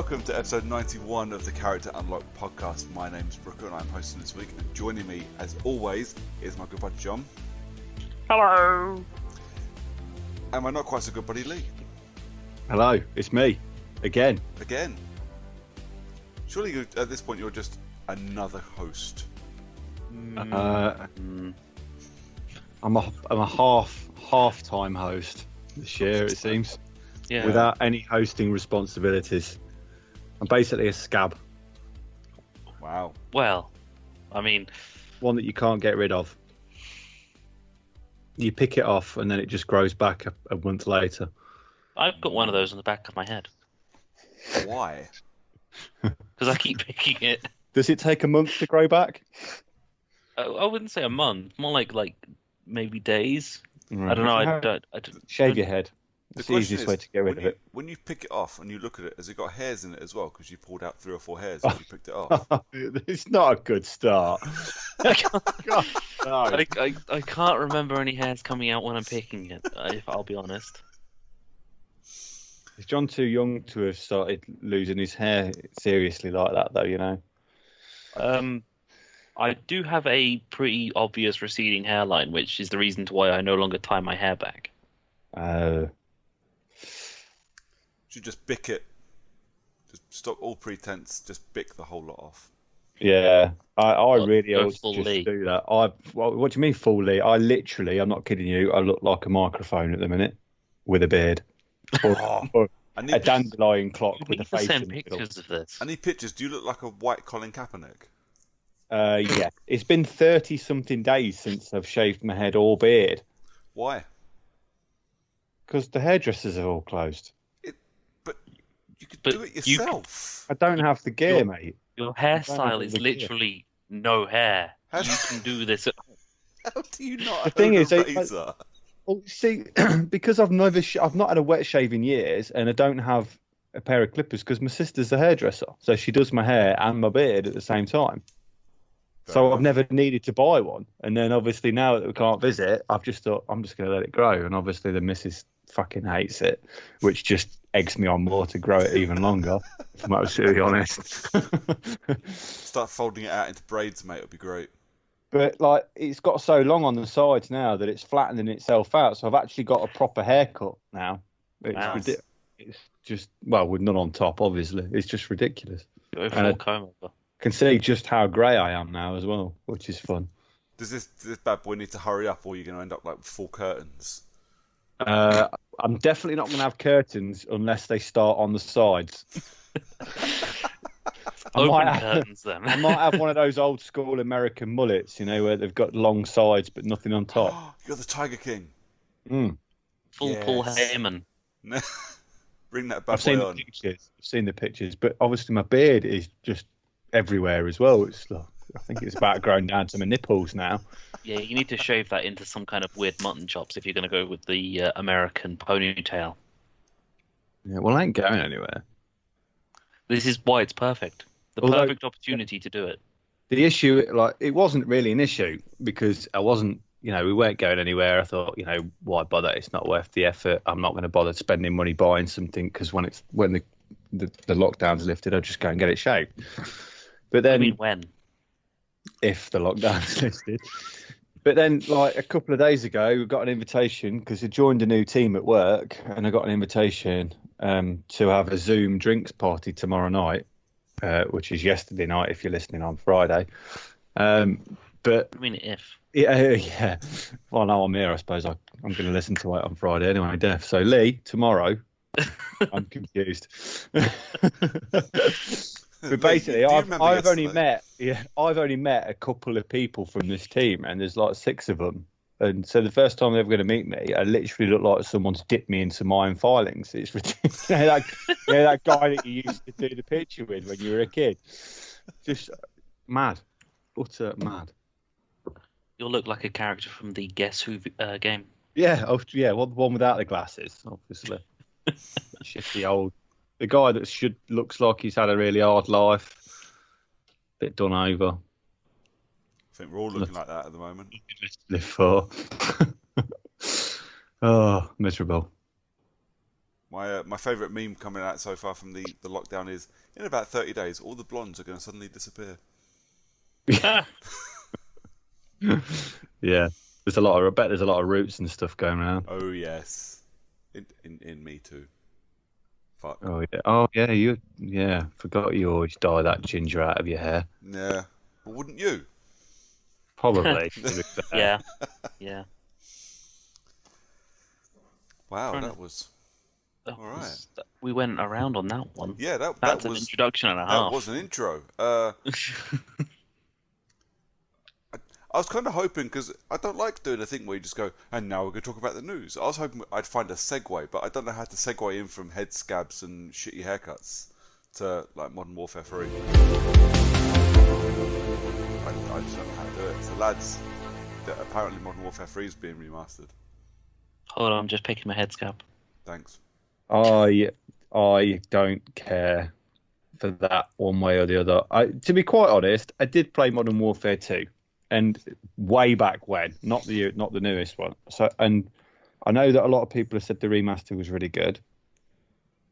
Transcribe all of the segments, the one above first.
welcome to episode 91 of the Character Unlock podcast. My name's Brooker and I'm hosting this week, and joining me as always is my good buddy John. Hello. And my not quite so good buddy Lee. Hello, it's me again. Surely at this point you're just another host. I'm a half-time host this year, it seems. Yeah. Without any hosting responsibilities. I'm basically a scab. Wow. Well, I mean, One that you can't get rid of. You pick it off and then it just grows back a month later. I've got one of those on the back of my head Why? because I keep picking it. Does it take a month to grow back? I wouldn't say a month, more like maybe days. Right. I don't know. I don't. Shave your head. It's the question easiest way to get rid of it. When you pick it off and you look at it, has it got hairs in it as well? Because you pulled out 3 or 4 hairs as you picked it off. It's not a good start. God, no. I can't remember any hairs coming out when I'm picking it. If I'll be honest. Is John too young to have started losing his hair seriously like that, though, you know? I do have a pretty obvious receding hairline, which is the reason why I no longer tie my hair back. You just bick it. Just stop all pretense. Just bick the whole lot off. Yeah, I really go always full just Lee. do that. What do you mean full Lee? I'm not kidding you, I look like a microphone at the minute with a beard. Or I a need, dandelion clock We with a need to face send in the middle. pictures of this. I need pictures. Do you look like a white Colin Kaepernick? Yeah, it's been 30-something days since I've shaved my head or beard Why? because the hairdressers are all closed. But you could But do it you- yourself. I don't have the gear, mate. Your don't hairstyle have is the gear. literally no hair. How You can do this. How do you not The thing own a is, I- razor? Well, see, because I've not had a wet shave in years, and I don't have a pair of clippers because my sister's a hairdresser, so she does my hair and my beard at the same time. Fair So enough. I've never needed to buy one, and then obviously now that we can't visit, I've just thought I'm just going to let it grow, and obviously the missus fucking hates it, which just eggs me on more to grow it even longer. If I'm absolutely honest. Start folding it out into braids, mate. It'd be great. But like, it's got so long on the sides now that it's flattening itself out. So I've actually got a proper haircut now. It's Wow. It's just, well, with none on top, obviously. It's just ridiculous. Go And full comb over. Can see just how grey I am now as well, which is fun. Does this bad boy need to hurry up, or you're going to end up like with full curtains? I'm definitely not going to have curtains unless they start on the sides. Open have, curtains then. I might have one of those old school American mullets, you know, where they've got long sides but nothing on top. You're the Tiger King. Mm. Full Paul Yes. Heyman. Bring that bad I've seen boy the on. pictures. I've seen the pictures, but obviously my beard is just everywhere as well. It's like, I think it's about growing down to my nipples now. Yeah, you need to shave that into some kind of weird mutton chops if you're going to go with the American ponytail. Yeah, well, I ain't going anywhere. This is why it's perfect. The Although- perfect opportunity to do it. The issue, like, it wasn't really an issue because I wasn't, you know, we weren't going anywhere. I thought, you know, why bother? It's not worth the effort. I'm not going to bother spending money buying something because when the lockdown's lifted, I'll just go and get it shaved. But I then, mean, when? if the lockdown's lifted. But then, like, a couple of days ago, we got an invitation because I joined a new team at work, and I got an invitation to have a Zoom drinks party tomorrow night, which is yesterday night if you're listening on Friday. But I mean, if. yeah. Well, now I'm here, I suppose I'm going to listen to it on Friday anyway, Def. So, Lee, tomorrow, I'm confused. But basically, Do you I've remember only yesterday? met a couple of people from this team, and there's like 6 of them. And so the first time they're ever going to meet me, I literally look like someone's dipped me in some iron filings. It's ridiculous. that guy that you used to do the picture with when you were a kid. Just mad, utter mad. You'll look like a character from the Guess Who game. Yeah, well, the one without the glasses, obviously. Shifty old. The guy that looks like he's had a really hard life, bit done over. I think we're all looking like that at the moment. Live for. Oh, miserable. My favourite meme coming out so far from the lockdown is, in about 30 days, all the blondes are going to suddenly disappear. Yeah, there's a lot of. I bet there's a lot of roots and stuff going around. Oh yes, in me too. Fuck. Oh yeah. Forgot you always dye that ginger out of your hair. Yeah, but wouldn't you? Probably. Yeah. Wow, that was all right. We went around on that one. Yeah, That's that an was introduction and a that half. was an intro. I was kind of hoping, because I don't like doing a thing where you just go, and now we're going to talk about the news. I was hoping I'd find a segue, but I don't know how to segue in from head scabs and shitty haircuts to like Modern Warfare 3. I just don't know how to do it. So lads, apparently Modern Warfare 3 is being remastered. Hold on, I'm just picking my head scab. Thanks. I don't care for that one way or the other. To be quite honest, I did play Modern Warfare 2. And way back when, not the newest one. So, and I know that a lot of people have said the remaster was really good,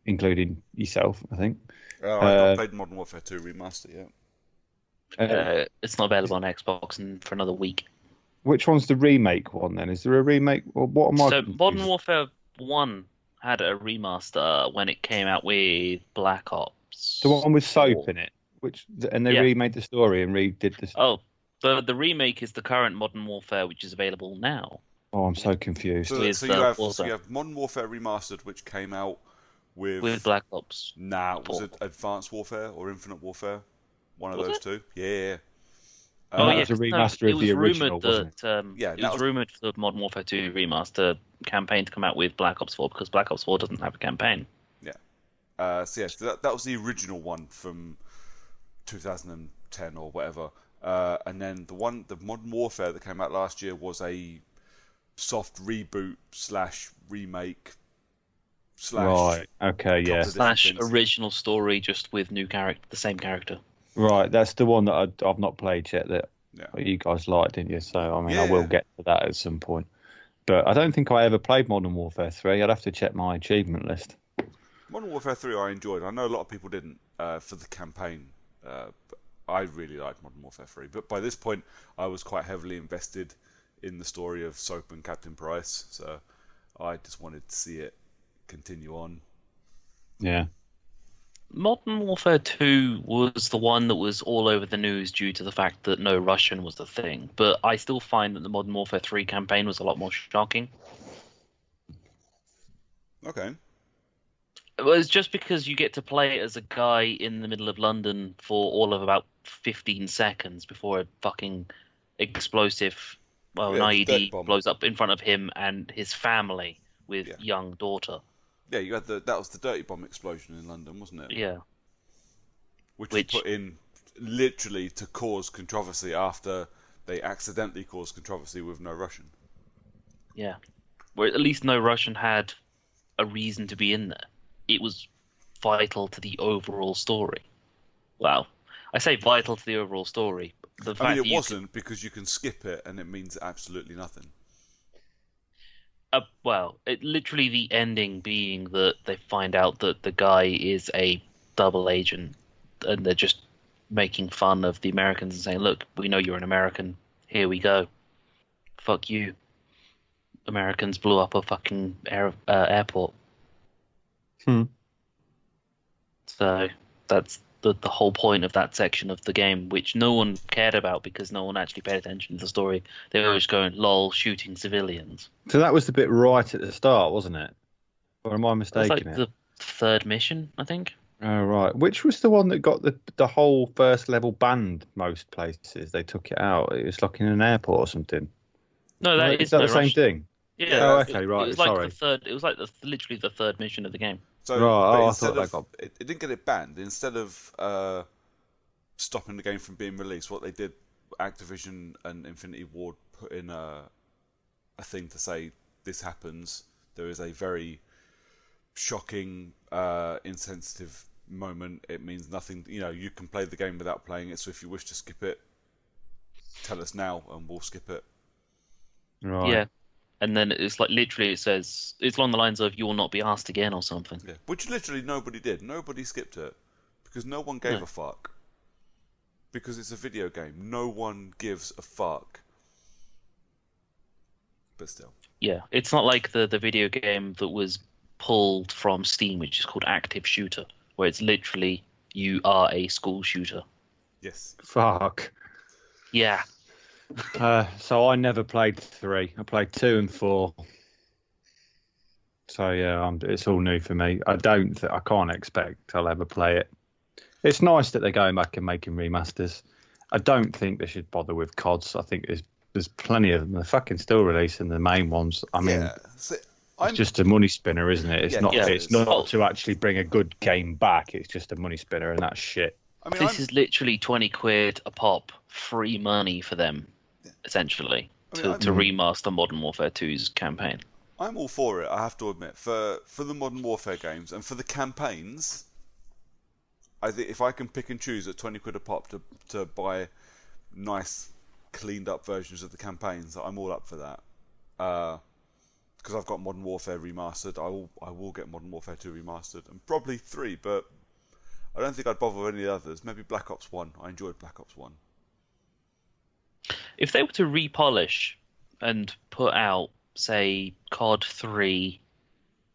including yourself, I think. I've not played Modern Warfare 2 remaster yet. It's not available on Xbox for another week. Which one's the remake one then? Is there a remake? Or what am I? So Modern Warfare 1 had a remaster when it came out with Black Ops. The one with soap in it, and they remade the story and redid the. Oh. The remake is the current Modern Warfare, which is available now. Oh, I'm so confused. So you have Modern Warfare Remastered, which came out with Black Ops. Was it Advanced Warfare or Infinite Warfare? One of those two. Yeah. It was a remaster of the original, wasn't it? It was rumoured for the Modern Warfare 2 remaster campaign to come out with Black Ops 4 because Black Ops 4 doesn't have a campaign. Yeah. So that was the original one from 2010 or whatever. And then the Modern Warfare that came out last year was a soft reboot / remake / right. Okay, yeah. / original story, just with new character, the same character. Right, that's the one that I've not played yet. That you guys liked, didn't you? So I mean, I will get to that at some point. But I don't think I ever played Modern Warfare 3. I'd have to check my achievement list. Modern Warfare 3 I enjoyed. I know a lot of people didn't for the campaign. But I really liked Modern Warfare 3, but by this point I was quite heavily invested in the story of Soap and Captain Price, so I just wanted to see it continue on. Yeah. Modern Warfare 2 was the one that was all over the news due to the fact that no Russian was the thing, but I still find that the Modern Warfare 3 campaign was a lot more shocking. Okay. It was just because you get to play as a guy in the middle of London for all of about 15 seconds before a fucking explosive, an IED blows up in front of him and his family with young daughter. Yeah, you had that was the dirty bomb explosion in London, wasn't it? Yeah. Which was put in literally to cause controversy after they accidentally caused controversy with no Russian. Yeah. Where at least no Russian had a reason to be in there. It was vital to the overall story. Well, I say vital to the overall story. It wasn't because you can skip it and it means absolutely nothing. Literally the ending being that they find out that the guy is a double agent and they're just making fun of the Americans and saying, look, we know you're an American. Here we go. Fuck you. Americans blew up a fucking airport. So that's the whole point of that section of the game, which no one cared about because no one actually paid attention to the story. They were just going, lol, shooting civilians. So that was the bit right at the start, wasn't it? Or am I mistaken? It was like the third mission, I think. Oh, right. Which was the one that got the whole first level banned most places? They took it out. It was like in an airport or something. No, is that the same thing? Yeah. Oh, okay, right. It was like it was like literally the third mission of the game. So, I thought it didn't get it banned. Instead of stopping the game from being released, what they did, Activision and Infinity Ward put in a thing to say this happens. There is a very shocking, insensitive moment. It means nothing. You can play the game without playing it. So if you wish to skip it, tell us now and we'll skip it. Right. Yeah. And then it's like literally it says it's along the lines of "you will not be asked again" or something. Yeah, which literally nobody did. Nobody skipped it because no one gave a fuck. Because it's a video game, no one gives a fuck. But still, Yeah, it's not like the video game that was pulled from Steam, which is called Active Shooter, where it's literally you are a school shooter. yes. Fuck. Yeah. So I never played 3. I played 2 and 4. So yeah, it's all new for me. I can't expect I'll ever play it. It's nice that they're going back and making remasters. I don't think they should bother with CODs. I think there's plenty of them. They're fucking still releasing the main ones. I mean, it's just a money spinner, isn't it? It's not to actually bring a good game back. It's just a money spinner, and that's shit. I mean, this is literally 20 quid a pop, free money for them, essentially, to remaster Modern Warfare 2's campaign. I'm all for it, I have to admit. For the Modern Warfare games and for the campaigns, I think if I can pick and choose at 20 quid a pop to buy nice, cleaned up versions of the campaigns, I'm all up for that. Because I've got Modern Warfare remastered, I will get Modern Warfare 2 remastered, and probably 3, but I don't think I'd bother with any others. Maybe Black Ops 1. I enjoyed Black Ops 1. If they were to repolish and put out, say, COD 3,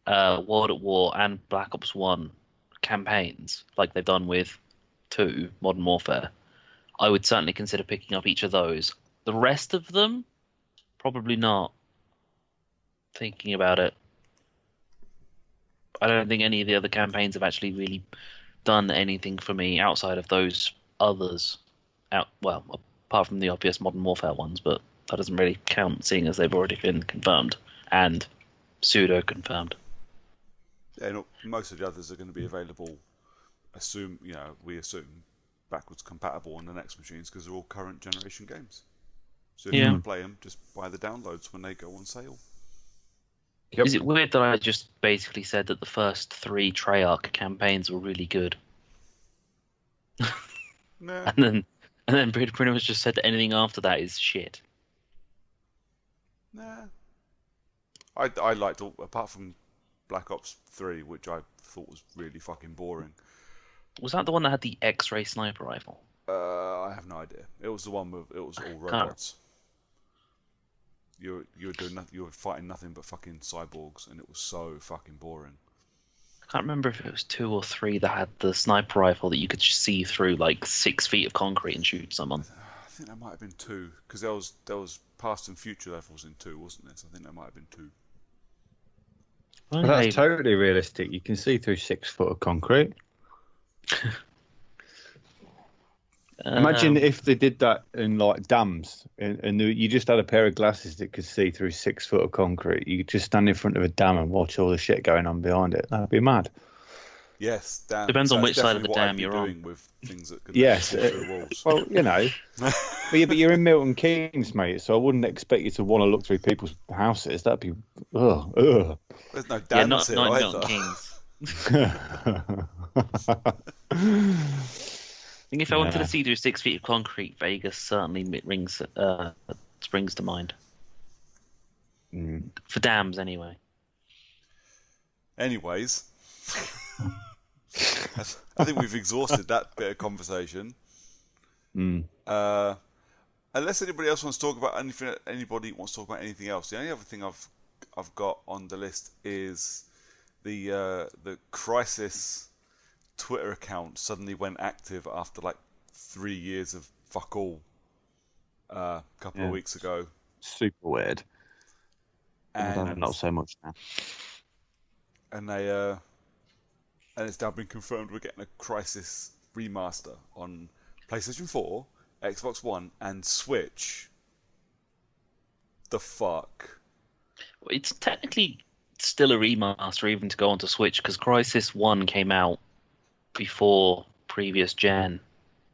World at War, and Black Ops 1 campaigns, like they've done with 2, Modern Warfare, I would certainly consider picking up each of those. The rest of them, probably not. Thinking about it, I don't think any of the other campaigns have actually really done anything for me outside of those others. Apart from the obvious Modern Warfare ones, but that doesn't really count, seeing as they've already been confirmed and pseudo-confirmed. Yeah, no, most of the others are going to be available. We assume backwards compatible on the next machines because they're all current generation games. So if you want to play them, just buy the downloads when they go on sale. Yep. Is it weird that I just basically said that the first 3 Treyarch campaigns were really good? Nah. And then pretty much just said that anything after that is shit. Nah. I liked all, apart from Black Ops 3, which I thought was really fucking boring. Was that the one that had the X-ray sniper rifle? I have no idea. It was the one with it was all robots. You were fighting nothing but fucking cyborgs, and it was so fucking boring. I can't remember if it was 2 or 3 that had the sniper rifle that you could just see through like 6 feet of concrete and shoot someone. I think that might have been 2, because there was past and future levels in 2, wasn't there? So I think that might have been 2. Well, that's totally realistic. You can see through 6 foot of concrete. Imagine if they did that in like dams, and you just had a pair of glasses that could see through 6 foot of concrete. You could just stand in front of a dam and watch all the shit going on behind it. That'd be mad. Yes, dam. Depends on which side of the dam you're on. With things that could yes, see through the walls. Well, you know, but you're in Milton Keynes, mate. So I wouldn't expect you to want to look through people's houses. That'd be ugh. There's no dams here not either. Milton Keynes. I think if I wanted to see through 6 feet of concrete, Vegas certainly springs to mind. For dams, anyway. Anyways, I think we've exhausted that bit of conversation. Unless anybody else wants to talk about anything, anybody wants to talk about anything else. The only other thing I've got on the list is the Crisis Twitter account suddenly went active after like 3 years of fuck all a couple of weeks ago. Super weird. And not so much now. And it's now been confirmed we're getting a Crisis remaster on PlayStation 4, Xbox One, and Switch. The fuck? It's technically still a remaster even to go onto Switch, because Crisis 1 came out before previous gen.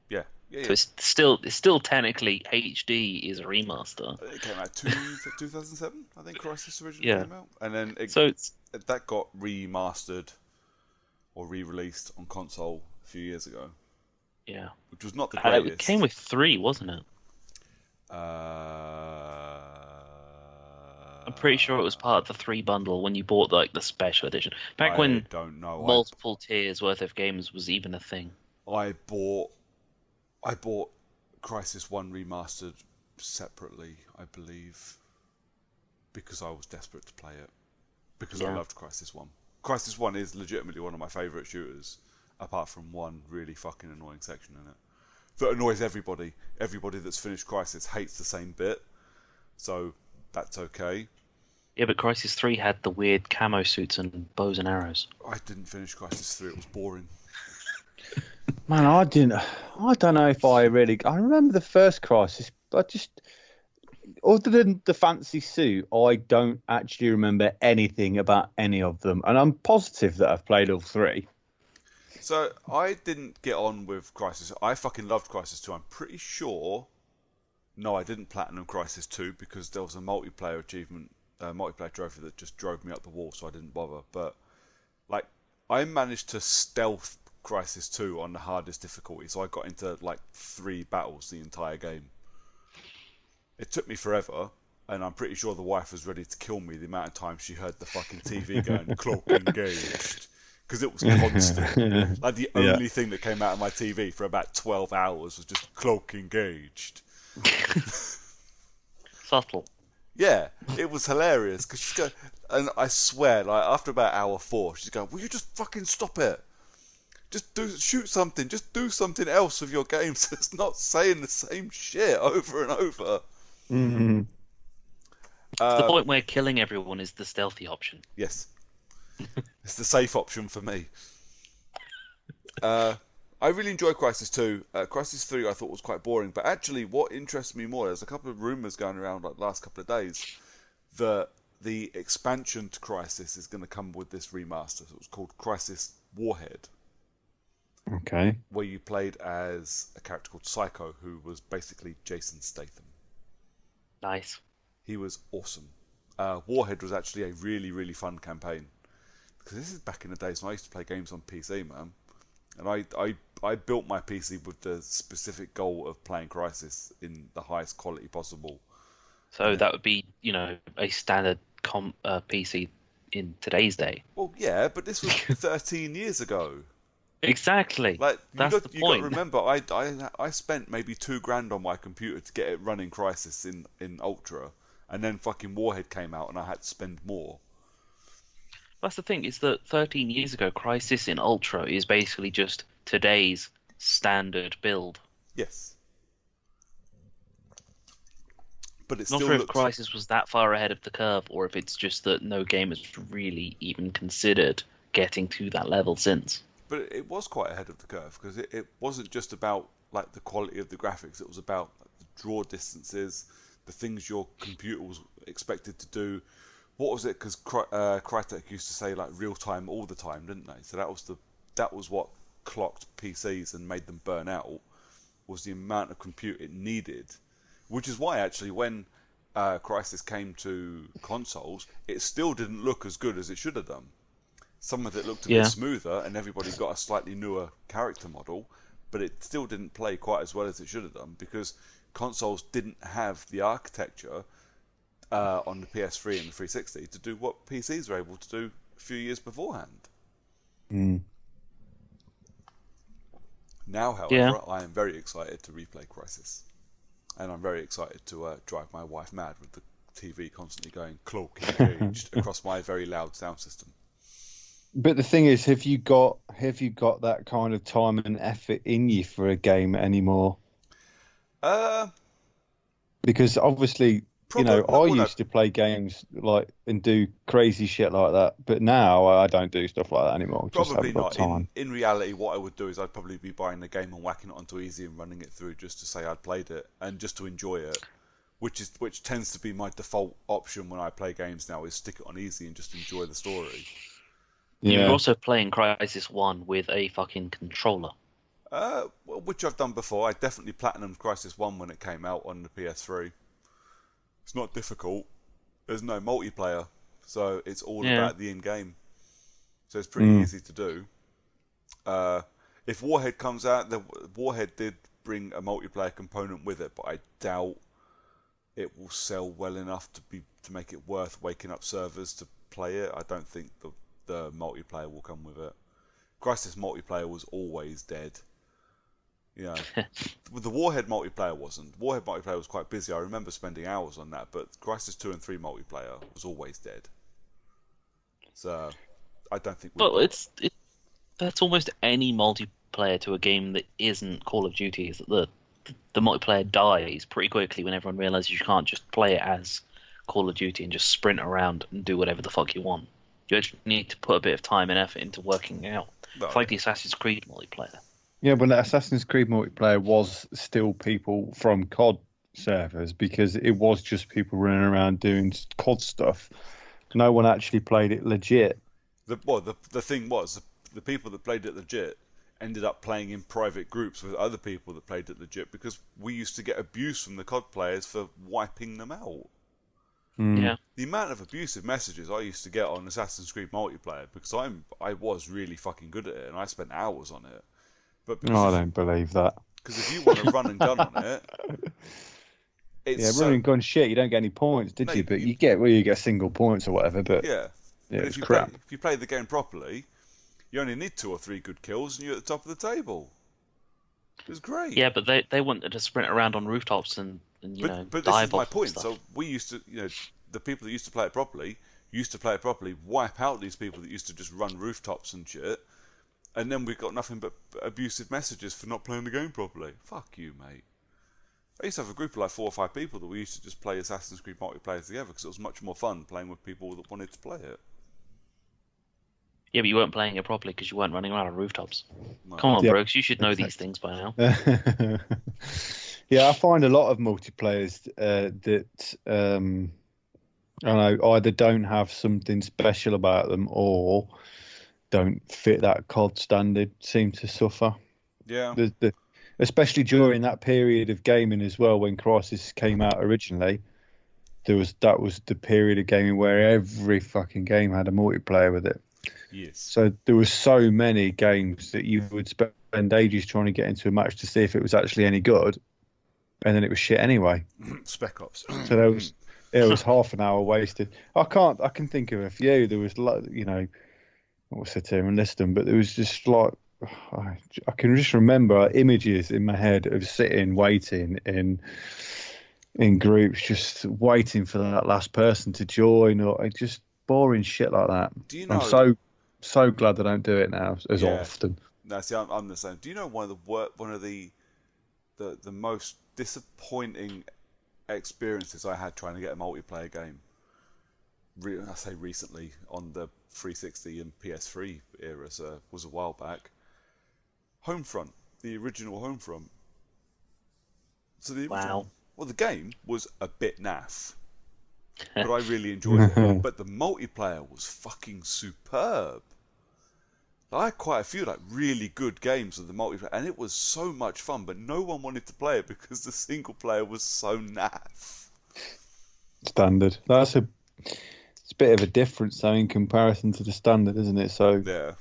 Yeah. So it's still technically HD is a remaster. It came out 2007, I think Crisis originally came out. And then that got remastered or re-released on console a few years ago. Yeah. Which was not the greatest. It came with 3, wasn't it? I'm pretty sure it was part of the 3 bundle when you bought like the special edition. Back I when don't know. multiple tiers worth of games was even a thing. I bought Crisis 1 remastered separately, I believe, because I was desperate to play it. Because I loved Crisis 1. Crisis 1 is legitimately one of my favourite shooters, apart from one really fucking annoying section in it. That annoys everybody. Everybody that's finished Crisis hates the same bit, so that's okay. Yeah, but Crisis 3 had the weird camo suits and bows and arrows. I didn't finish Crisis 3, it was boring. Man, I don't know if I remember the first Crisis, but just, other than the fancy suit, I don't actually remember anything about any of them. And I'm positive that I've played all 3. So, I didn't get on with Crisis. I fucking loved Crisis 2. I'm pretty sure... No, I didn't Platinum Crisis 2 because there was a multiplayer achievement, multiplayer trophy that just drove me up the wall, so I didn't bother. But, like, I managed to stealth Crisis 2 on the hardest difficulty, so I got into, like, 3 battles the entire game. It took me forever, and I'm pretty sure the wife was ready to kill me the amount of times she heard the fucking TV going, cloak engaged. Because it was constant. Like, the only thing that came out of my TV for about 12 hours was just cloak engaged. Subtle. Yeah, it was hilarious. Because she's going, and I swear, like, after about hour 4, she's going, will you just fucking stop it? Just shoot something. Just do something else with your games. It's not saying the same shit over and over. Mm-hmm. To the point where killing everyone is the stealthy option. Yes. It's the safe option for me. I really enjoyed Crisis 2. Crisis 3 I thought was quite boring, but actually what interests me more, there's a couple of rumours going around like the last couple of days that the expansion to Crisis is going to come with this remaster. So it was called Crisis Warhead. Okay. Where you played as a character called Psycho, who was basically Jason Statham. Nice. He was awesome. Warhead was actually a really, really fun campaign. Because this is back in the days when I used to play games on PC, man. And I built my PC with the specific goal of playing Crisis in the highest quality possible. So that would be, a standard PC in today's day. Well, yeah, but this was 13 years ago. Exactly. Like, That's the point. You got to remember, I spent maybe $2,000 on my computer to get it running Crisis in Ultra, and then fucking Warhead came out, and I had to spend more. That's the thing, is that 13 years ago, Crisis in Ultra is basically just today's standard build. Yes. But it's Not still sure if Crisis was that far ahead of the curve, or if it's just that no game has really even considered getting to that level since. But it was quite ahead of the curve, because it wasn't just about like the quality of the graphics, it was about the draw distances, the things your computer was expected to do. What was it? Because Crytek used to say like real time all the time, didn't they? So that was what clocked PCs and made them burn out, was the amount of compute it needed. Which is why actually when Crysis came to consoles, it still didn't look as good as it should have done. Some of it looked a bit smoother, and everybody got a slightly newer character model, but it still didn't play quite as well as it should have done because consoles didn't have the architecture on the PS3 and the 360 to do what PCs were able to do a few years beforehand. Mm. Now, however, I am very excited to replay Crisis. And I'm very excited to drive my wife mad with the TV constantly going cloak engaged across my very loud sound system. But the thing is, have you got that kind of time and effort in you for a game anymore? Because obviously, I used to play games like and do crazy shit like that, but now I don't do stuff like that anymore. Probably not. In reality, what I would do is I'd probably be buying the game and whacking it onto easy and running it through just to say I'd played it and just to enjoy it, which tends to be my default option when I play games now, is stick it on easy and just enjoy the story. Yeah. You're also playing Crisis 1 with a fucking controller. Which I've done before. I definitely platinumed Crisis 1 when it came out on the PS3. It's not difficult. There's no multiplayer, so it's all about the in-game. So it's pretty easy to do. If Warhead comes out, Warhead did bring a multiplayer component with it, but I doubt it will sell well enough to make it worth waking up servers to play it. I don't think the multiplayer will come with it. Crisis multiplayer was always dead. You know, the Warhead multiplayer wasn't. Warhead multiplayer was quite busy. I remember spending hours on that, but Crisis 2 and 3 multiplayer was always dead. So I don't think. But that's almost any multiplayer to a game that isn't Call of Duty. Is that the multiplayer dies pretty quickly when everyone realizes you can't just play it as Call of Duty and just sprint around and do whatever the fuck you want. You actually need to put a bit of time and effort into working it out. It's like the Assassin's Creed multiplayer. Yeah, but the Assassin's Creed multiplayer was still people from COD servers because it was just people running around doing COD stuff. No one actually played it legit. The thing was, the people that played it legit ended up playing in private groups with other people that played it legit because we used to get abuse from the COD players for wiping them out. Yeah. The amount of abusive messages I used to get on Assassin's Creed multiplayer because I was really fucking good at it and I spent hours on it. But I don't believe that. Because if you want to run and gun on it, running gun shit. You don't get any points, did you? But you get single points or whatever. But yeah, but it's crap. If you play the game properly, you only need 2 or 3 good kills and you're at the top of the table. It was great. Yeah, but they wanted to sprint around on rooftops and but this is my point. So we used to, the people that used to play it properly wipe out these people that used to just run rooftops and shit, and then we got nothing but abusive messages for not playing the game properly. Fuck you, mate. I used to have a group of like 4 or 5 people that we used to just play Assassin's Creed multiplayer together because it was much more fun playing with people that wanted to play it. Yeah, but you weren't playing it properly because you weren't running around on rooftops. No. Come on, Brooks, you should know these things by now. Yeah, I find a lot of multiplayers that I know either don't have something special about them or don't fit that COD standard seem to suffer. Yeah. Especially during that period of gaming as well, when Crysis came out originally, that was the period of gaming where every fucking game had a multiplayer with it. Yes. So there were so many games that you would spend ages trying to get into a match to see if it was actually any good, and then it was shit anyway. Spec Ops. So there was half an hour wasted. I can think of a few. There was, I won't sit here and list them, but there was just like, I can just remember images in my head of sitting waiting in groups, just waiting for that last person to join, or just boring shit like that. Do you know? I'm so glad I don't do it now as often. No, see, I'm the same. Do you know one of the most disappointing experiences I had trying to get a multiplayer game? I say recently on the 360 and PS3 era, so was a while back. Homefront, the original Homefront. So the original, well, the game was a bit naff, but I really enjoyed it. But the multiplayer was fucking superb. I had quite a few like really good games with the multiplayer, and it was so much fun. But no one wanted to play it because the single player was so naff. Standard. It's a bit of a difference though in comparison to the standard, isn't it? So yeah.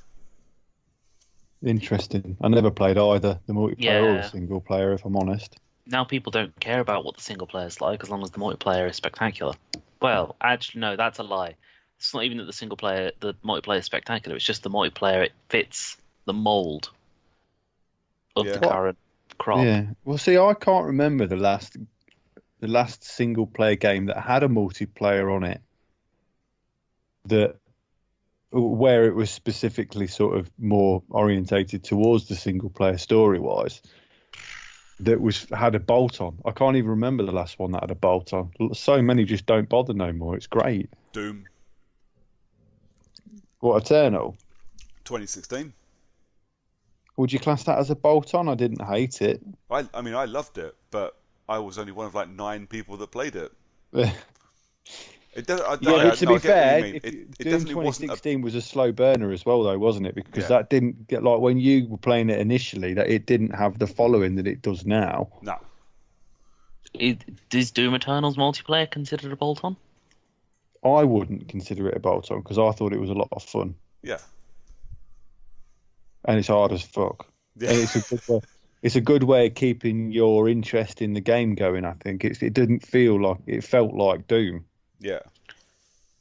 Interesting. I never played either the multiplayer or the single player, if I'm honest. Now people don't care about what the single player is like as long as the multiplayer is spectacular. Well, actually, no, that's a lie. It's not even that the multiplayer is spectacular. It's just the multiplayer, it fits the mold of the current crop. Yeah. Well, see, I can't remember the last single player game that had a multiplayer on it where it was specifically sort of more orientated towards the single player story wise, that had a bolt on. I can't even remember the last one that had a bolt on. So many just don't bother no more. It's great. Doom. What, Eternal? 2016. Would you class that as a bolt on? I didn't hate it. I mean, I loved it, but I was only one of like 9 people that played it. To be fair, Doom 2016 was a slow burner as well, though, wasn't it? Because that didn't get, like, when you were playing it initially, that it didn't have the following that it does now. No. Is Doom Eternal's multiplayer considered a bolt-on? I wouldn't consider it a bolt-on because I thought it was a lot of fun. Yeah. And it's hard as fuck. Yeah. And it's a good way of keeping your interest in the game going. I think it didn't feel like it felt like Doom. Yeah.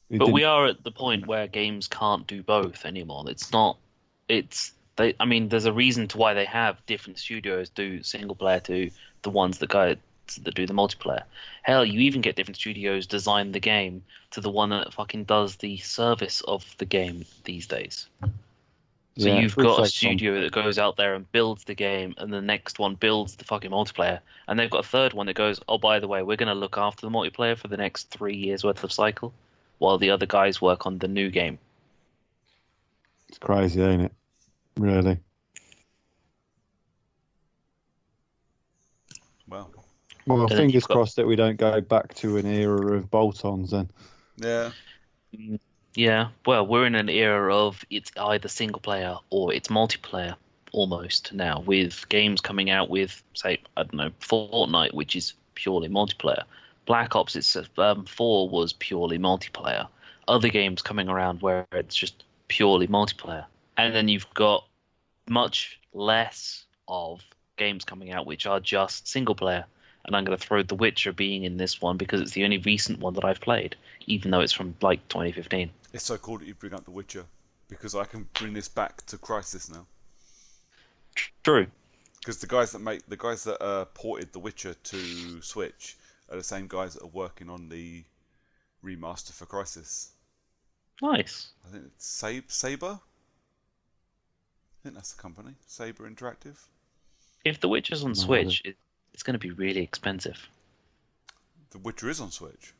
It But we didn't. are at the point where games can't do both anymore. It's not. It's they. I mean, there's a reason to why they have different studios do single player to the ones that do the multiplayer. Hell, you even get different studios design the game to the one that fucking does the service of the game these days. So Yeah, you've we'll got a take some. studio that goes out there and builds the game, and the next one builds the fucking multiplayer, and they've got a third one that goes, oh, by the way, we're going to look after the multiplayer for the next 3 years worth of cycle, while the other guys work on the new game. It's crazy, ain't it? Really. Well. Well, And then fingers you've got, crossed that we don't go back to an era of bolt-ons then. Yeah. yeah, well, we're in an era of it's either single player or it's multiplayer almost now, with games coming out with, say, I don't know, Fortnite, which is purely multiplayer. Black Ops 4 was purely multiplayer. Other games coming around where it's just purely multiplayer. And then you've got much less of games coming out which are just single player. And I'm going to throw The Witcher being in this one because it's the only recent one that I've played, even though it's from like 2015. It's so cool that you bring up The Witcher, because I can bring this back to Crysis now. True. Because the guys that ported The Witcher to Switch are the same guys that are working on the remaster for Crysis. Nice. I think it's Saber. I think that's the company, Saber Interactive. If The Witcher's on Switch, it's going to be really expensive. The Witcher is on Switch.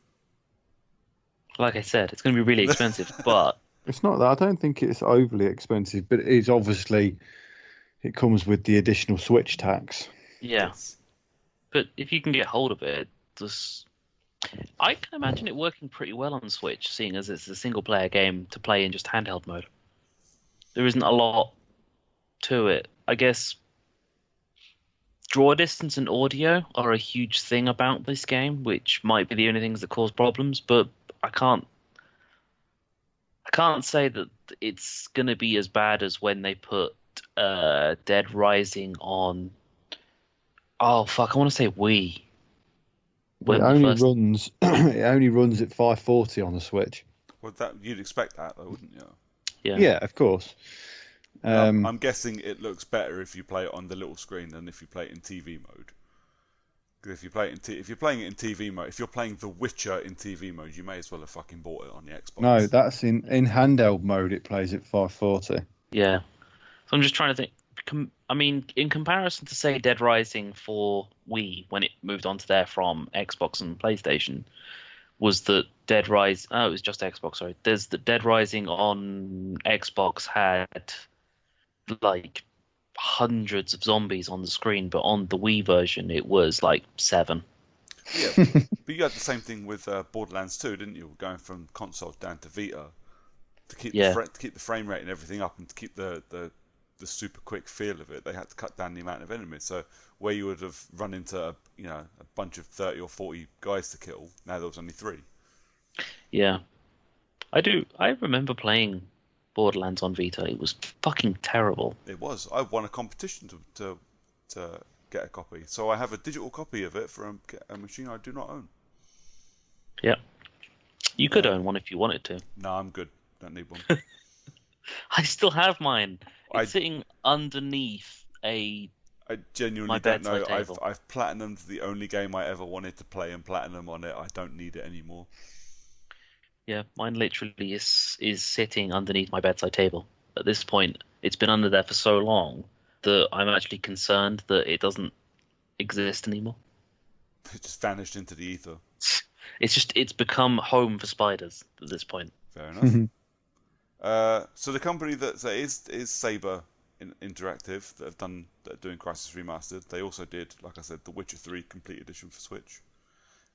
Like I said, it's going to be really expensive, but It's not that. I don't think it's overly expensive, but it is obviously, it comes with the additional Switch tax. yeah. Yes. But if you can get hold of it, I can imagine it working pretty well on Switch, seeing as it's a single-player game to play in just handheld mode. There isn't a lot to it. I guess draw distance and audio are a huge thing about this game, which might be the only things that cause problems, but I can't say that it's going to be as bad as when they put Dead Rising on. Oh fuck! I want to say Wii. It only runs at 540 on the Switch. Well, you'd expect that, though, wouldn't you? Yeah. Yeah, of course. I'm guessing it looks better if you play it on the little screen than if you play it in TV mode. Because if you're playing it in TV mode, if you're playing The Witcher in TV mode, you may as well have fucking bought it on the Xbox. No, that's in handheld mode. It plays at 540. Yeah. So I'm just trying to think. I mean, in comparison to, say, Dead Rising for Wii, when it moved onto there from Xbox and PlayStation, was that Dead Rising... Oh, it was just Xbox, sorry. There's the Dead Rising on Xbox had, like, hundreds of zombies on the screen, but on the Wii version, it was, like, 7. Yeah, but you had the same thing with Borderlands 2, didn't you? Going from console down to Vita to keep the frame rate and everything up, and to keep the super quick feel of it. They had to cut down the amount of enemies. So where you would have run into a bunch of 30 or 40 guys to kill, now there was only 3. Yeah, I remember playing Borderlands on Vita. It was fucking terrible. It was. I won a competition to get a copy, so I have a digital copy of it for a machine I do not own. Yeah, you could own one if you wanted to. No, I'm good. Don't need one. I still have mine. It's sitting underneath I genuinely my don't know. bedside table. I've platinumed the only game I ever wanted to play and platinum on it. I don't need it anymore. Yeah, mine literally is sitting underneath my bedside table. At this point, it's been under there for so long that I'm actually concerned that it doesn't exist anymore. It just vanished into the ether. It's become home for spiders at this point. Fair enough. So the company that is Saber Interactive that are doing Crysis Remastered. They also did, like I said, The Witcher 3 Complete Edition for Switch.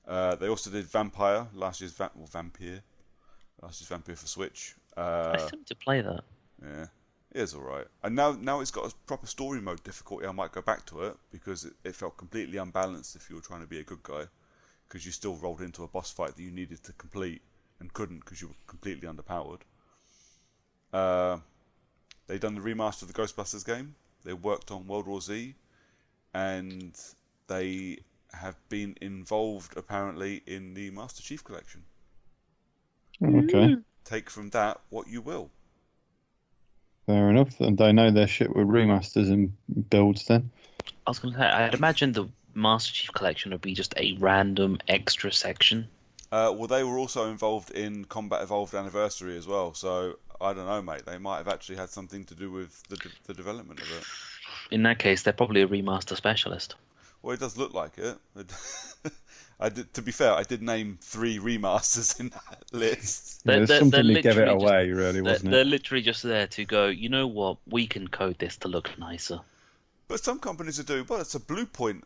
They also did Vampire, last year's Vampire for Switch. I still need to play that. Yeah, it is alright. And now it's got a proper story mode difficulty. I might go back to it because it felt completely unbalanced if you were trying to be a good guy, because you still rolled into a boss fight that you needed to complete and couldn't because you were completely underpowered. They've done the remaster of the Ghostbusters game. They worked on World War Z. and they have been involved apparently in the Master Chief Collection. Okay, Take from that what you will. fair enough. And they know their shit with remasters and builds then. I was going to say, I'd imagine the Master Chief Collection would be just a random extra section. Well, they were also involved in Combat Evolved Anniversary as well, so I don't know, mate. They might have actually had something to do with the development of it. In that case, they're probably a remaster specialist. Well, it does look like it. To be fair, I did name 3 remasters in that list. There's something to give it away, really, wasn't They're it? literally just there to go, you know what, we can code this to look nicer. But some companies are doing, well, it's a Bluepoint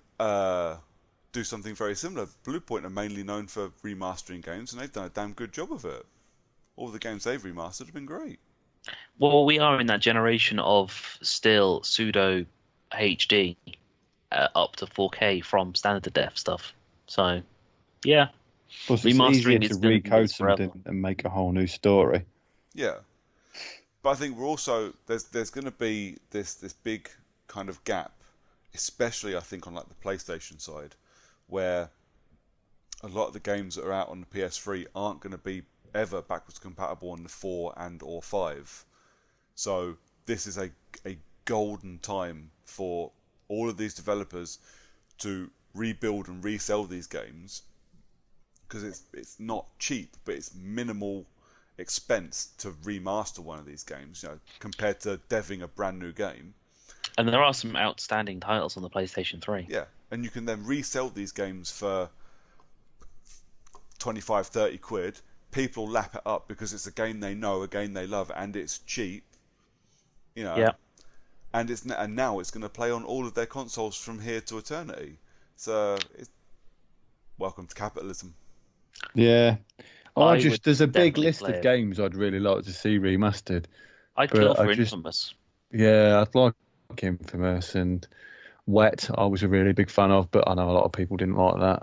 do something very similar. Bluepoint are mainly known for remastering games, and they've done a damn good job of it. All the games they've remastered have been great. Well, we are in that generation of still pseudo HD up to 4K from standard to def stuff. So, yeah. Plus, it's easier remastering is to gonna be recode this forever. something and make a whole new story. Yeah, but I think we're also there's going to be this big kind of gap, especially I think on like the PlayStation side, where a lot of the games that are out on the PS3 aren't going to be ever backwards compatible on the 4 and or 5. So this is a golden time for all of these developers to rebuild and resell these games, because it's not cheap, but it's minimal expense to remaster one of these games, compared to deving a brand new game. And there are some outstanding titles on the PlayStation 3. Yeah, and you can then resell these games for 25, 30 quid. People lap it up because it's a game they know, a game they love, and it's cheap. Yeah. And now it's going to play on all of their consoles from here to eternity. So, welcome to capitalism. Yeah. There's a big definitely list play of it. games I'd really like to see remastered. I'd But kill for I just- Infamous. Yeah, I'd like Infamous and Wet. I was a really big fan of, but I know a lot of people didn't like that.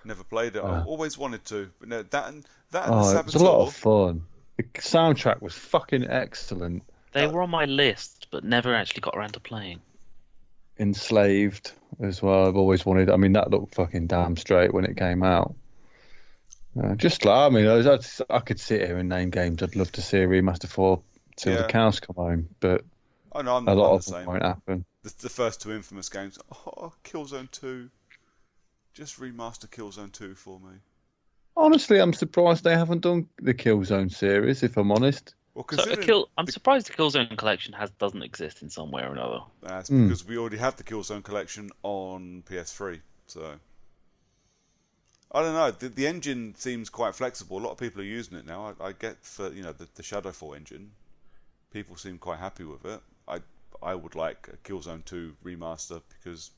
Never played it. I always wanted to, but no, that and the Oh, it was a lot Saboteur. of fun. The soundtrack was fucking excellent. They were on my list, but never actually got around to playing. Enslaved as well. I've always wanted. I mean, that looked fucking damn straight when it came out. I could sit here and name games I'd love to see a remaster for till the cows come home, but I know I'm a lot the of them same. won't happen. The first 2 Infamous games. Oh, Killzone 2. Just remaster Killzone 2 for me. Honestly, I'm surprised they haven't done the Killzone series, if I'm honest. Well, So I'm surprised the Killzone collection doesn't exist in some way or another. That's because we already have the Killzone collection on PS3. So I don't know. The engine seems quite flexible. A lot of people are using it now. I get for the Shadowfall engine. People seem quite happy with it. I would like a Killzone 2 remaster because,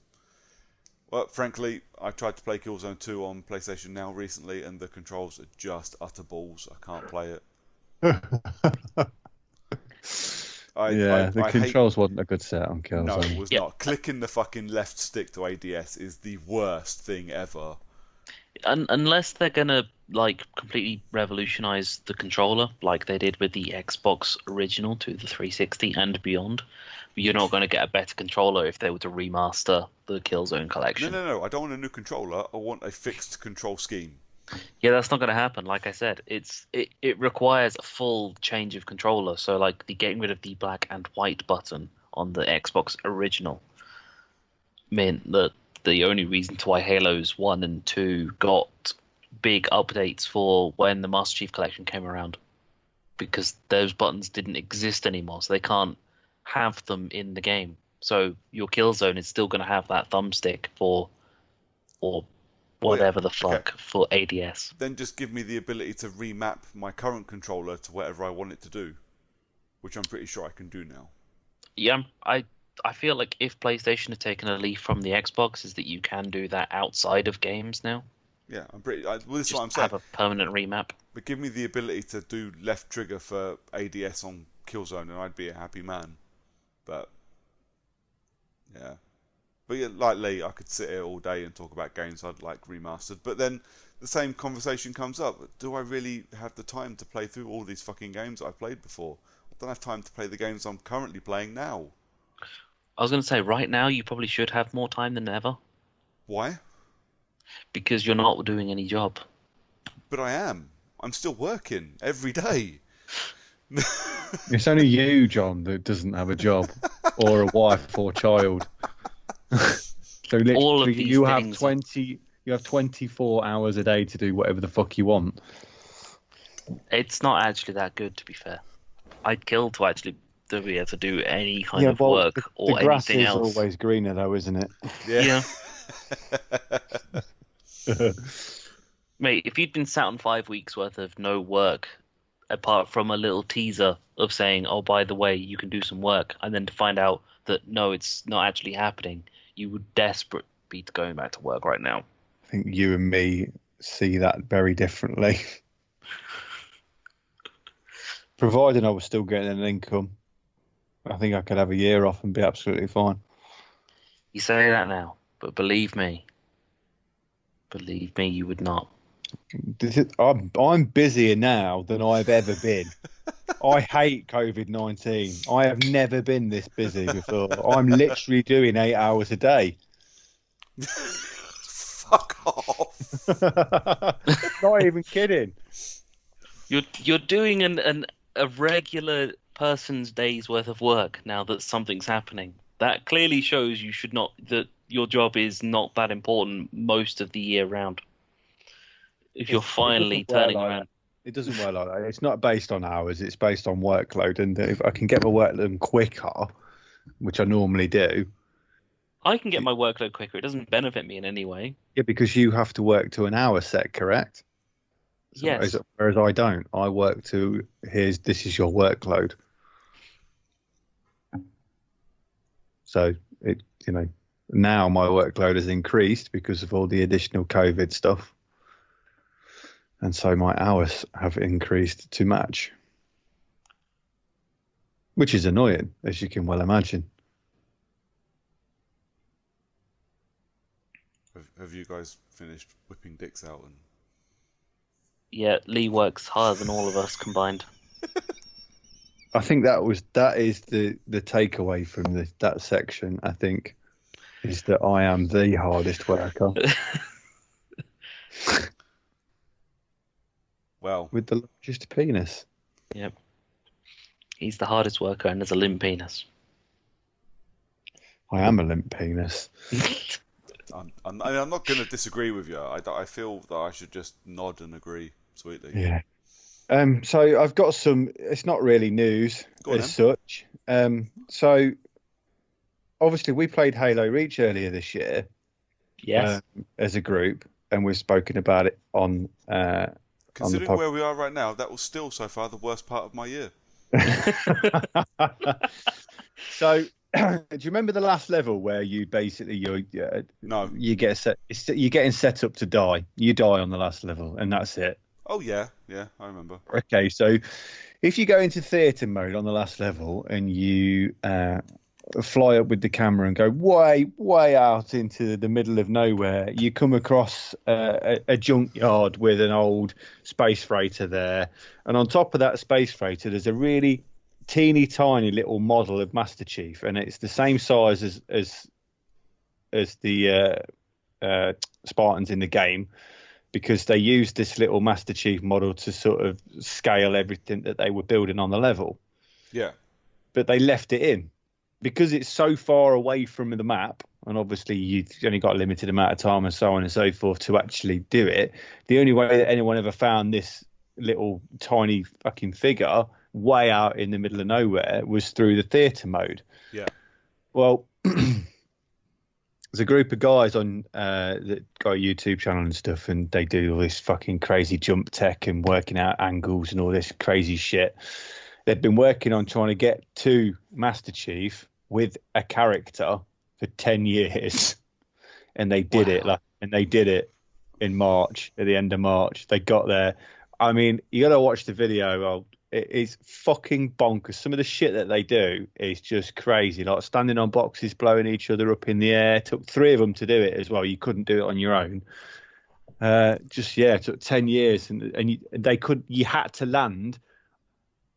well, frankly, I tried to play Killzone 2 on PlayStation Now recently, and the controls are just utter balls. I can't play it. The controls wasn't a good set on Killzone. No, it was not. Clicking the fucking left stick to ADS is the worst thing ever. Unless they're gonna completely revolutionize the controller, like they did with the Xbox original to the 360 and beyond, you're not going to get a better controller if they were to remaster the Killzone collection. No. I don't want a new controller. I want a fixed control scheme. Yeah, that's not going to happen. Like I said, it requires a full change of controller. So the getting rid of the black and white button on the Xbox original meant that the only reason why Halos 1 and 2 got big updates for when the Master Chief Collection came around, because those buttons didn't exist anymore, so they can't have them in the game. So your Killzone is still going to have that thumbstick for, or whatever the fuck, for ADS. Then just give me the ability to remap my current controller to whatever I want it to do, which I'm pretty sure I can do now. Yeah, I feel like if PlayStation had taken a leaf from the Xbox, is that you can do that outside of games now. Yeah, this is what I'm Just saying. have a permanent remap. But give me the ability to do left trigger for ADS on Killzone, and I'd be a happy man. But yeah, like Lee, I could sit here all day and talk about games I'd like remastered. But then the same conversation comes up: do I really have the time to play through all these fucking games I've played before? I don't have time to play the games I'm currently playing now. I was going to say, right now, you probably should have more time than ever Why? because you're not doing any job. But I am. I'm still working every day. It's only you, John, that doesn't have a job or a wife or child. So All of literally, these you have things. 24 hours a day to do whatever the fuck you want. It's not actually that good, to be fair. I'd kill to be able to do any kind of work or the grass anything is else. always greener, though, isn't it? Yeah. Mate, if you'd been sat on 5 weeks worth of no work, apart from a little teaser of saying, "Oh, by the way, you can do some work," and then to find out that no, it's not actually happening, you would desperate be going back to work right now. I think you and me see that very differently. Providing I was still getting an income, I think I could have a year off and be absolutely fine. You say that now, but believe me, you would not. I'm busier now than I've ever been. I hate COVID-19. I have never been this busy before. I'm literally doing 8 hours a day. Fuck off. Not even kidding. You're doing a regular person's day's worth of work now that something's happening. That clearly shows you should not that your job is not that important most of the year round. If you're finally turning around. It doesn't work like that. It's not based on hours. It's based on workload. And if I can get my work done quicker, which I normally do. I can get my workload quicker. It doesn't benefit me in any way. Yeah, because you have to work to an hour set, correct? Yes. Whereas I don't. I work to this is your workload. So now my workload has increased because of all the additional COVID stuff. And so my hours have increased to match. Which is annoying, as you can well imagine. Have you guys finished whipping dicks out? Yeah, Lee works harder than all of us combined. I think that is the takeaway from that section, I think, is that I am the hardest worker. Well, with the largest penis. Yep. He's the hardest worker and has a limp penis. I am a limp penis. I'm not going to disagree with you. I feel that I should just nod and agree sweetly. Yeah. So I've got some. It's not really news as such. So obviously we played Halo Reach earlier this year. Yes. As a group, and we've spoken about it on. Considering where we are right now, that was still so far the worst part of my year. So, do you remember the last level where you basically No. you're getting set up to die? You die on the last level, and that's it. Oh yeah, I remember. Okay, so if you go into theatre mode on the last level and you fly up with the camera and go way out into the middle of nowhere, you come across a junkyard with an old space freighter there, and on top of that space freighter there's a really teeny tiny little model of Master Chief, and it's the same size as the Spartans in the game, because they used this little Master Chief model to sort of scale everything that they were building on the level. Yeah. But they left it in because it's so far away from the map, and obviously you've only got a limited amount of time and so on and so forth to actually do it. The only way that anyone ever found this little tiny fucking figure way out in the middle of nowhere was through the theatre mode. Yeah. Well, there's a group of guys on that got a YouTube channel and stuff, and they do all this fucking crazy jump tech and working out angles and all this crazy shit. They've been working on trying to get to Master Chief with a character for 10 years, and they did it. And they did it in March, at the end of March. They got there. I mean, you got to watch the video. Well, it is fucking bonkers. Some of the shit that they do is just crazy. Like standing on boxes, blowing each other up in the air. Took 3 of them to do it as well. You couldn't do it on your own. It took 10 years, and you had to land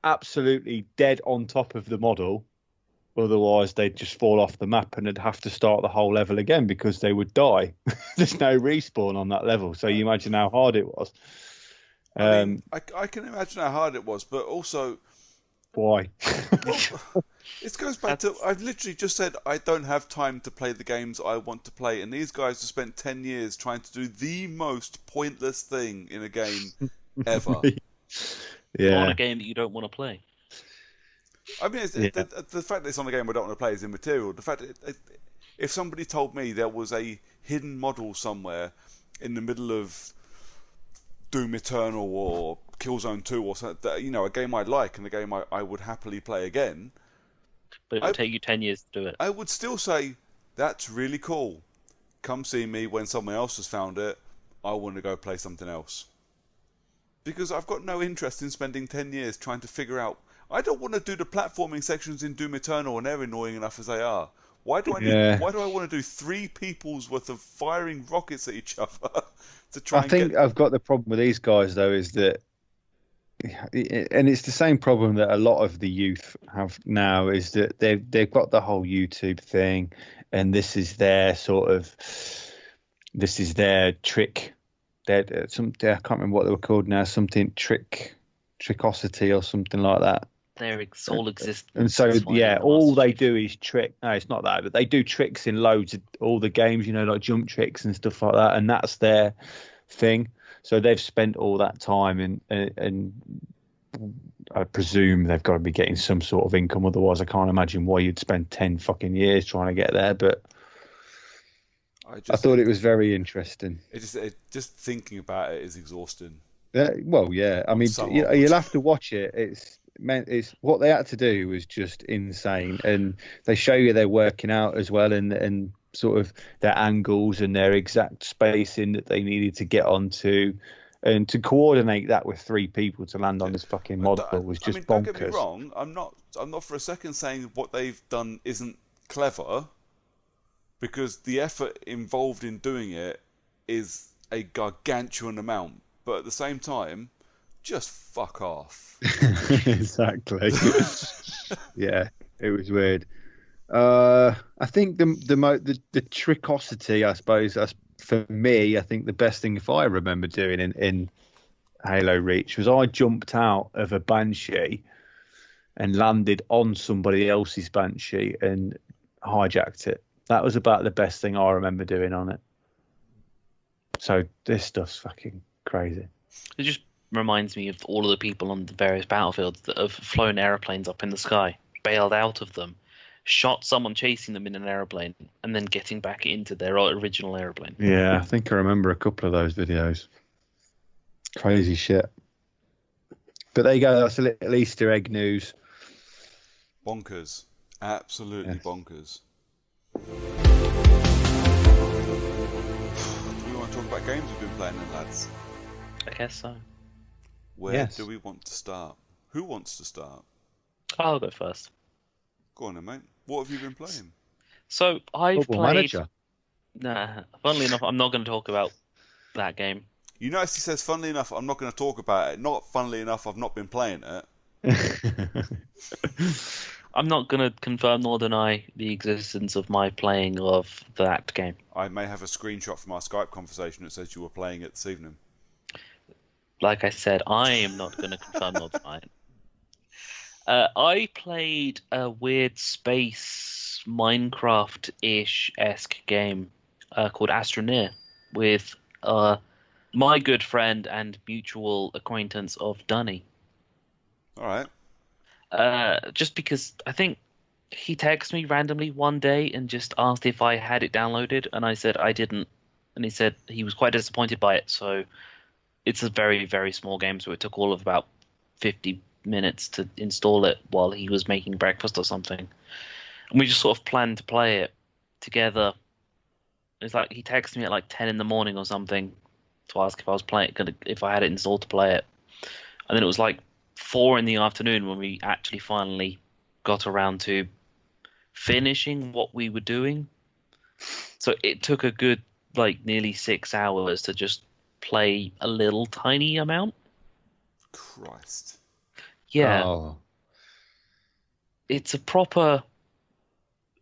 absolutely dead on top of the model Otherwise, they'd just fall off the map and they'd have to start the whole level again because they would die. There's no respawn on that level, so you imagine how hard it was. I mean, I can imagine how hard it was, but also, Why? well, it goes back to, I've literally just said I don't have time to play the games I want to play, and these guys have spent 10 years trying to do the most pointless thing in a game ever. On Yeah. a game that you don't want to play. I mean, the fact that it's on a game I don't want to play is immaterial. The fact that if somebody told me there was a hidden model somewhere in the middle of Doom Eternal or Killzone 2 or something, that, you know, a game I'd like and a game I would happily play again, But it would take you 10 years to do it. I would still say, that's really cool. Come see me when someone else has found it. I want to go play something else. Because I've got no interest in spending 10 years trying to figure out. I don't want to do the platforming sections in Doom Eternal, and they're annoying enough as they are. Why do I want to do 3 people's worth of firing rockets at each other to try I've got the problem with these guys though is that, and it's the same problem that a lot of the youth have now, is that they've got the whole YouTube thing, and this is their trick. I can't remember what they were called now. Something trickosity or something like that. Their sole existence. And so, yeah, all they do is trick. No, it's not that, but they do tricks in loads of all the games, you know, like jump tricks and stuff like that. And that's their thing. So they've spent all that time and I presume they've got to be getting some sort of income. Otherwise, I can't imagine why you'd spend 10 fucking years trying to get there. But I thought it was very interesting. Just thinking about it is exhausting. Well, yeah. I mean, you'll have to watch it. It's what they had to do was just insane, and they show you they're working out as well, and sort of their angles and their exact spacing that they needed to get onto, and to coordinate that with 3 people to land on this fucking model was just bonkers. Don't get me wrong. I'm not for a second saying what they've done isn't clever, because the effort involved in doing it is a gargantuan amount. But at the same time, just fuck off. Exactly. Yeah, it was weird. I think the trickosity, I suppose, for me, I think the best thing, if I remember doing in Halo Reach, was I jumped out of a Banshee and landed on somebody else's Banshee and hijacked it. That was about the best thing I remember doing on it. So this stuff's fucking crazy. It just reminds me of all of the people on the various battlefields that have flown airplanes up in the sky, bailed out of them, shot someone chasing them in an airplane, and then getting back into their original airplane. Yeah, I think I remember a couple of those videos. Crazy shit. But there you go. That's a little Easter egg news. Bonkers. Absolutely bonkers. Do we want to talk about games we've been playing then, lads? I guess so. Where do we want to start? Who wants to start? I'll go first. Go on then, mate. What have you been playing? So I've Football played. Manager. Nah, funnily enough, I'm not going to talk about that game. You notice he says, funnily enough, I'm not going to talk about it. Not funnily enough, I've not been playing it. I'm not going to confirm nor deny the existence of my playing of that game. I may have a screenshot from our Skype conversation that says you were playing it this evening. Like I said, I am not going to confirm nor deny it. I played a weird space Minecraft-ish-esque game called Astroneer with my good friend and mutual acquaintance of Dunny. All right. Just because I think he texted me randomly one day and just asked if I had it downloaded, and I said I didn't, and he said he was quite disappointed by it. So it's a very, very small game, so it took all of about 50 minutes to install it while he was making breakfast or something, and we just sort of planned to play it together. It's like he texted me at like 10 in the morning or something to ask if I was if I had it installed to play it, and then it was like 4 in the afternoon when we actually finally got around to finishing what we were doing. So it took a good like nearly 6 hours to just play a little tiny amount. Christ. Yeah. Oh. It's a proper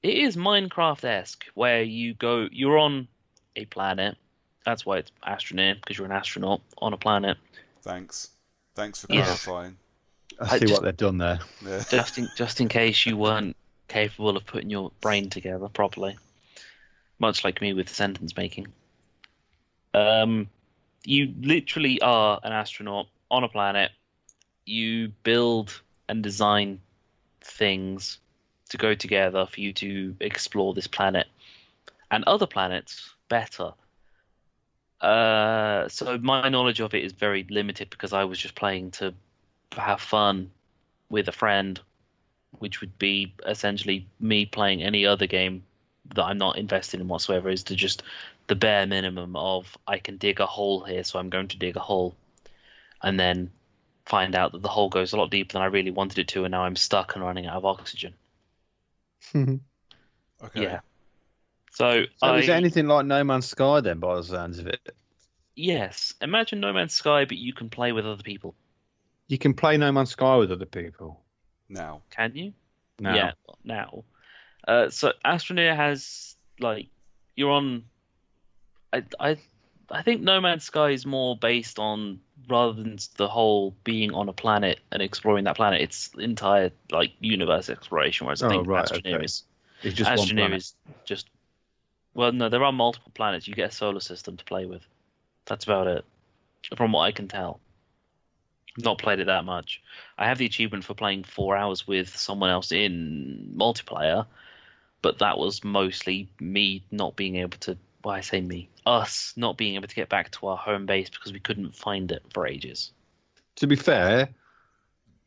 it is Minecraft-esque, where you're on a planet. That's why it's astronaut, because you're an astronaut on a planet. Thanks for Yeah. clarifying. I see what they've done there. Yeah. Just in case you weren't capable of putting your brain together properly, much like me with sentence making. You literally are an astronaut on a planet. You build and design things to go together for you to explore this planet and other planets better. So my knowledge of it is very limited because I was just playing to have fun with a friend, which would be essentially me playing any other game that I'm not invested in whatsoever, is to just the bare minimum of I can dig a hole here, so I'm going to dig a hole, and then find out that the hole goes a lot deeper than I really wanted it to, and now I'm stuck and running out of oxygen. Okay. Yeah. So is it anything like No Man's Sky then, by the sounds of it? Yes. Imagine No Man's Sky, but you can play with other people. You can play No Man's Sky with other people. Now. Can you? Now. Yeah, now. So Astroneer has you're on. I think No Man's Sky is more based on, rather than the whole being on a planet and exploring that planet, it's entire universe exploration. Whereas I think Astroneer is it's just one planet. is just, well, no, there are multiple planets. You get a solar system to play with. That's about it, from what I can tell. Not played it that much. I have the achievement for playing 4 hours with someone else in multiplayer, but that was mostly me not being able to. Well, I say me, us not being able to get back to our home base because we couldn't find it for ages. To be fair,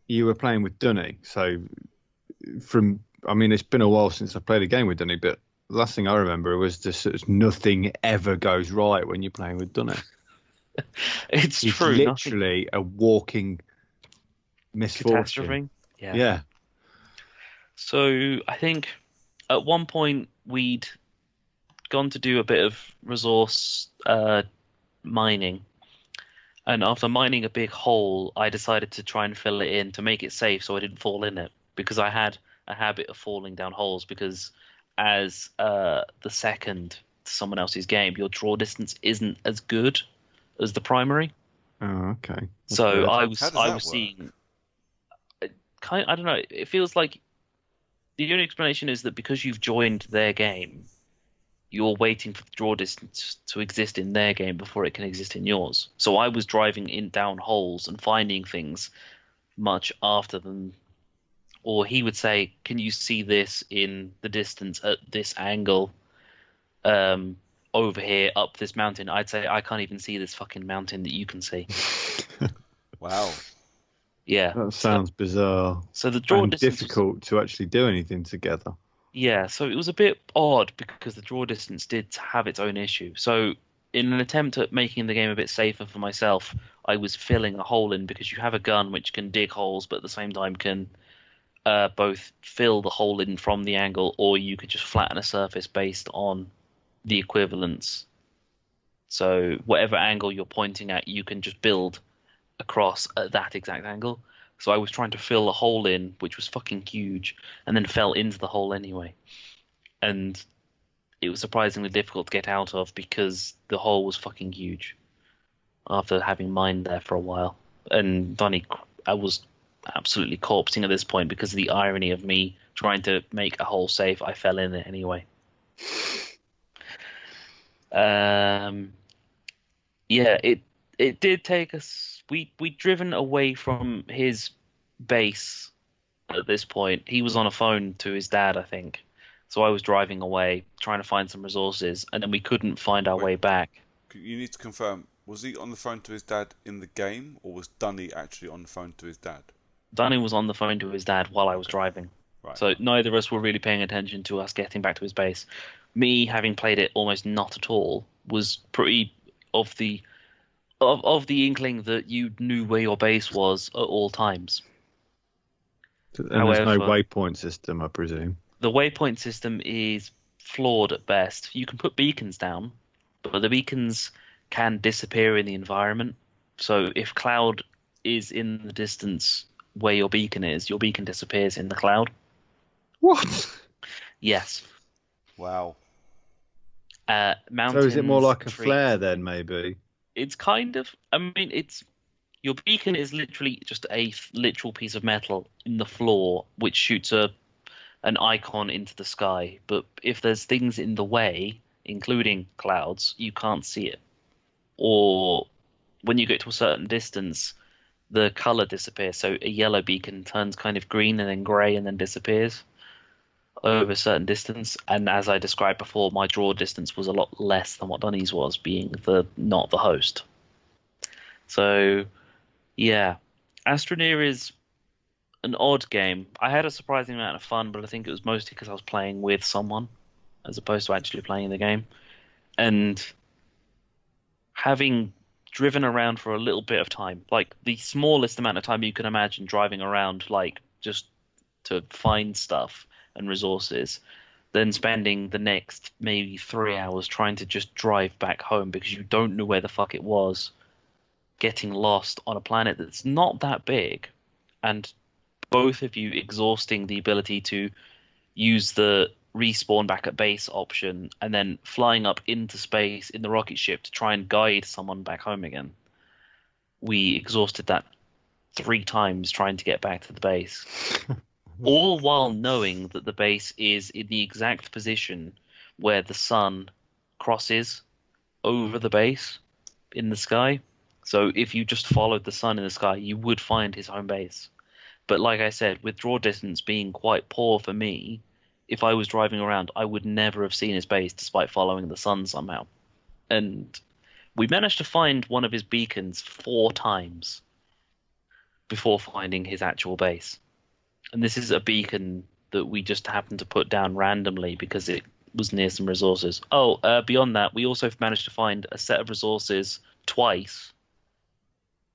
you were playing with Dunny, so it's been a while since I played a game with Dunny, but the last thing I remember was just nothing ever goes right when you're playing with Dunny. It's He's true. literally a walking misfortune. Catastrophe. Yeah. So I think at one point we'd gone to do a bit of resource mining, and after mining a big hole, I decided to try and fill it in to make it safe so I didn't fall in it, because I had a habit of falling down holes, because as the second to someone else's game, your draw distance isn't as good as the primary. Oh, okay. So I How does was that seeing I don't know, it feels like the only explanation is that because you've joined their game, you're waiting for the draw distance to exist in their game before it can exist in yours. So I was driving down holes and finding things much after them. Or he would say, can you see this in the distance at this angle over here up this mountain? I'd say, I can't even see this fucking mountain that you can see. Wow. Yeah. That sounds bizarre. So the draw and distance difficult to actually do anything together. Yeah, so it was a bit odd because the draw distance did have its own issue. So in an attempt at making the game a bit safer for myself, I was filling a hole in, because you have a gun which can dig holes but at the same time can both fill the hole in from the angle, or you could just flatten a surface based on the equivalence. So whatever angle you're pointing at, you can just build across at that exact angle. So I was trying to fill a hole in, which was fucking huge, and then fell into the hole anyway. And it was surprisingly difficult to get out of because the hole was fucking huge after having mined there for a while. And I was absolutely corpsing at this point because of the irony of me trying to make a hole safe. I fell in it anyway. Yeah, it did take us. We'd driven away from his base at this point. He was on a phone to his dad, I think. So I was driving away, trying to find some resources, and then we couldn't find our way back. You need to confirm, was he on the phone to his dad in the game, or was Dunny actually on the phone to his dad? Dunny was on the phone to his dad while I was driving. Right. So neither of us were really paying attention to us getting back to his base. Me, having played it almost not at all, was pretty of the inkling that you knew where your base was at all times. And However, there's no waypoint system, I presume. The waypoint system is flawed at best. You can put beacons down, but the beacons can disappear in the environment. So if cloud is in the distance where your beacon is, your beacon disappears in the cloud. What? Yes. Wow. So Mountains, is it more like a trees. flare then, maybe? It's kind of. I mean, it's your beacon is literally just a literal piece of metal in the floor which shoots an icon into the sky. But if there's things in the way, including clouds, you can't see it. Or when you get to a certain distance, the color disappears. So a yellow beacon turns kind of green and then gray and then disappears over a certain distance. And as I described before, my draw distance was a lot less than what Dunny's was, being the not the host. So yeah, Astroneer is an odd game. I had a surprising amount of fun, but I think it was mostly because I was playing with someone as opposed to actually playing the game. And having driven around for a little bit of time, like the smallest amount of time you can imagine driving around, like just to find stuff and resources, then spending the next maybe 3 hours trying to just drive back home because you don't know where the fuck it was, getting lost on a planet that's not that big, and both of you exhausting the ability to use the respawn back at base option and then flying up into space in the rocket ship to try and guide someone back home again. We exhausted that 3 times trying to get back to the base. All while knowing that the base is in the exact position where the sun crosses over the base in the sky. So if you just followed the sun in the sky, you would find his home base. But like I said, with draw distance being quite poor for me, if I was driving around, I would never have seen his base despite following the sun somehow. And we managed to find one of his beacons 4 times before finding his actual base. And this is a beacon that we just happened to put down randomly because it was near some resources. Beyond that, we also managed to find a set of resources twice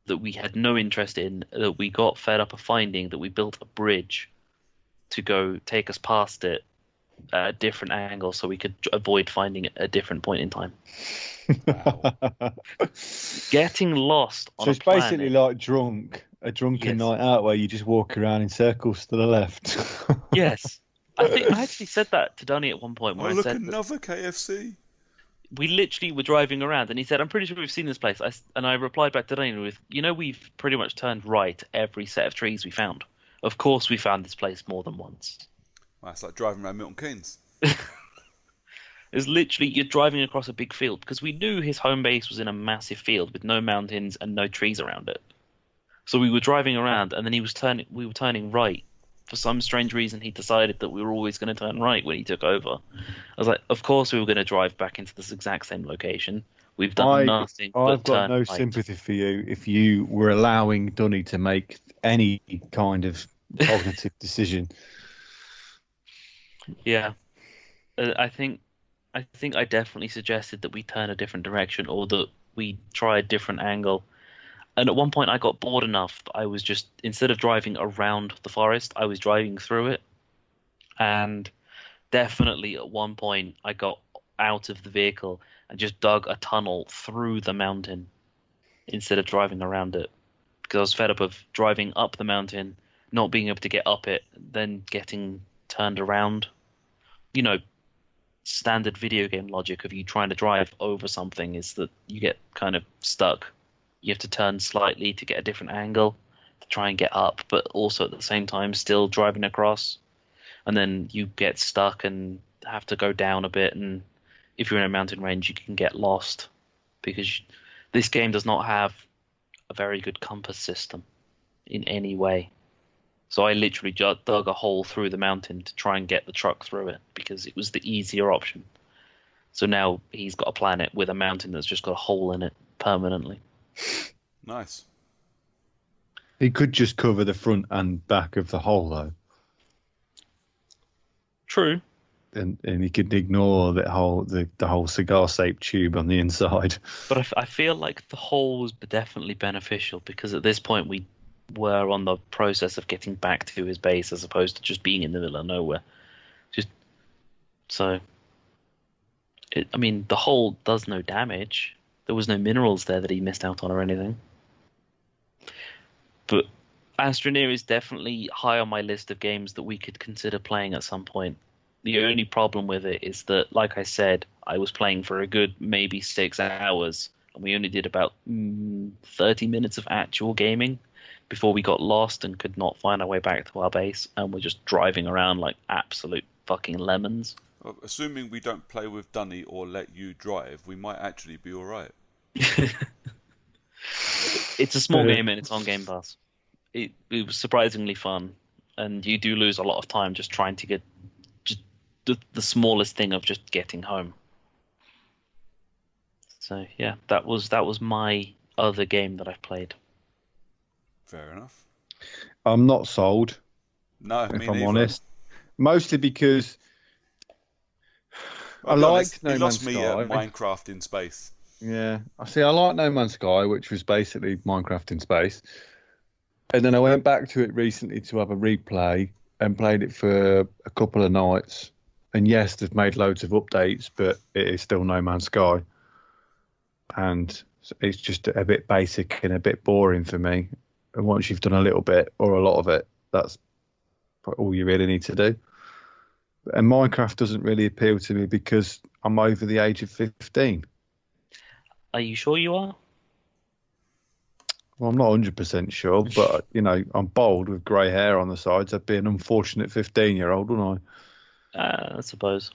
that we had no interest in, that we got fed up of finding, that we built a bridge to go take us past it at a different angle so we could avoid finding it at a different point in time. Wow. Getting lost on So a it's basically planet. like a drunken Yes. night out where you just walk around in circles to the left. Yes. I think I actually said that to Dunny at one point where Oh, I look, said that another KFC. we literally were driving around and he said, I'm pretty sure we've seen this place. And I replied back to Dunny with, we've pretty much turned right every set of trees we found. Of course we found this place more than once. Wow, it's like driving around Milton Keynes. It's literally you're driving across a big field because we knew his home base was in a massive field with no mountains and no trees around it. So we were driving around and then we were turning right. For some strange reason, he decided that we were always going to turn right when he took over. I was like, of course we were going to drive back into this exact same location. We've done nothing I've but got turn no right. sympathy for you if you were allowing Dunny to make any kind of cognitive decision. Yeah, I think I definitely suggested that we turn a different direction or that we try a different angle. And at one point, I got bored enough that I was just, instead of driving around the forest, I was driving through it. And definitely at one point, I got out of the vehicle and just dug a tunnel through the mountain instead of driving around it. Because I was fed up of driving up the mountain, not being able to get up it, then getting turned around. Standard video game logic of you trying to drive over something is that you get kind of stuck. You have to turn slightly to get a different angle to try and get up, but also at the same time still driving across. And then you get stuck and have to go down a bit. And if you're in a mountain range, you can get lost because this game does not have a very good compass system in any way. So I literally just dug a hole through the mountain to try and get the truck through it because it was the easier option. So now he's got a planet with a mountain that's just got a hole in it permanently. Nice. He could just cover the front and back of the hole, though. True. And he could ignore the whole cigar-shaped tube on the inside. But I feel like the hole was definitely beneficial because at this point we were on the process of getting back to his base as opposed to just being in the middle of nowhere. The hole does no damage. There was no minerals there that he missed out on or anything. But Astroneer is definitely high on my list of games that we could consider playing at some point. The only problem with it is that, like I said, I was playing for a good maybe 6 hours, and we only did about 30 minutes of actual gaming before we got lost and could not find our way back to our base, and we're just driving around like absolute fucking lemons. Well, assuming we don't play with Dunny or let you drive, we might actually be all right. It's a small game and it's on Game Pass. It was surprisingly fun, and you do lose a lot of time just trying to get just the smallest thing of just getting home. So yeah, that was my other game that I've played. Fair enough. I'm not sold, No, if me I'm neither. honest. Mostly because I I'll be honest, liked No he Man's lost me Sky. at Minecraft in space. Yeah, I see. I like No Man's Sky, which was basically Minecraft in space. And then I went back to it recently to have a replay and played it for a couple of nights. And yes, they've made loads of updates, but it is still No Man's Sky. And it's just a bit basic and a bit boring for me. And once you've done a little bit or a lot of it, that's all you really need to do. And Minecraft doesn't really appeal to me because I'm over the age of 15. Are you sure you are? Well, I'm not 100% sure, but, I'm bald with grey hair on the sides. I'd be an unfortunate 15-year-old, wouldn't I suppose.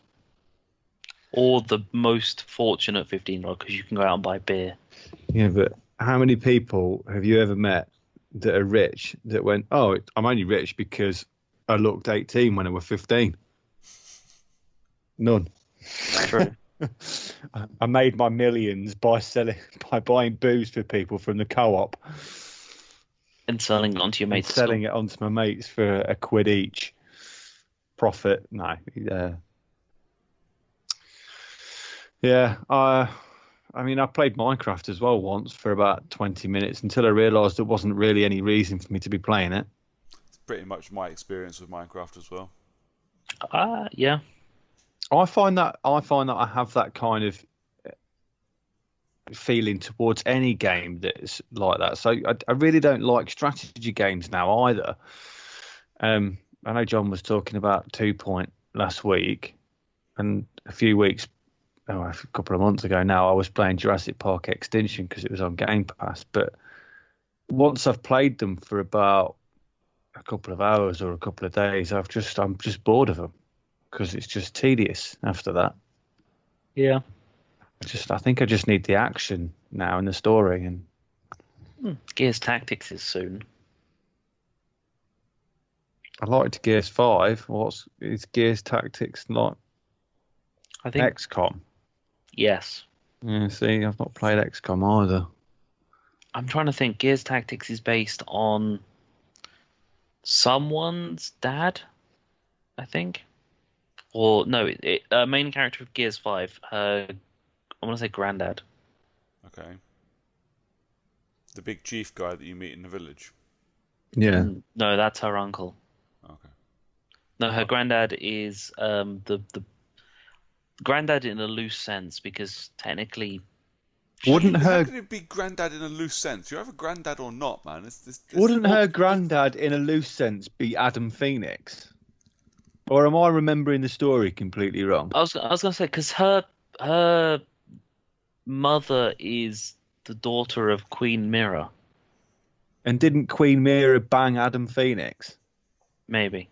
Or the most fortunate 15-year-old, because you can go out and buy beer. I? Yeah, but how many people have you ever met that are rich that went, oh, I'm only rich because I looked 18 when I was 15? None. True. I made my millions by buying booze for people from the co-op And selling it onto your and mates. selling it onto my mates for £1 each. Profit? No. Yeah. I mean, I played Minecraft as well once for about 20 minutes until I realised there wasn't really any reason for me to be playing it. It's pretty much my experience with Minecraft as well. Yeah. I find that I have that kind of feeling towards any game that's like that. So I really don't like strategy games now either. I know John was talking about 2 Point last week, and a couple of months ago now, I was playing Jurassic Park Extinction because it was on Game Pass. But once I've played them for about a couple of hours or a couple of days, I'm just bored of them because it's just tedious after that. Yeah. I think I just need the action now and the story. And Gears Tactics is soon. I liked Gears 5. Is Gears Tactics like? I think XCOM. Yes. Yeah, see, I've not played XCOM either. I'm trying to think. Gears Tactics is based on someone's dad, I think. Or no, main character of Gears 5. I want to say granddad. Okay. The big chief guy that you meet in the village. Yeah. No, that's her uncle. Okay. No, her granddad is the granddad in a loose sense, because technically. Wouldn't How her can it be granddad in a loose sense? You're either granddad or not, man. wouldn't her granddad in a loose sense be Adam Phoenix? Or am I remembering the story completely wrong? I was gonna say, because her mother is the daughter of Queen Mira. And didn't Queen Mira bang Adam Phoenix? Maybe.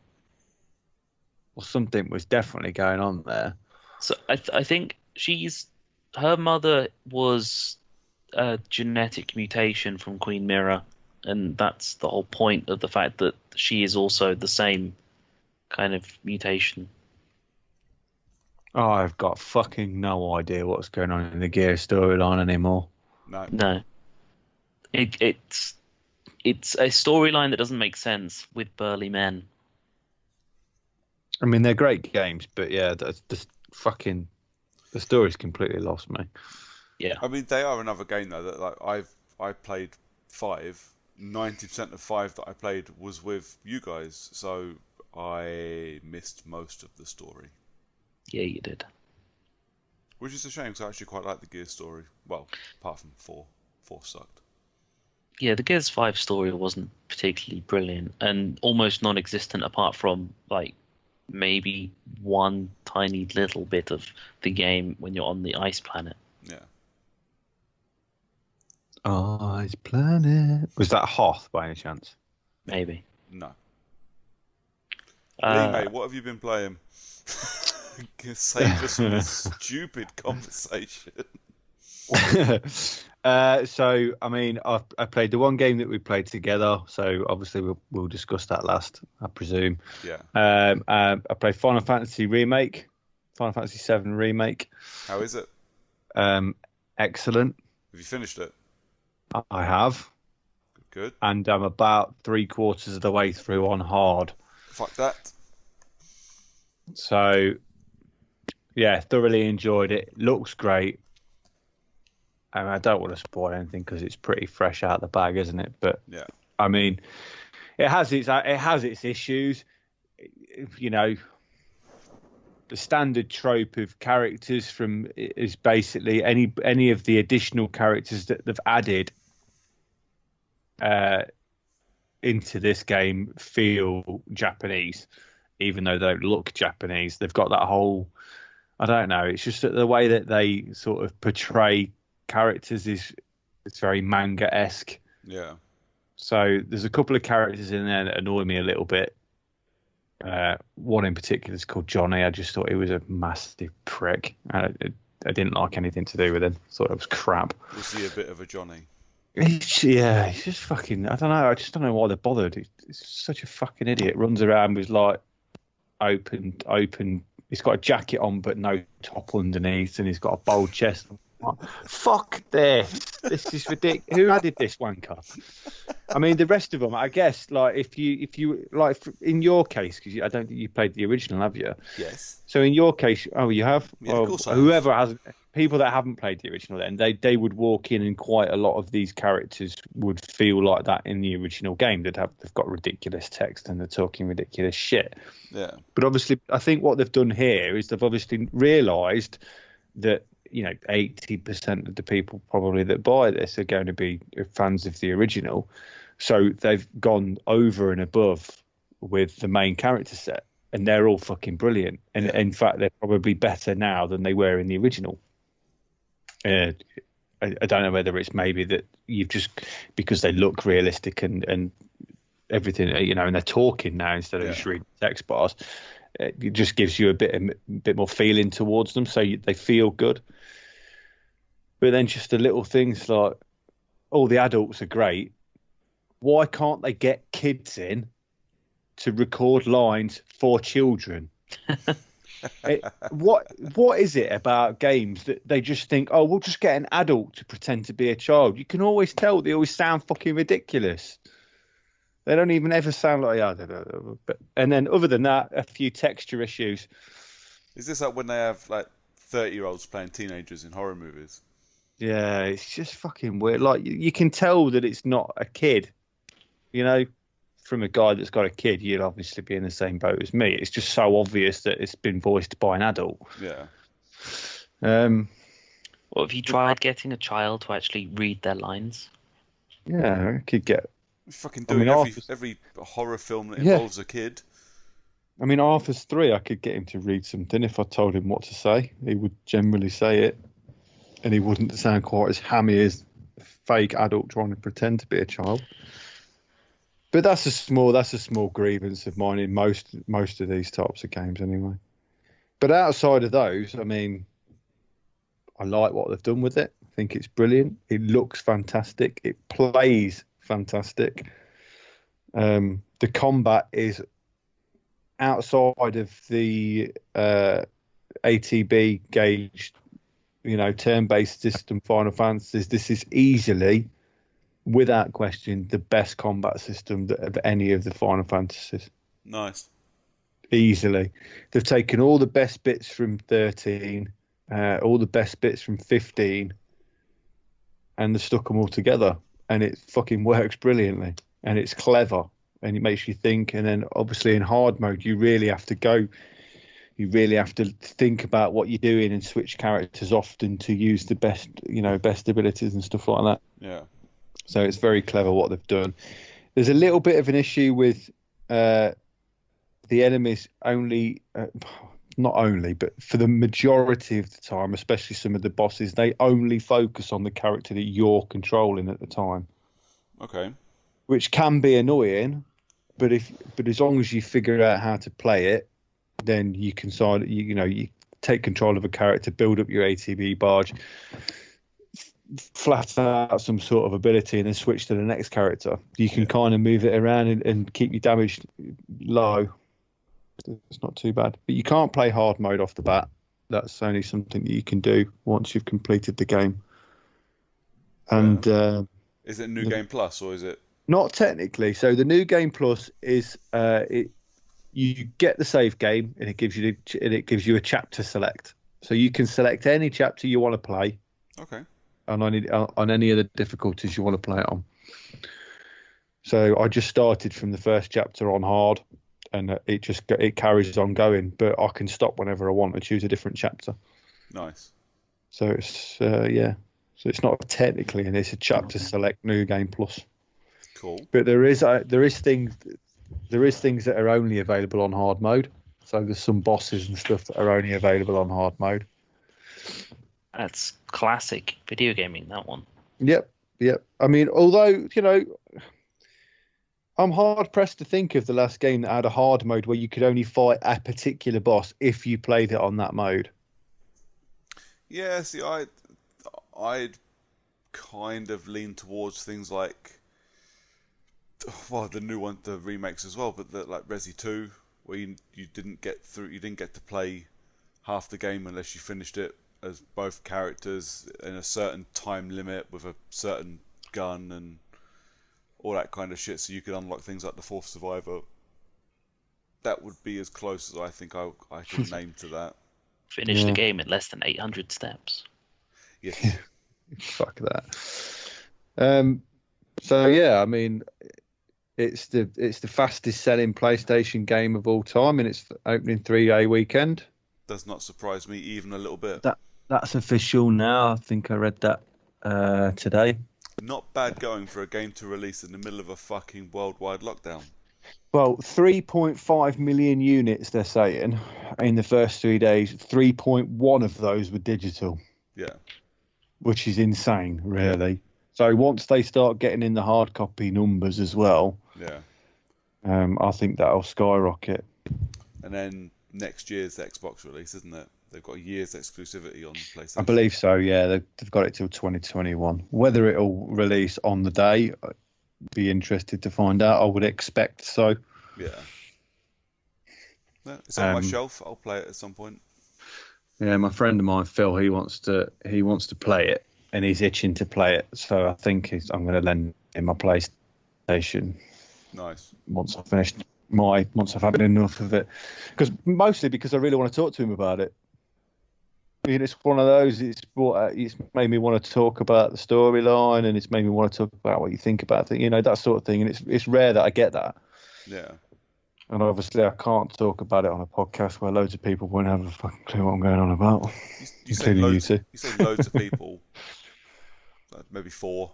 Or something was definitely going on there. So I think her mother was a genetic mutation from Queen Mira, and that's the whole point of the fact that she is also the same kind of mutation. Oh, I've got fucking no idea what's going on in the Gear storyline anymore. No. It's a storyline that doesn't make sense with burly men. I mean, they're great games, but yeah, the story's completely lost me. Yeah. I mean, they are another game though that I played 5. 90% of 5 that I played was with you guys, so I missed most of the story. Yeah, you did. Which is a shame, because I actually quite like the Gears story. Well, apart from 4. 4 sucked. Yeah, the Gears 5 story wasn't particularly brilliant and almost non-existent apart from like maybe one tiny little bit of the game when you're on the ice planet. Yeah. Ice Planet. Was that Hoth by any chance? Maybe. No. Lee, Uh, mate, what have you been playing? Save us from this stupid conversation. So, I mean, I played the one game that we played together. So, obviously, we'll discuss that last, I presume. Yeah. I played Final Fantasy Remake, Final Fantasy VII Remake. How is it? Excellent. Have you finished it? I have. Good. And I'm about 3/4 of the way through on hard. Fuck that. So, yeah, thoroughly enjoyed it. Looks great. I don't want to spoil anything because it's pretty fresh out the bag, isn't it? But yeah, I mean, it has its issues. You know, the standard trope of characters from is basically any of the additional characters that they've added into this game feel Japanese, even though they don't look Japanese. They've got that whole, I don't know. It's just that the way that they sort of portray characters it's very manga-esque. Yeah. So there's a couple of characters in there that annoy me a little bit. One in particular is called Johnny. I just thought he was a massive prick. I didn't like anything to do with him. Thought it was crap. Was he a bit of a Johnny? He's just fucking. I don't know. I just don't know why they're bothered. He's such a fucking idiot. Runs around with like open. He's got a jacket on but no top underneath, and he's got a bold chest. Fuck this! This is ridiculous. Who added this wanker? I mean, the rest of them, I guess. Like, if you like, in your case, because I don't think you played the original, have you? Yes. So in your case, you have. Yeah, well, of course I whoever has, people that haven't played the original, then they would walk in, and quite a lot of these characters would feel like that in the original game. They've got ridiculous text and they're talking ridiculous shit. Yeah. But obviously, I think what they've done here is they've obviously realised that 80% of the people probably that buy this are going to be fans of the original. So they've gone over and above with the main character set, and they're all fucking brilliant. And in fact, they're probably better now than they were in the original. I don't know whether it's maybe that you've just because they look realistic and everything, and they're talking now instead of just reading text bars. It just gives you a bit more feeling towards them, so they feel good. But then just the little things like, all the adults are great. Why can't they get kids in to record lines for children? What is it about games that they just think, oh, we'll just get an adult to pretend to be a child? You can always tell they always sound fucking ridiculous. They don't even ever sound like, and then other than that, a few texture issues. Is this like when they have like 30-year-olds playing teenagers in horror movies? Yeah, it's just fucking weird. Like you can tell that it's not a kid, from a guy that's got a kid. You'd obviously be in the same boat as me. It's just so obvious that it's been voiced by an adult. Yeah. Well, have you tried getting a child to actually read their lines? Yeah, I could get. Fucking doing every horror film that involves a kid. I mean, Arthur's 3, I could get him to read something if I told him what to say. He would generally say it, and he wouldn't sound quite as hammy as a fake adult trying to pretend to be a child. But that's a small grievance of mine in most of these types of games, anyway. But outside of those, I mean, I like what they've done with it. I think it's brilliant. It looks fantastic. It plays fantastic. The combat is outside of the ATB gauge, turn-based system Final Fantasies. This is easily, without question, the best combat system of any of the Final Fantasies. Nice. Easily. They've taken all the best bits from 13, all the best bits from 15, and they've stuck them all together. And it fucking works brilliantly, and it's clever, and it makes you think. And then obviously in hard mode, you really have to think about what you're doing and switch characters often to use the best abilities and stuff like that. Yeah. So it's very clever what they've done. There's a little bit of an issue with the enemies only, not only, but for the majority of the time, especially some of the bosses, they only focus on the character that you're controlling at the time. Okay. Which can be annoying, but as long as you figure out how to play it, then you can you take control of a character, build up your ATB barge, flat out some sort of ability, and then switch to the next character. You can kind of move it around and keep your damage low. It's not too bad, but you can't play hard mode off the bat. That's only something that you can do once you've completed the game. And is it New Game Plus or is it? Not technically. So the New Game Plus is you get the save game and it gives you a chapter select. So you can select any chapter you want to play. Okay. On any of the difficulties you want to play it on. So I just started from the first chapter on hard, and it carries on going. But I can stop whenever I want and choose a different chapter. Nice. So it's So it's not technically, and it's a chapter select New Game Plus. Cool. But there is things that are only available on hard mode. So there's some bosses and stuff that are only available on hard mode. That's classic video gaming, that one. Yep. I mean, although, I'm hard pressed to think of the last game that had a hard mode where you could only fight a particular boss if you played it on that mode. Yeah, see, I'd kind of lean towards things like, well, the new one, the remakes as well, but like Resi 2, where you didn't get to play half the game unless you finished it as both characters in a certain time limit with a certain gun and all that kind of shit, so you could unlock things like the Fourth Survivor. That would be as close as I think I could name to that. Finish the game in less than 800 steps. Yeah. Fuck that. So yeah, I mean, it's the fastest selling PlayStation game of all time, and it's opening 3-day weekend. Does not surprise me even a little bit. That's official now. I think I read that today. Not bad going for a game to release in the middle of a fucking worldwide lockdown. Well, 3.5 million units, they're saying, in the first 3 days. 3.1 of those were digital. Yeah. Which is insane, really. So once they start getting in the hard copy numbers as well, I think that'll skyrocket. And then next year's Xbox release, isn't it? They've got a year's exclusivity on PlayStation. I believe so, yeah. They've got it till 2021. Whether it'll release on the day, I'd be interested to find out. I would expect so. Yeah. It's on my shelf. I'll play it at some point. Yeah, my friend of mine, Phil, he wants to play it, and he's itching to play it. So I think I'm going to lend him my PlayStation. Nice. Once I've had enough of it, mostly because I really want to talk to him about it. I mean, it's one of those. It's made me want to talk about the storyline, and it's made me want to talk about what you think about it. That sort of thing. And it's rare that I get that. Yeah. And obviously, I can't talk about it on a podcast where loads of people won't have a fucking clue what I'm going on about. You say loads of people. Maybe 4.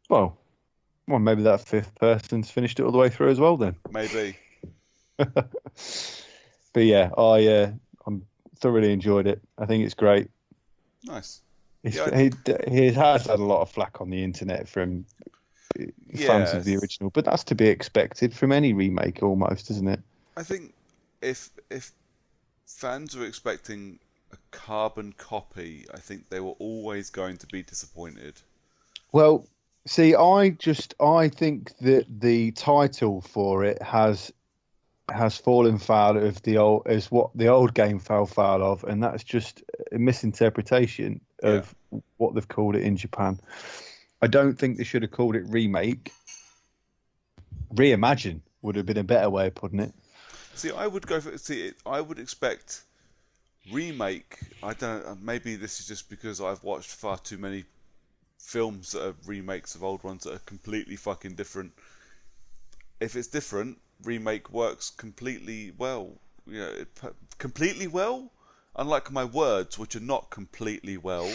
Well, maybe that 5th person's finished it all the way through as well. Then maybe. But yeah, I'm thoroughly enjoyed it. I think it's great. Nice. He has had a lot of flack on the internet from fans of the original, but that's to be expected from any remake, almost, isn't it? I think if fans were expecting a carbon copy, I think they were always going to be disappointed. Well, see, I think that the title for it has fallen foul of what the old game fell foul of, and that's just a misinterpretation of what they've called it in Japan. I don't think they should have called it remake. Reimagine would have been a better way of putting it. See, I would expect remake. I don't know, maybe this is just because I've watched far too many films that are remakes of old ones that are completely fucking different. If it's different, remake works completely well. Completely well? Unlike my words, which are not completely well.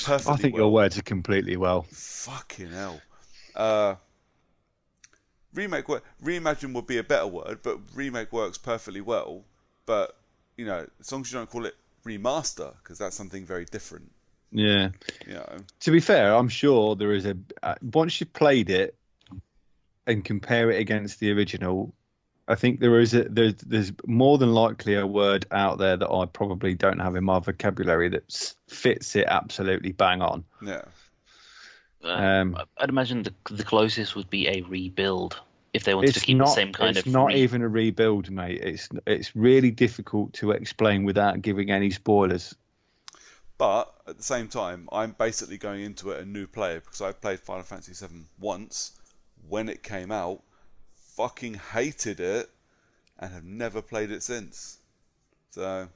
Perfectly I think your words are completely well. Fucking hell. reimagine would be a better word, but remake works perfectly well. But as long as you don't call it remaster, because that's something very different. Yeah. To be fair, I'm sure there is once you've played it and compare it against the original, I think there's more than likely a word out there that I probably don't have in my vocabulary that fits it absolutely bang on. Yeah. I'd imagine the closest would be a rebuild if they wanted to keep the same kind of. It's not even a rebuild, mate. It's really difficult to explain without giving any spoilers. But at the same time, I'm basically going into it a new player because I played Final Fantasy VII once when it came out, fucking hated it, and have never played it since. So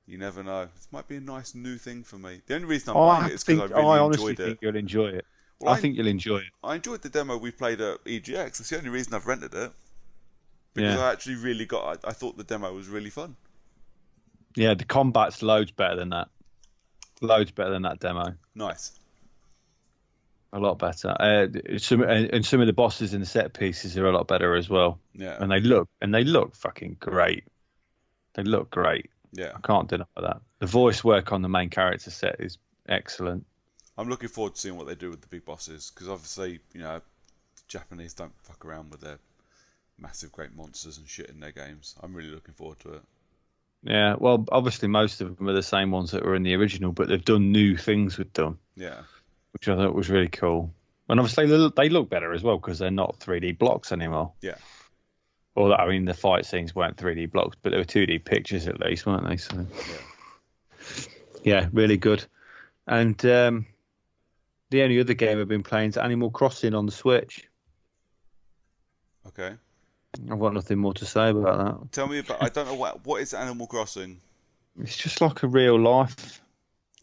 you never know. This might be a nice new thing for me. The only reason I'm buying it is because I really enjoyed it. I think you'll enjoy it. Well, I think you'll enjoy it. I enjoyed the demo we played at EGX. It's the only reason I've rented it. Because I actually really I thought the demo was really fun. Yeah, the combat's loads better than that. Loads better than that demo. Nice. A lot better. Some of the bosses and the set pieces are a lot better as well. Yeah. And they look fucking great. They look great. Yeah. I can't deny that. The voice work on the main character set is excellent. I'm looking forward to seeing what they do with the big bosses because obviously, Japanese don't fuck around with their massive great monsters and shit in their games. I'm really looking forward to it. Yeah, well, obviously most of them are the same ones that were in the original, but they've done new things with them. Yeah. Which I thought was really cool. And obviously they look better as well because they're not 3D blocks anymore. Yeah. Well, I mean, the fight scenes weren't 3D blocks, but they were 2D pictures at least, weren't they? So, yeah, really good. And the only other game I've been playing is Animal Crossing on the Switch. Okay. I've got nothing more to say about that. Tell me about. I don't know what is Animal Crossing. It's just like a real life.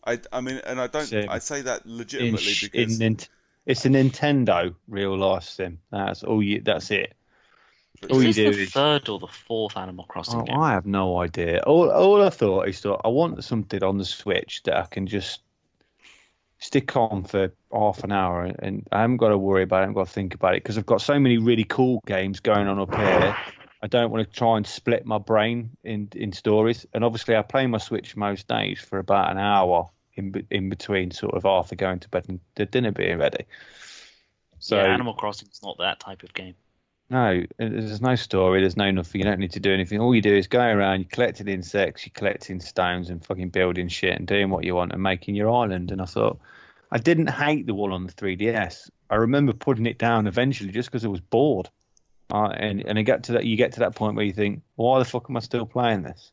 I mean, and I don't. I say that legitimately because it's a Nintendo real life sim. That's all you. That's it. All you do is the third or the fourth Animal Crossing game? I have no idea. All I thought is I want something on the Switch that I can just stick on for half an hour and I haven't got to worry about it. I haven't got to think about it because I've got so many really cool games going on up here. I don't want to try and split my brain in stories. And obviously I play my Switch most days for about an hour in between sort of after going to bed and the dinner being ready. So yeah, Animal Crossing is not that type of game. No, there's no story, there's no nothing, you don't need to do anything. All you do is go around, you're collecting insects, you're collecting stones and fucking building shit and doing what you want and making your island. And I thought, I didn't hate the one on the 3DS. I remember putting it down eventually just because I was bored. And you get to that point where you think, why the fuck am I still playing this?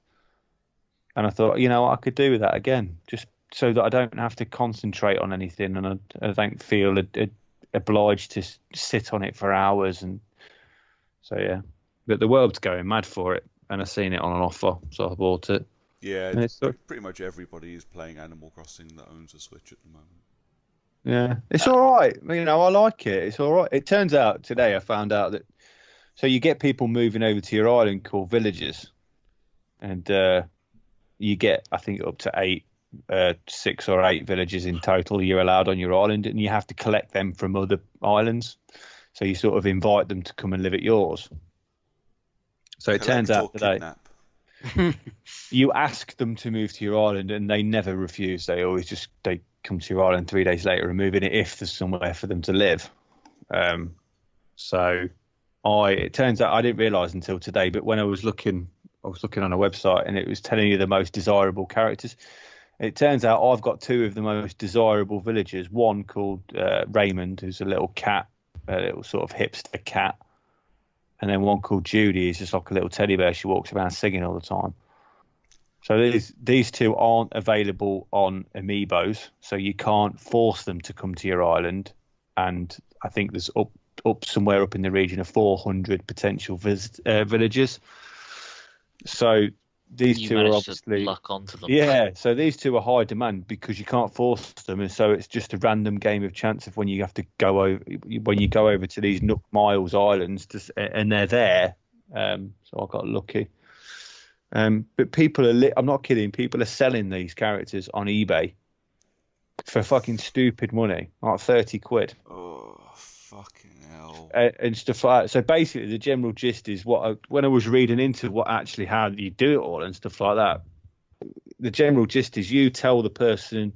And I thought, I could do that again, just so that I don't have to concentrate on anything and I don't feel obliged to sit on it for hours. And so, yeah, but the world's going mad for it, and I've seen it on an offer, so I bought it. Yeah, pretty much everybody is playing Animal Crossing that owns a Switch at the moment. Yeah, it's all right. I like it. It's all right. It turns out today I found out that so you get people moving over to your island called villagers, and you get, I think, up to 6 or 8 villages in total you're allowed on your island, and you have to collect them from other islands. So you sort of invite them to come and live at yours. So it turns out today you ask them to move to your island and they never refuse. They come to your island 3 days later and move in if there's somewhere for them to live. It turns out I didn't realise until today, but when I was looking on a website and it was telling you the most desirable characters. It turns out I've got 2 of the most desirable villagers. One called Raymond, who's a little cat. A little sort of hipster cat, and then one called Judy is just like a little teddy bear. She walks around singing all the time. So these 2 aren't available on Amiibos, so you can't force them to come to your island. And I think there's up somewhere up in the region of 400 potential villagers. So these 2 are obviously luck onto them. Yeah, so these 2 are high demand because you can't force them, and so it's just a random game of chance of when you have to go over to these Nook Miles Islands, and they're there. So I got lucky. But people are I'm not kidding. People are selling these characters on eBay for fucking stupid money, like 30 quid. Oh. Fucking hell. And stuff like that. So basically, the general gist is when I was reading into how you do it all and stuff like that. The general gist is you tell the person,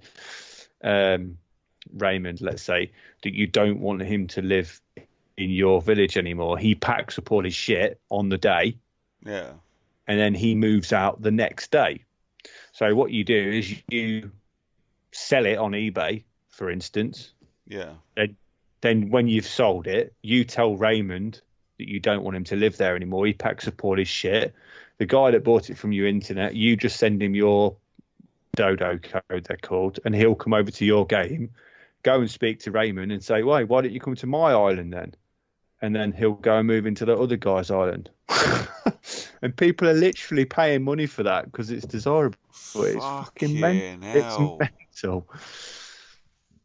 Raymond, let's say, that you don't want him to live in your village anymore. He packs up all his shit on the day. Yeah. And then he moves out the next day. So what you do is you sell it on eBay, for instance. Yeah. Then when you've sold it, you tell Raymond that you don't want him to live there anymore. He packs up all his shit. The guy that bought it from your internet, you just send him your dodo code, they're called, and he'll come over to your game, go and speak to Raymond and say, why don't you come to my island then? And then he'll go and move into the other guy's island. And people are literally paying money for that because it's desirable. It's fucking mental. It's mental.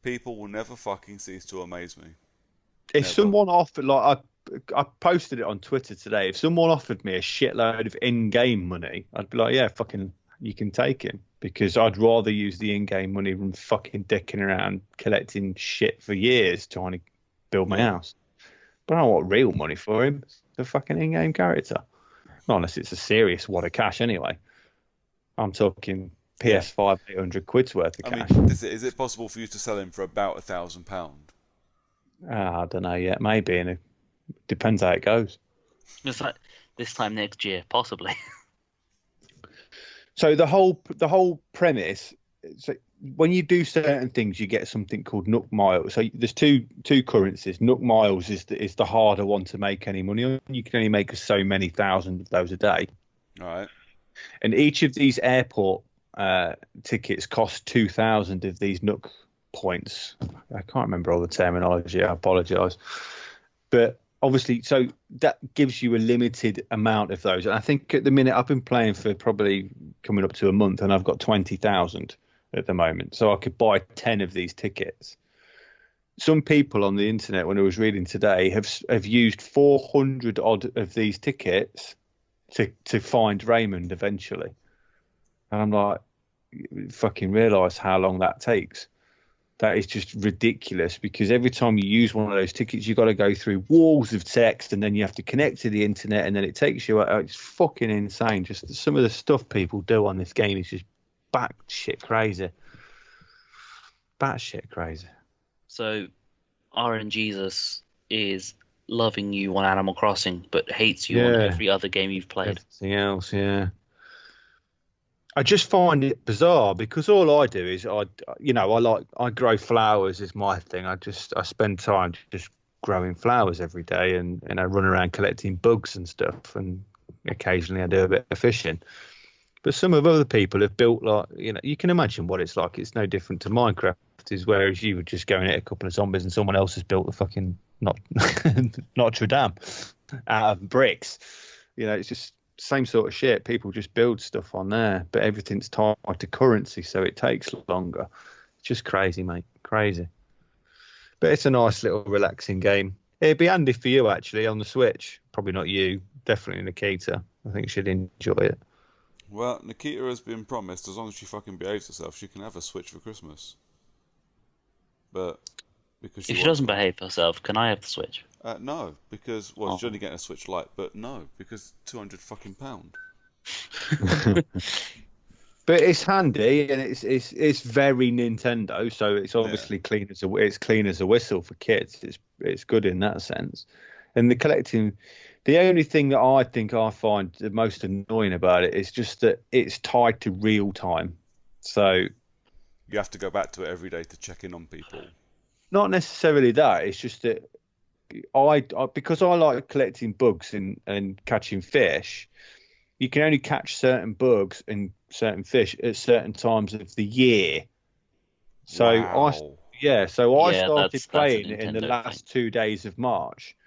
People will never fucking cease to amaze me. If someone offered, like I posted it on Twitter today, if someone offered me a shitload of in-game money, I'd be like, yeah, fucking, you can take him. Because I'd rather use the in-game money than fucking dicking around collecting shit for years trying to build my house. But I don't want real money for him. The fucking in-game character. Not unless it's a serious wad of cash anyway. I'm talking PS5 £800 worth of cash. I mean, is it possible for you to sell him for about £1,000? I don't know yet. Maybe, and it depends how it goes. It's like this time next year, possibly. So the whole premise, so when you do certain things, you get something called Nook Miles. So there's two currencies. Nook Miles is the harder one to make any money on. You can only make so many thousand of those a day. All right. And each of these airport tickets cost 2,000 of these Nook points. I can't remember all the terminology. I apologise. But obviously, so that gives you a limited amount of those. And I think at the minute I've been playing for probably coming up to a month, and I've got 20,000 at the moment. So I could buy 10 of these tickets. Some people on the internet, when I was reading today, have used 400 odd of these tickets to find Raymond eventually. And I'm like, fucking realise how long that takes. That is just ridiculous, because every time you use one of those tickets, you've got to go through walls of text, and then you have to connect to the internet, and then it takes you out. It's fucking insane. Just some of the stuff people do on this game is just batshit crazy. Batshit crazy. So, RNGesus is loving you on Animal Crossing, but hates you on every other game you've played. Everything else, yeah. I just find it bizarre, because all I do is I grow flowers is my thing. I spend time just growing flowers every day, and I run around collecting bugs and stuff, and occasionally I do a bit of fishing. But some of other people have built, like, you can imagine what it's like. It's no different to Minecraft, whereas you would just go and hit a couple of zombies, and someone else has built the fucking Notre Dame out of bricks. It's just same sort of shit. People just build stuff on there, but everything's tied to currency, so it takes longer. It's just crazy, mate. Crazy. But it's a nice little relaxing game. It'd be handy for you, actually, on the Switch. Probably not you. Definitely Nikita. I think she'd enjoy it. Well, Nikita has been promised, as long as she fucking behaves herself, she can have a Switch for Christmas. But because if she doesn't behave herself, can I have the Switch? No, because she's only getting a Switch Lite, but no, because £200 fucking pound. But it's handy, and it's very Nintendo, so it's obviously clean as a whistle for kids. It's good in that sense. And the collecting, the only thing that I think I find the most annoying about it is just that it's tied to real time. So you have to go back to it every day to check in on people. Not necessarily that. It's just that I because I like collecting bugs and catching fish. You can only catch certain bugs and certain fish at certain times of the year. So I started playing it in the last 2 days of March,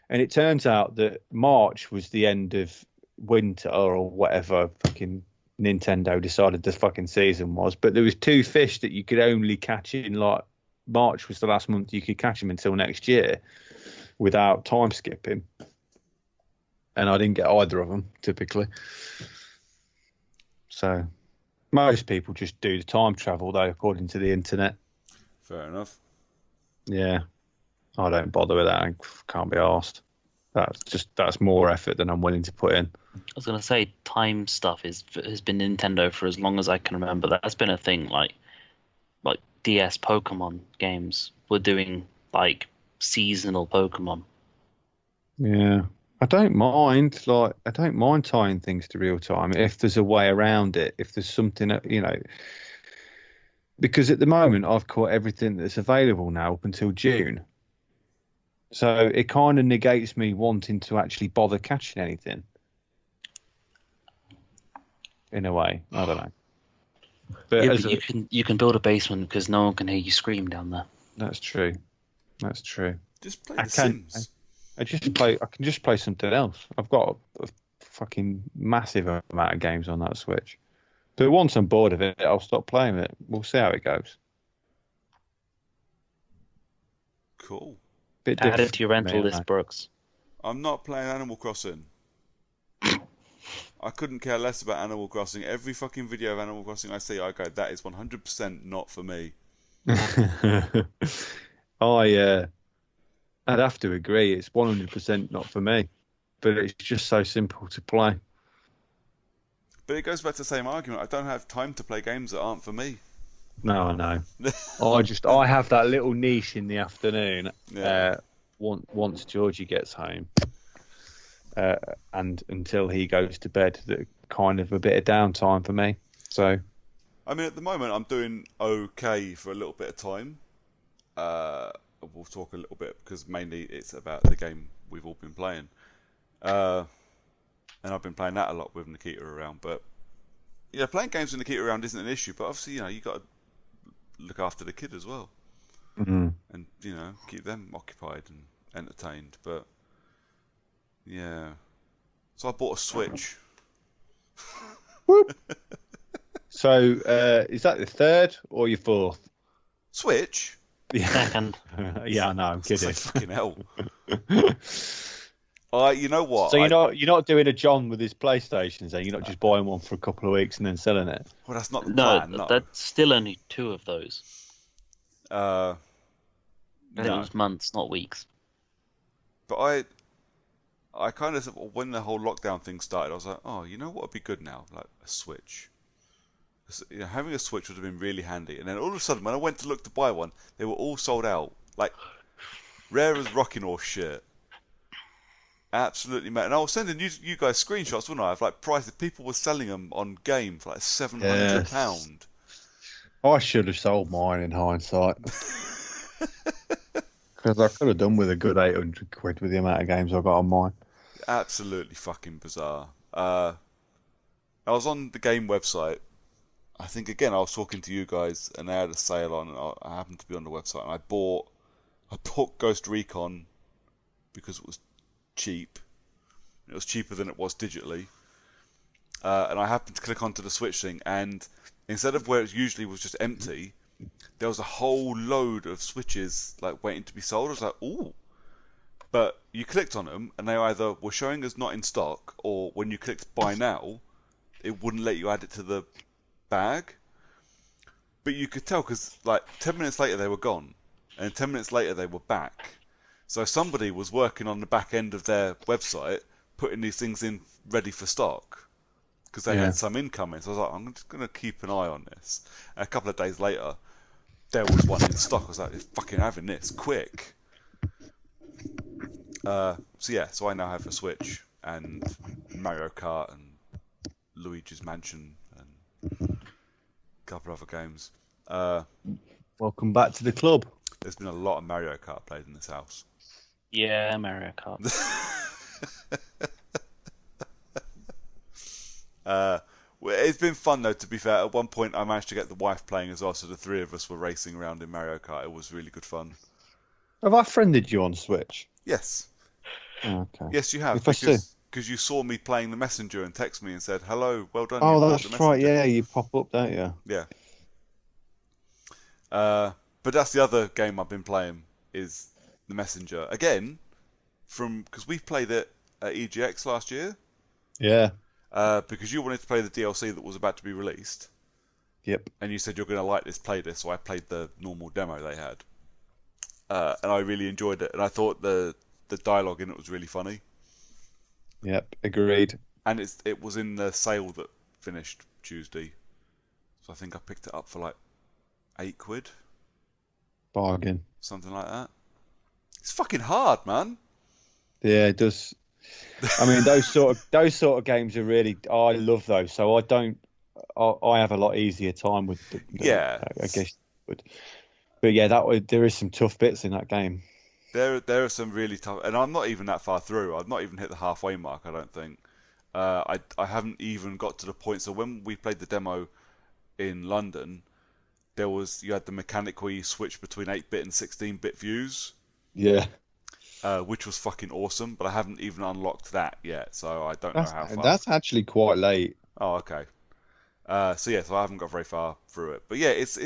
and it turns out that March was the end of winter or whatever fucking Nintendo decided the fucking season was. But there was 2 fish that you could only catch in, like, March was the last month you could catch them until next year without time skipping. And I didn't get either of them, typically. So most people just do the time travel, though, according to the internet. Fair enough. Yeah. I don't bother with that. I can't be asked. That's more effort than I'm willing to put in. I was gonna say time stuff has been Nintendo for as long as I can remember. That's been a thing. Like DS Pokemon games were doing like seasonal Pokemon. Yeah. I don't mind. I don't mind tying things to real time if there's a way around it. If there's something because at the moment I've caught everything that's available now up until June. So it kind of negates me wanting to actually bother catching anything. In a way, I don't know. But, Yeah, but you can build a basement because no one can hear you scream down there. That's true. That's true. Just play The Sims. I can just play something else. I've got a fucking massive amount of games on that Switch. But once I'm bored of it, I'll stop playing it. We'll see how it goes. Cool. Add it to your rental list, Brooks. I'm not playing Animal Crossing. I couldn't care less about Animal Crossing. Every fucking video of Animal Crossing I see, I go, that is 100% not for me. I'd have to agree. It's 100% not for me. But it's just so simple to play. But it goes back to the same argument. I don't have time to play games that aren't for me. No, I know. I have that little niche in the afternoon. Yeah. Once Georgie gets home, and until he goes to bed, that kind of a bit of downtime for me. So, I mean, at the moment, I'm doing okay for a little bit of time. We'll talk a little bit because mainly it's about the game we've all been playing, and I've been playing that a lot with Nikita around. But yeah, playing games with Nikita around isn't an issue. But obviously, you got to look after the kid as well, and keep them occupied and entertained. But yeah, so I bought a Switch. Whoop. So is that the third or your fourth? Switch? Yeah. Second. Yeah, I know. I'm kidding. Like, fucking hell. You know what? So you're not doing a John with his PlayStations, then? You're not just buying one for a couple of weeks and then selling it. Well, that's not the plan. No, that's still only 2 of those. No. It was months, not weeks. But I kind of, when the whole lockdown thing started, I was like, oh, you know what would be good now? Like a Switch. Having a Switch would have been really handy. And then all of a sudden, when I went to look to buy one, they were all sold out. Like, rare as rocking horse shit. Absolutely, mate. And I was sending you guys screenshots, wasn't I? Of like prices. People were selling them on Game for like £700. Yes. I should have sold mine in hindsight. Because I could have done with a good 800 quid with the amount of games I got on mine. Absolutely fucking bizarre. I was on the Game website. I think again I was talking to you guys, and they had a sale on, and I happened to be on the website, and I bought Ghost Recon because it was cheap. It was cheaper than it was digitally, and I happened to click onto the Switch thing, and instead of where it usually was just empty, there was a whole load of Switches like waiting to be sold. I was like, ooh. But you clicked on them, and they either were showing as not in stock, or when you clicked buy now, it wouldn't let you add it to the bag. But you could tell because like 10 minutes later they were gone, and 10 minutes later they were back. So somebody was working on the back end of their website, putting these things in ready for stock because they had some incoming. So I was like, I'm just going to keep an eye on this. And a couple of days later, there was one in stock. I was like, fucking having this quick. So I now have a Switch and Mario Kart and Luigi's Mansion and a couple of other games. Welcome back to the club. There's been a lot of Mario Kart played in this house. Yeah, Mario Kart. It's been fun though, to be fair. At one point I managed to get the wife playing as well, so the 3 of us were racing around in Mario Kart. It was really good fun. Have I friended you on Switch? Yes. Oh, okay. Yes, you have. Because you saw me playing the Messenger and text me and said, hello, well done. Oh, that's right. Yeah, you pop up, don't you? Yeah. But that's the other game I've been playing, is the Messenger. Again, because we played it at EGX last year. Yeah. Because you wanted to play the DLC that was about to be released. Yep. And you said you're going to like this, play this, so I played the normal demo they had. and I really enjoyed it. And I thought the dialogue in it was really funny. Yep, agreed. And it was in the sale that finished Tuesday, so I think I picked it up for like £8, Bargain. something like that. It's fucking hard, man. Yeah, it does. I mean, those sort of games are really. I love those, so I don't. I have a lot easier time with them. Yeah. I guess. But yeah, there is some tough bits in that game. There are some really tough, and I'm not even that far through. I've not even hit the halfway mark, I don't think. I haven't even got to the point. So when we played the demo in London, you had the mechanic where you switch between 8-bit and 16-bit views. Yeah. Which was fucking awesome, but I haven't even unlocked that yet, so I don't know how far. That's actually quite late. Oh, okay. So I haven't got very far through it, but yeah, it's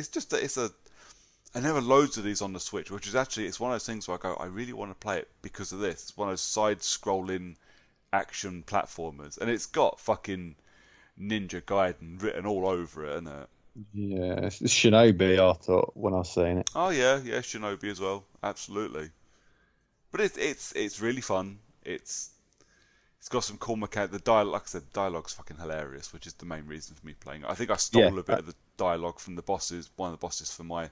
and there are loads of these on the Switch, which is actually it's one of those things where I go, I really want to play it because of this. It's one of those side-scrolling action platformers, and it's got fucking Ninja Gaiden written all over it, isn't it? Yeah, it's Shinobi. I thought when I was saying it. Oh yeah, Shinobi as well, absolutely. But it's really fun. It's got some cool mechanics. The dialogue, like I said, the dialogue's fucking hilarious, which is the main reason for me playing it. I think I stole a bit of the dialogue from one of the bosses for my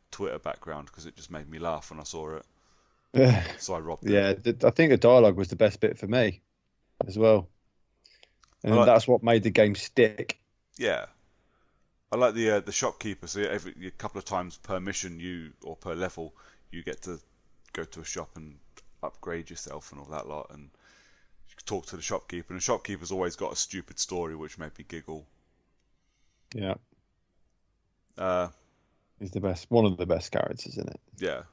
Twitter background because it just made me laugh when I saw it. So I robbed it. Yeah, I think the dialogue was the best bit for me as well, and that's what made the game stick. Yeah, I like the shopkeeper. So a couple of times per mission, or per level, you get to go to a shop and upgrade yourself and all that lot, and talk to the shopkeeper. And the shopkeeper's always got a stupid story which made me giggle. Yeah. He's the best, one of the best characters in it. Yeah.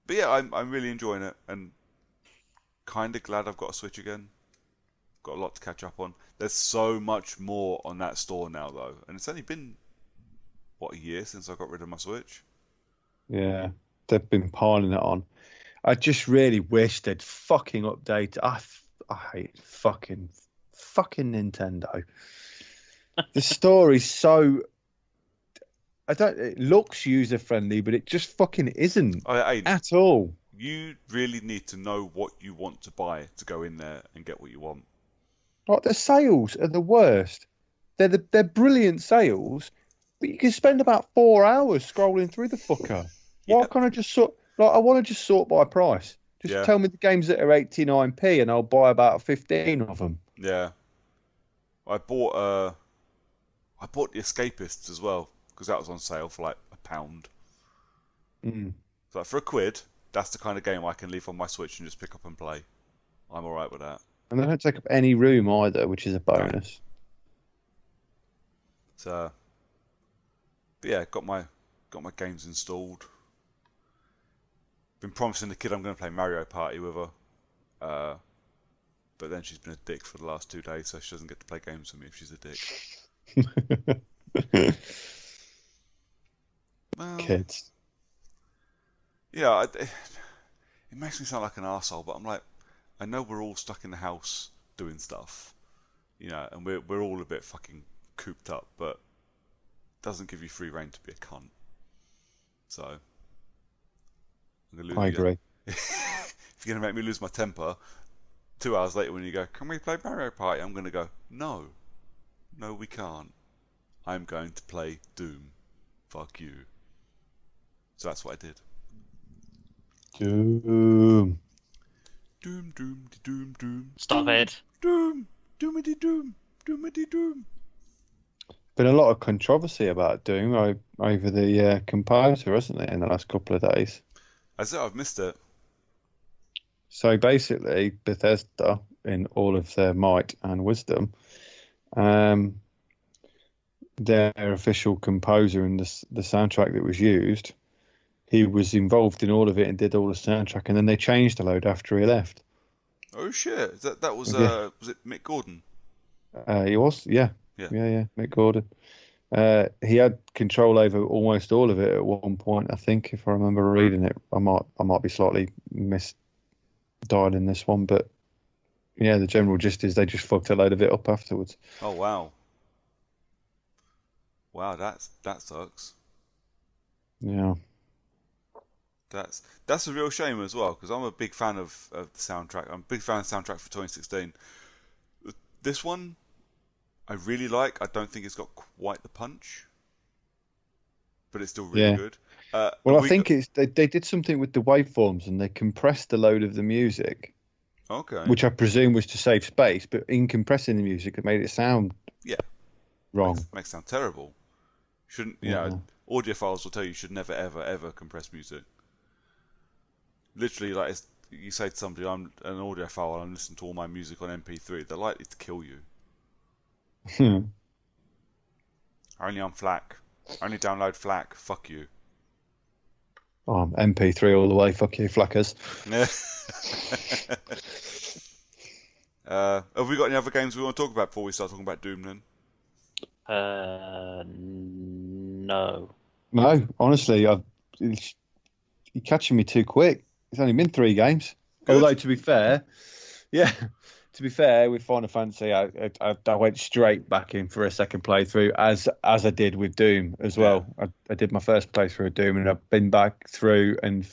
But yeah, I'm really enjoying it, and kind of glad I've got a Switch again. Got a lot to catch up on. There's so much more on that store now, though, and it's only been a year since I got rid of my Switch. Yeah, they've been piling it on. I just really wish they'd fucking update. I hate fucking Nintendo. The story's so. It looks user friendly, but it just fucking isn't at all. You really need to know what you want to buy to go in there and get what you want. Like the sales are the worst. They're brilliant sales, but you can spend about 4 hours scrolling through the fucker. Why can't I just sort? Like I want to just sort by price. Just tell me the games that are 89p, and I'll buy about 15 of them. Yeah, I bought the Escapists as well because that was on sale for like £1. So like, for £1, that's the kind of game I can leave on my Switch and just pick up and play. I'm all right with that. And they don't take up any room either, which is a bonus. So, but yeah, got my games installed. Been promising the kid I'm going to play Mario Party with her, but then she's been a dick for the last 2 days, so she doesn't get to play games with me if she's a dick. Well, kids. Yeah, it makes me sound like an arsehole, but I'm like, I know we're all stuck in the house doing stuff, and we're all a bit fucking cooped up, but it doesn't give you free rein to be a cunt. So I agree. If you're gonna make me lose my temper, 2 hours later when you go, can we play Mario Party? I'm gonna go, no, we can't. I'm going to play Doom. Fuck you. So that's what I did. Doom. Doom, doom, doom, doom. Stop it. Doom, doomity doom, doomity doom. Been a lot of controversy about Doom over the composer, hasn't there, in the last couple of days? I've missed it. So basically, Bethesda, in all of their might and wisdom, their official composer and the soundtrack that was used, he was involved in all of it and did all the soundtrack, and then they changed a load after he left. Oh shit! That was was it Mick Gordon? He was, yeah, Mick Gordon. He had control over almost all of it at one point, I think, if I remember reading it. I might be slightly misdialing this one, but yeah, the general gist is they just fucked a load of it up afterwards. Oh wow! Wow, that sucks. Yeah. That's a real shame as well, because I'm a big fan of the soundtrack. I'm a big fan of the soundtrack for 2016. This one, I really like. I don't think it's got quite the punch, but it's still really good. Well, I think they did something with the waveforms and they compressed a load of the music. Okay. Which I presume was to save space, but in compressing the music, it made it sound wrong. Makes it sound terrible. Shouldn't audiophiles will tell you should never ever ever compress music. Literally, like you say to somebody, I'm an audiophile and I'm listening to all my music on MP3, they're likely to kill you. Only on FLAC. Only download FLAC. Fuck you. Oh, MP3 all the way. Fuck you, flackers. Have we got any other games we want to talk about before we start talking about Doom then? No. No, honestly, you're catching me too quick. It's only been 3 games. Good. Although, to be fair, with Final Fantasy, I went straight back in for a second playthrough, as I did with Doom as well. I did my first playthrough of Doom, and I've been back through, and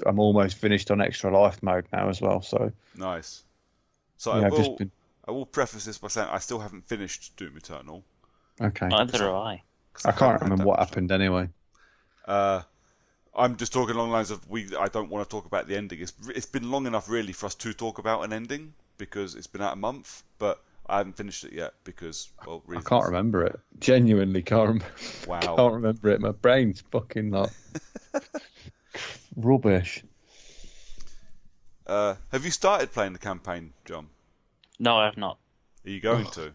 I'm almost finished on Extra Life mode now as well. So nice. So yeah, I will preface this by saying I still haven't finished Doom Eternal. Okay. Neither do I. I can't remember what happened anyway. I'm just talking along the lines of I don't want to talk about the ending. It's been long enough really for us to talk about an ending because it's been out a month, but I haven't finished it yet because reasons. I can't remember it. Genuinely can't remember. Wow. Can't remember it. My brain's fucking like rubbish. Have you started playing the campaign, John? No, I have not. Are you going to?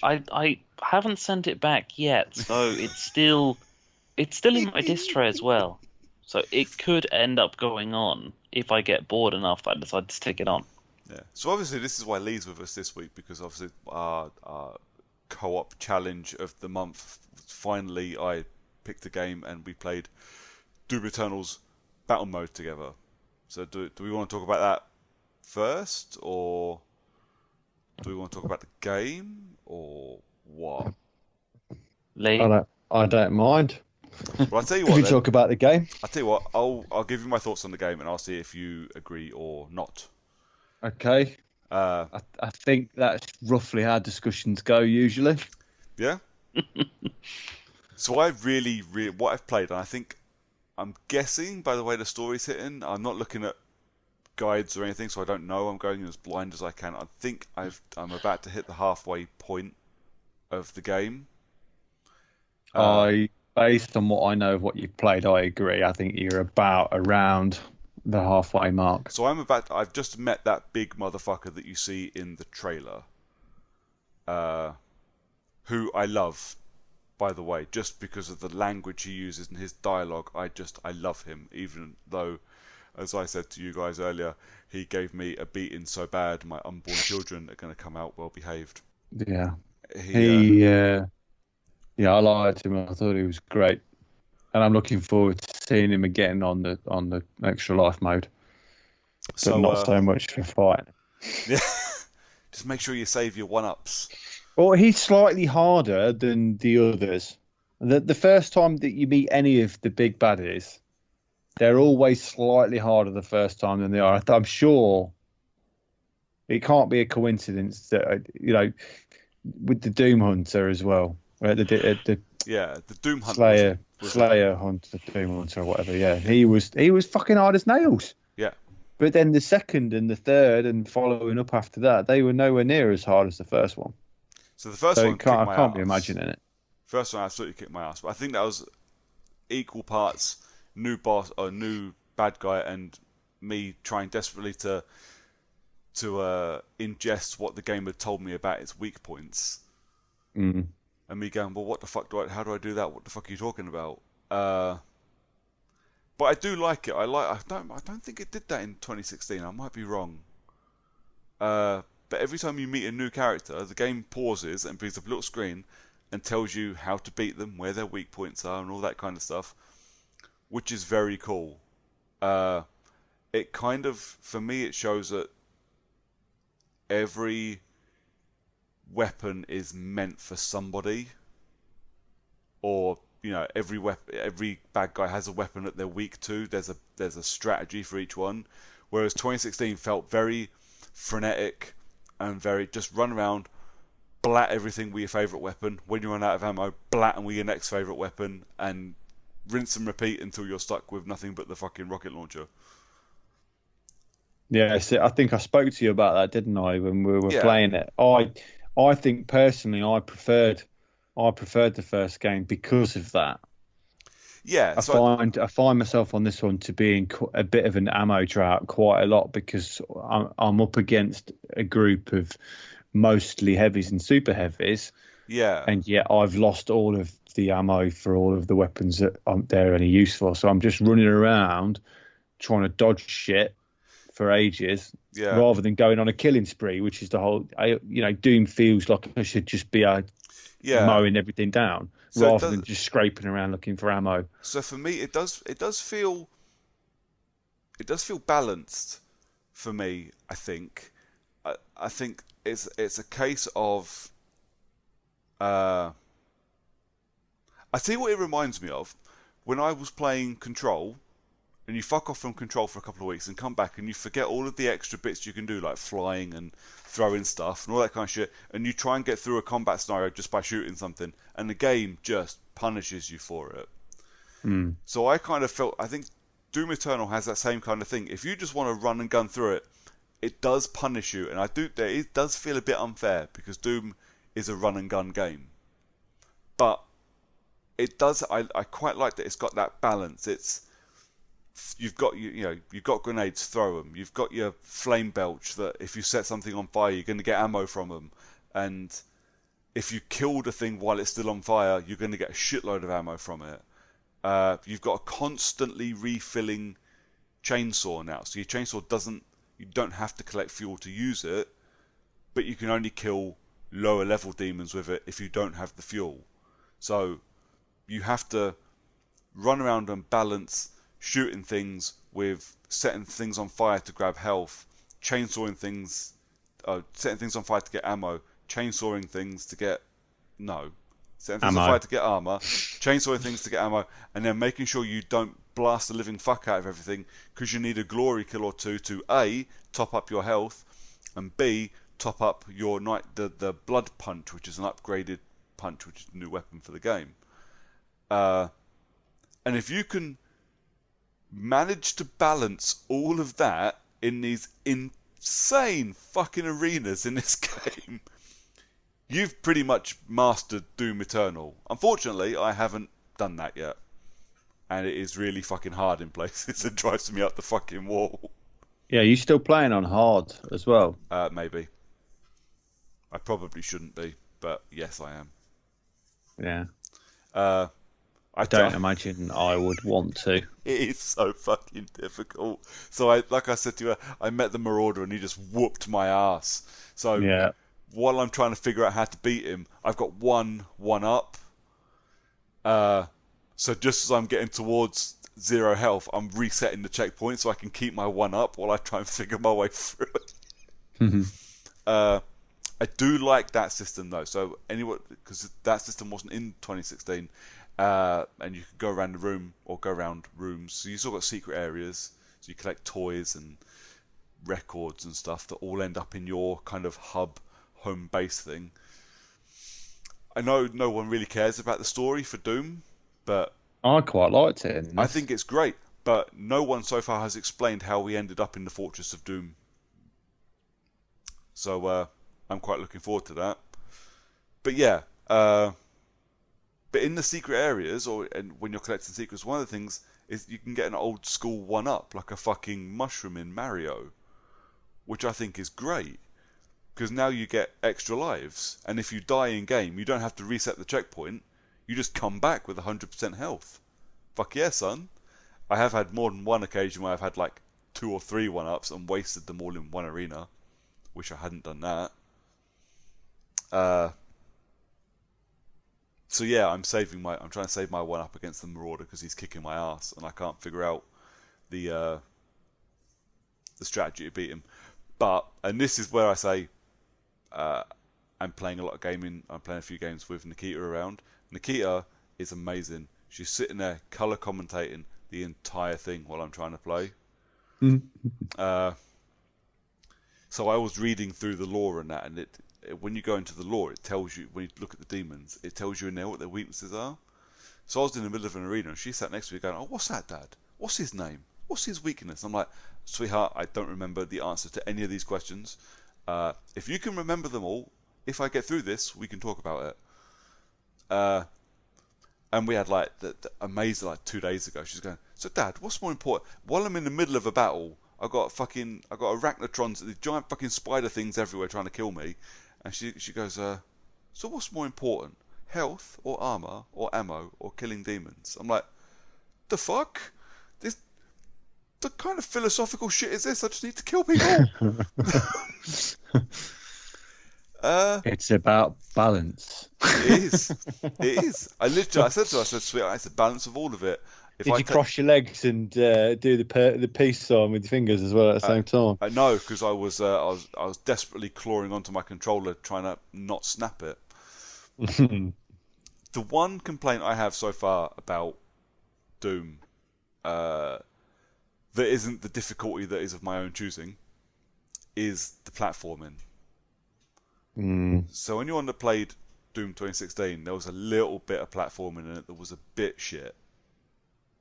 I haven't sent it back yet, so it's still in my distro as well. So it could end up going on if I get bored enough that I decide to stick it on. Yeah. So obviously this is why Lee's with us this week, because obviously our co-op challenge of the month, finally I picked a game and we played Doom Eternal's Battlemode together. So do we want to talk about that first, or do we want to talk about the game, or what? Lee? I don't mind. Well, I'll tell you If what. you talk about the game. I'll tell you what. I'll give you my thoughts on the game, and I'll see if you agree or not. Okay. I think that's roughly how discussions go usually. Yeah. So I really, what I've played, and I think I'm guessing by the way the story's hitting. I'm not looking at guides or anything, so I don't know. I'm going as blind as I can. I think I'm about to hit the halfway point of the game. Based on what I know of what you've played, I agree. I think you're about around the halfway mark. So I've just met that big motherfucker that you see in the trailer, who I love, by the way, just because of the language he uses and his dialogue. I love him, even though, as I said to you guys earlier, he gave me a beating so bad my unborn children are going to come out well behaved. Yeah. I liked him. I thought he was great, and I'm looking forward to seeing him again on the Extra Life mode. But not so much for fighting. Yeah, just make sure you save your 1-ups. Well, he's slightly harder than the others. The first time that you meet any of the big baddies, they're always slightly harder the first time than they are. I'm sure it can't be a coincidence that with the Doom Hunter as well. The Doom Hunter, Slayer Hunter, Doom Hunter, or whatever. Yeah, he was fucking hard as nails. Yeah, but then the second and the third and following up after that, they were nowhere near as hard as the first one. So the first one, I can't be imagining it. First one absolutely kicked my ass, but I think that was equal parts new boss or new bad guy and me trying desperately to ingest what the game had told me about its weak points. Mm. And me going, well, what the fuck how do I do that? What the fuck are you talking about? But I do like it. I don't think it did that in 2016. I might be wrong. But every time you meet a new character, the game pauses and brings up a little screen and tells you how to beat them, where their weak points are, and all that kind of stuff, which is very cool. It kind of, for me, it shows that every weapon is meant for somebody, or every bad guy has a weapon that they're weak to. There's a strategy for each one. Whereas 2016 felt very frenetic and very just run around, blat everything with your favourite weapon. When you run out of ammo, blat and with your next favourite weapon, and rinse and repeat until you're stuck with nothing but the fucking rocket launcher. Yeah, so I think I spoke to you about that, didn't I, when we were Yeah. playing it? I think personally, I preferred the first game because of that. Yeah, I find myself on this one to be in a bit of an ammo drought quite a lot because I'm up against a group of mostly heavies and super heavies. Yeah. And yet I've lost all of the ammo for all of the weapons that they're any useful. So I'm just running around trying to dodge shit for ages, rather than going on a killing spree, which is the whole. Doom feels like I should just be mowing everything down, rather than just scraping around looking for ammo. So for me, it does feel balanced for me. I think it's a case of. I see what it reminds me of when I was playing Control. And you fuck off from Control for a couple of weeks and come back and you forget all of the extra bits you can do, like flying and throwing stuff and all that kind of shit, and you try and get through a combat scenario just by shooting something, and the game just punishes you for it. So I kind of felt, I think Doom Eternal has that same kind of thing. If you just want to run and gun through it, it does punish you, and it does feel a bit unfair because Doom is a run and gun game. But it does, I quite like that it's got that balance. You've got you've got grenades, throw them. You've got your flame belch that if you set something on fire, you're going to get ammo from them. And if you killed a thing while it's still on fire, you're going to get a shitload of ammo from it. You've got a constantly refilling chainsaw now, so your chainsaw you don't have to collect fuel to use it, but you can only kill lower level demons with it if you don't have the fuel. So you have to run around and balance shooting things with setting things on fire to grab health, chainsawing things, setting things on fire to get ammo, chainsawing things to get setting things on fire to get armor, chainsawing things to get ammo, and then making sure you don't blast the living fuck out of everything because you need a glory kill or two to A, top up your health, and B, top up your the blood punch, which is an upgraded punch, which is a new weapon for the game. And if you can manage to balance all of that in these insane fucking arenas in this game, you've pretty much mastered Doom Eternal. Unfortunately, I haven't done that yet. And it is really fucking hard in places. It drives me up the fucking wall. Yeah, you still playing on hard as well? Maybe. I probably shouldn't be, but yes, I am. Yeah. I don't imagine I would want to. It is so fucking difficult. So like I said to you, I met the Marauder and he just whooped my ass. So while I'm trying to figure out how to beat him, I've got one up. So just as I'm getting towards 0 health, I'm resetting the checkpoint so I can keep my one up while I try and figure my way through it. I do like that system though. So because that system wasn't in 2016. And you can go around the room or go around rooms. So you still got secret areas. So you collect toys and records and stuff that all end up in your kind of hub home base thing. I know no one really cares about the story for Doom, but I quite liked it. I think it's great. But no one so far has explained how we ended up in the Fortress of Doom. So I'm quite looking forward to that. But yeah. But in the secret areas, and when you're collecting secrets, one of the things is you can get an old school 1-up, like a fucking mushroom in Mario, which I think is great, because now you get extra lives, and if you die in game, you don't have to reset the checkpoint, you just come back with 100% health. Fuck yeah, son. I have had more than one occasion where I've had like 2 or 3 1-ups and wasted them all in one arena. Wish I hadn't done that. So yeah, I'm trying to save my 1-up against the Marauder because he's kicking my ass, and I can't figure out the strategy to beat him. And this is where I say I'm playing a lot of gaming. I'm playing a few games with Nikita around. Nikita is amazing. She's sitting there color commentating the entire thing while I'm trying to play. So I was reading through the lore and that, and when you go into the lore, it tells you, when you look at the demons, it tells you in there what their weaknesses are. So I was in the middle of an arena, and she sat next to me going, "Oh, what's that, Dad? What's his name? What's his weakness?" I'm like, "Sweetheart, I don't remember the answer to any of these questions. If you can remember them all, if I get through this, we can talk about it." And we had like the amazing, like 2 days ago. She's going, "So Dad, what's more important? While I'm in the middle of a battle, I got arachnotrons, the giant fucking spider things everywhere trying to kill me." And she goes, "So what's more important? Health or armor or ammo or killing demons?" I'm like, "The fuck? The kind of philosophical shit is this? I just need to kill people." It's about balance. It is. It is. I said to her, "Sweetheart, it's the balance of all of it." Did you cross your legs and do the peace sign with your fingers as well at the same time? I know, because I was desperately clawing onto my controller trying to not snap it. The one complaint I have so far about Doom, that isn't the difficulty that is of my own choosing, is the platforming. So anyone that played Doom 2016, there was a little bit of platforming in it that was a bit shit.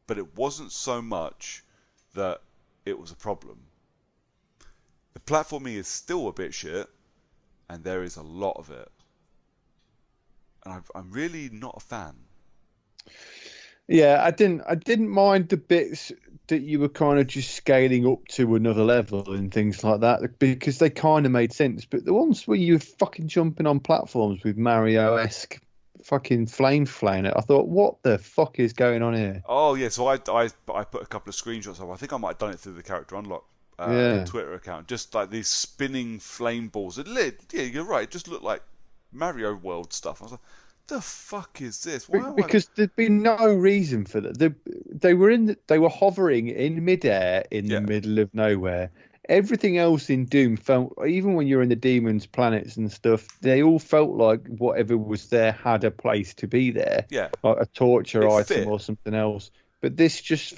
But it wasn't so much that it was a problem. The platforming is still a bit shit, and there is a lot of it. And I'm really not a fan. Yeah, I didn't mind the bits that you were kind of just scaling up to another level and things like that, because they kind of made sense. But the ones where you were fucking jumping on platforms with Mario-esque fucking flame flying it, I thought, what the fuck is going on here? Oh yeah, so I put a couple of screenshots up. I think I might have done it through the character unlock Twitter account. Just like these spinning flame balls. Yeah, you're right. It just looked like Mario World stuff. I was like, the fuck is this? Because there'd been no reason for that. They were hovering in midair in the middle of nowhere. Everything else in Doom felt, even when you're in the demons' planets and stuff, they all felt like whatever was there had a place to be there. Yeah, like a torture item fit. Or something else. But this just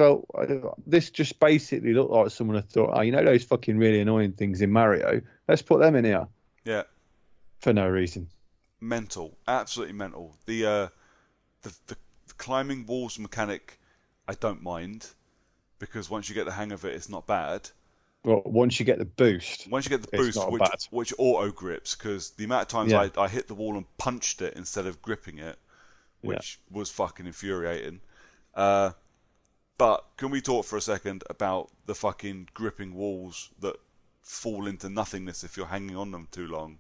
basically looked like someone had thought, "Oh, you know those fucking really annoying things in Mario? Let's put them in here." Yeah, for no reason. Mental, absolutely mental. The climbing walls mechanic, I don't mind, because once you get the hang of it, it's not bad. Well, once you get the boost, which auto grips, because the amount of times I hit the wall and punched it instead of gripping it, which was fucking infuriating. But can we talk for a second about the fucking gripping walls that fall into nothingness if you're hanging on them too long,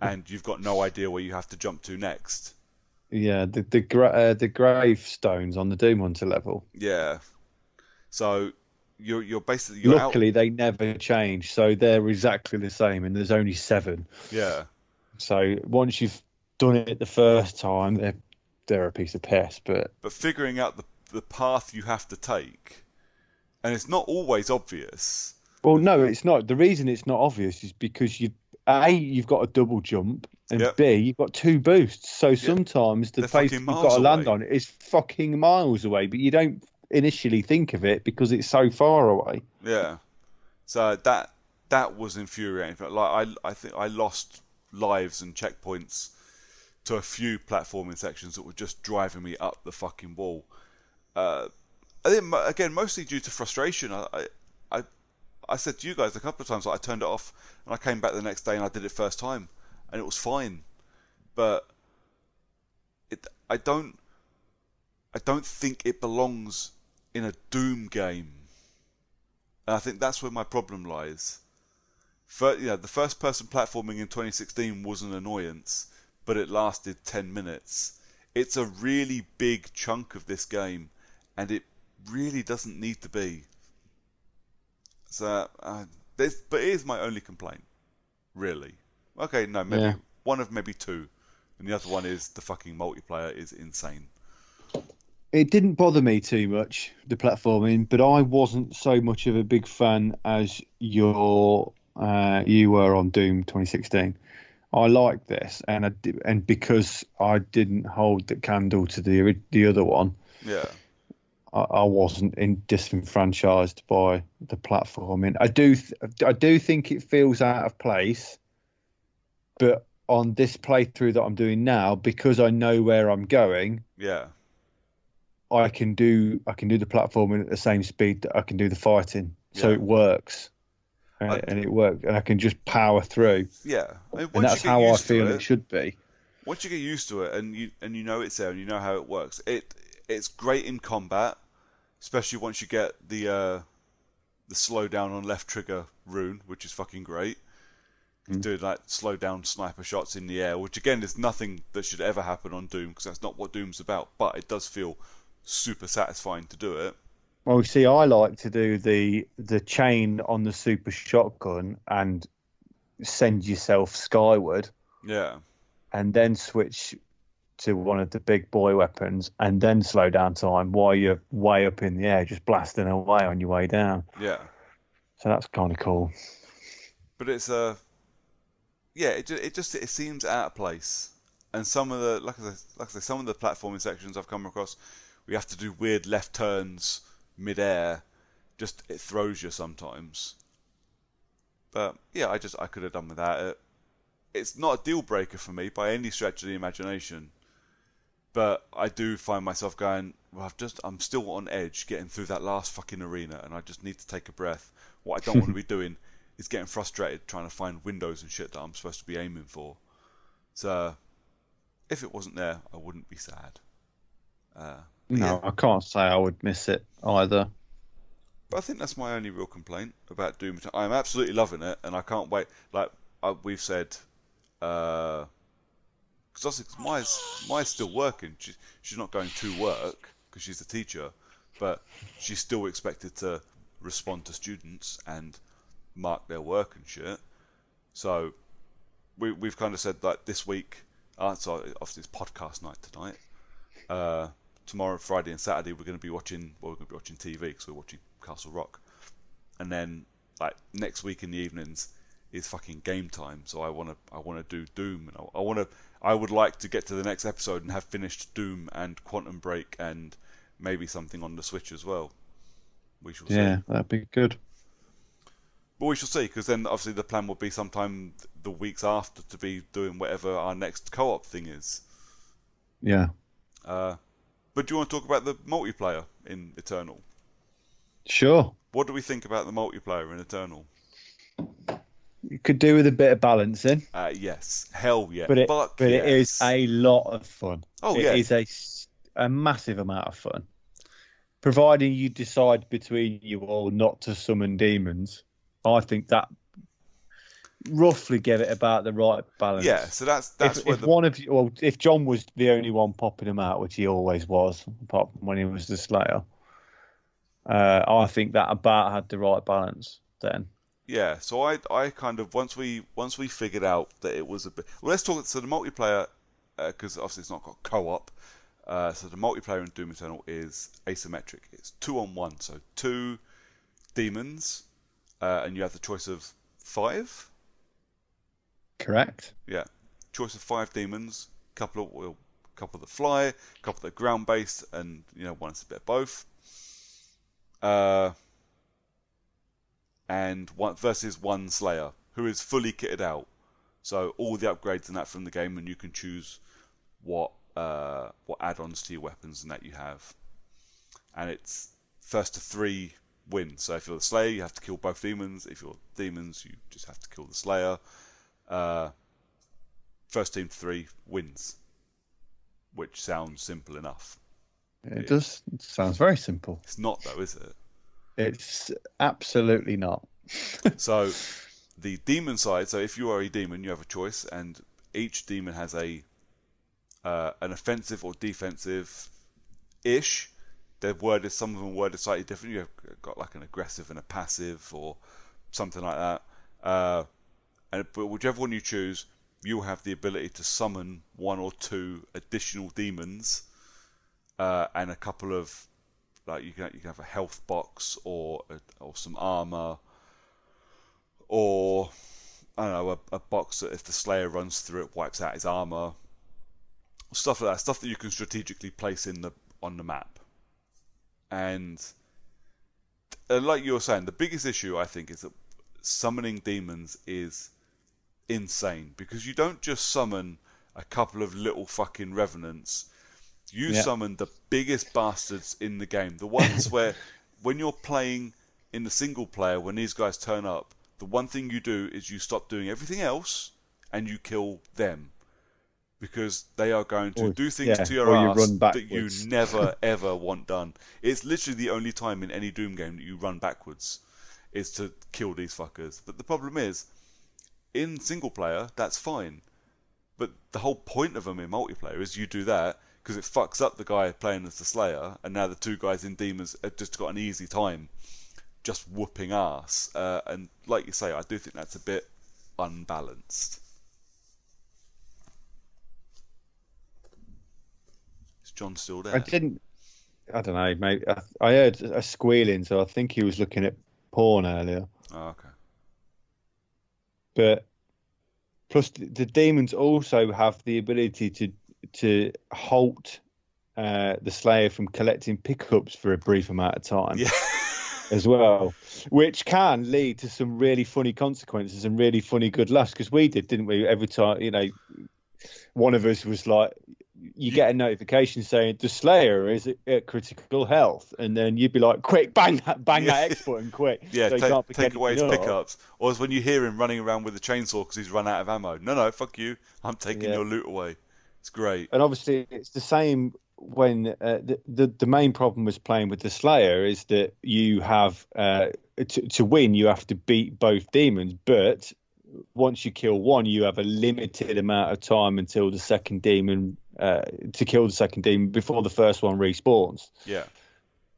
and you've got no idea where you have to jump to next? Yeah, the gravestones on the Doom Hunter level. Yeah, so you're basically luckily they never change, so they're exactly the same, and there's only 7. Yeah. So once you've done it the first time, they're a piece of piss. But figuring out the path you have to take, and it's not always obvious. Well, no, it's not. The reason it's not obvious is because you've got a double jump, and B, you've got 2 boosts. So sometimes the place you've got to land on is fucking miles away, but you don't initially think of it because it's so far away. Yeah. So that was infuriating. Like I think I lost lives and checkpoints to a few platforming sections that were just driving me up the fucking wall. I think, again, mostly due to frustration. I said to you guys a couple of times that I turned it off, and I came back the next day and I did it first time, and it was fine. But I don't think it belongs in a Doom game, and I think that's where my problem lies. The first person platforming in 2016 was an annoyance, but it lasted 10 minutes. It's a really big chunk of this game, and it really doesn't need to be. So, but it is my only complaint, really. Okay, no, maybe one of maybe 2, and the other one is the fucking multiplayer is insane. It didn't bother me too much, the platforming, but I wasn't so much of a big fan as you were on Doom 2016. I like this, and because I didn't hold the candle to the other one, Yeah. I wasn't disenfranchised by the platforming. I do think it feels out of place, but on this playthrough that I'm doing now, because I know where I'm going, Yeah. I can do the platforming at the same speed that I can do the fighting, so Yeah. it works, I- and it works, and I can just power through, Yeah. I mean, and once that's you get how I used to feel it, it should be. once you get used to it, and you know it's there, and you know how it works, it's great in combat, especially once you get the slow down on left trigger rune, which is fucking great. Do like slow down sniper shots in the air, which again is nothing that should ever happen on Doom because that's not what Doom's about. But it does feel super satisfying to do it. Well, see, I like to do the chain on the super shotgun and send yourself skyward, Yeah, and then switch to one of the big boy weapons, and then slow down time while you're way up in the air, just blasting away on your way down. yeah. So that's kind of cool. But it's yeah, it seems out of place. And some of the like I say, some of the platforming sections I've come across, we have to do weird left turns mid-air. Just it throws you sometimes. But yeah, I could have done without it. It's not a deal breaker for me by any stretch of the imagination. But I do find myself going, well, I'm still on edge getting through that last fucking arena, and I just need to take a breath. What I don't want to be doing is getting frustrated trying to find windows and shit that I'm supposed to be aiming for. So, if it wasn't there, I wouldn't be sad. No, Yeah. I can't say I would miss it either. But I think that's my only real complaint about Doom Eternal. I'm absolutely loving it, and I can't wait. Like we've said, because Maya's still working. She's not going to work because she's a teacher, but she's still expected to respond to students and mark their work and shit. So we've kind of said like this week. So obviously it's podcast night tonight. Tomorrow, Friday, and Saturday we're going to be watching. Well, we're going to be watching TV because we're watching Castle Rock, and then like next week in the evenings is fucking game time. So I want to do Doom, and I would like to get to the next episode and have finished Doom and Quantum Break and maybe something on the Switch as well. We shall see. Yeah, that'd be good. But we shall see, because then obviously the plan will be sometime the weeks after to be doing whatever our next co-op thing is. Yeah. But do you want to talk about the multiplayer in Eternal? Sure. What do we think about the multiplayer in Eternal? You could do with a bit of balancing. Yes. Hell yeah. But Fuck it is yes. a lot of fun. Oh, It yeah. is a massive amount of fun. Providing you decide between you all not to summon demons, I think that roughly get it about the right balance. Yeah, so that's if one of you, well, if John was the only one popping them out, which he always was, apart from when he was the Slayer, I think that about had the right balance then. Yeah, so I kind of once we figured out that it was a bit. Well, let's talk. So the multiplayer, because obviously it's not got co-op. So the multiplayer in Doom Eternal is asymmetric. It's 2-on-1, so 2 demons, and you have the choice of 5. Correct. Yeah, choice of 5 demons. Couple that fly, a couple that are ground based, and one is a bit of both. And one versus one Slayer who is fully kitted out. So all the upgrades and that from the game, and you can choose what add-ons to your weapons and that you have. And it's first to 3 wins. So if you're the Slayer, you have to kill both demons. If you're demons, you just have to kill the Slayer. First team to 3 wins, which sounds simple enough. It does. It sounds very simple. It's not though, is it? It's absolutely not. So the demon side. So if you are a demon, you have a choice, and each demon has an offensive or defensive ish. Some of them worded slightly different. You've got like an aggressive and a passive, or something like that. But whichever one you choose, you'll have the ability to summon 1 or 2 additional demons, and a couple of you can have a health box or some armor, or I don't know, a box that if the Slayer runs through it, wipes out his armor, stuff like that, stuff that you can strategically place on the map. And like you were saying, the biggest issue I think is that summoning demons is insane, because you don't just summon a couple of little fucking revenants. You summon the biggest bastards in the game, the ones where when you're playing in the single player, when these guys turn up, the one thing you do is you stop doing everything else and you kill them, because they are going to do things to your ass that you never ever want done. It's literally the only time in any Doom game that you run backwards, is to kill these fuckers. But the problem is, in single player, that's fine. But the whole point of them in multiplayer is you do that because it fucks up the guy playing as the Slayer, and now the two guys in Demons have just got an easy time just whooping ass. And like you say, I do think that's a bit unbalanced. Is John still there? I don't know, mate. I heard a squealing, so I think he was looking at porn earlier. Oh, okay. But plus, the demons also have the ability to halt the Slayer from collecting pickups for a brief amount of time, as well, which can lead to some really funny consequences and really funny good laughs. Because we did, didn't we? Every time, one of us was like, you get a notification saying the Slayer is at critical health, and then you'd be like, quick, bang that X button, quick. Yeah, so take away his pickups. Or it's when you hear him running around with a chainsaw because he's run out of ammo. No, fuck you. I'm taking your loot away. It's great. And obviously, it's the same when the main problem was playing with the Slayer is that you have to win, you have to beat both demons, but once you kill one, you have a limited amount of time until the second demon to kill the second demon before the first one respawns. Yeah.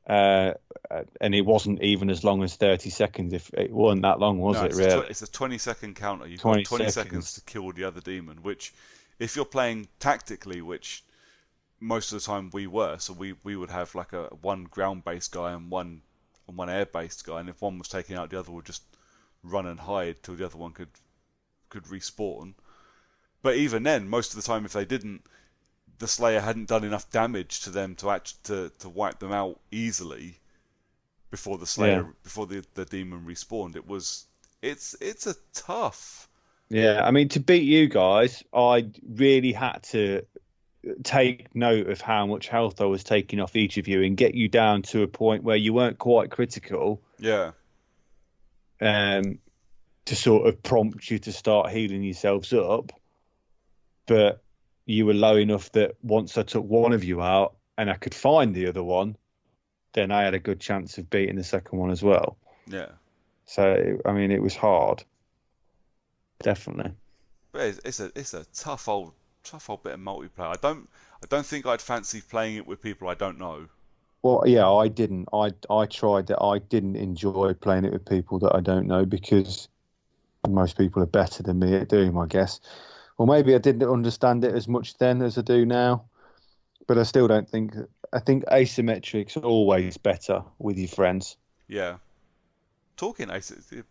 And it wasn't even as long as 30 seconds. If it wasn't that long, was it really? It's a 20-second counter. You've got 20 seconds to kill the other demon, which, if you're playing tactically, which most of the time we were, so we would have like one ground-based guy and one air-based guy, and if one was taken out, the other would just run and hide till the other one could respawn. But even then, most of the time, if they didn't, the Slayer hadn't done enough damage to them to wipe them out easily before the Slayer before the demon respawned. It's a tough. Yeah, I mean, to beat you guys, I really had to take note of how much health I was taking off each of you and get you down to a point where you weren't quite critical. Yeah. To sort of prompt you to start healing yourselves up, but you were low enough that once I took one of you out and I could find the other one, then I had a good chance of beating the second one as well. Yeah. So I mean, it was hard, definitely. But it's a tough old bit of multiplayer. I don't think I'd fancy playing it with people I don't know. Well, yeah, I didn't. I tried that. I didn't enjoy playing it with people that I don't know, because most people are better than me at doing them, I guess. Well, maybe I didn't understand it as much then as I do now, but I still don't think. I think asymmetric's always better with your friends. Yeah. Talking asymmetric,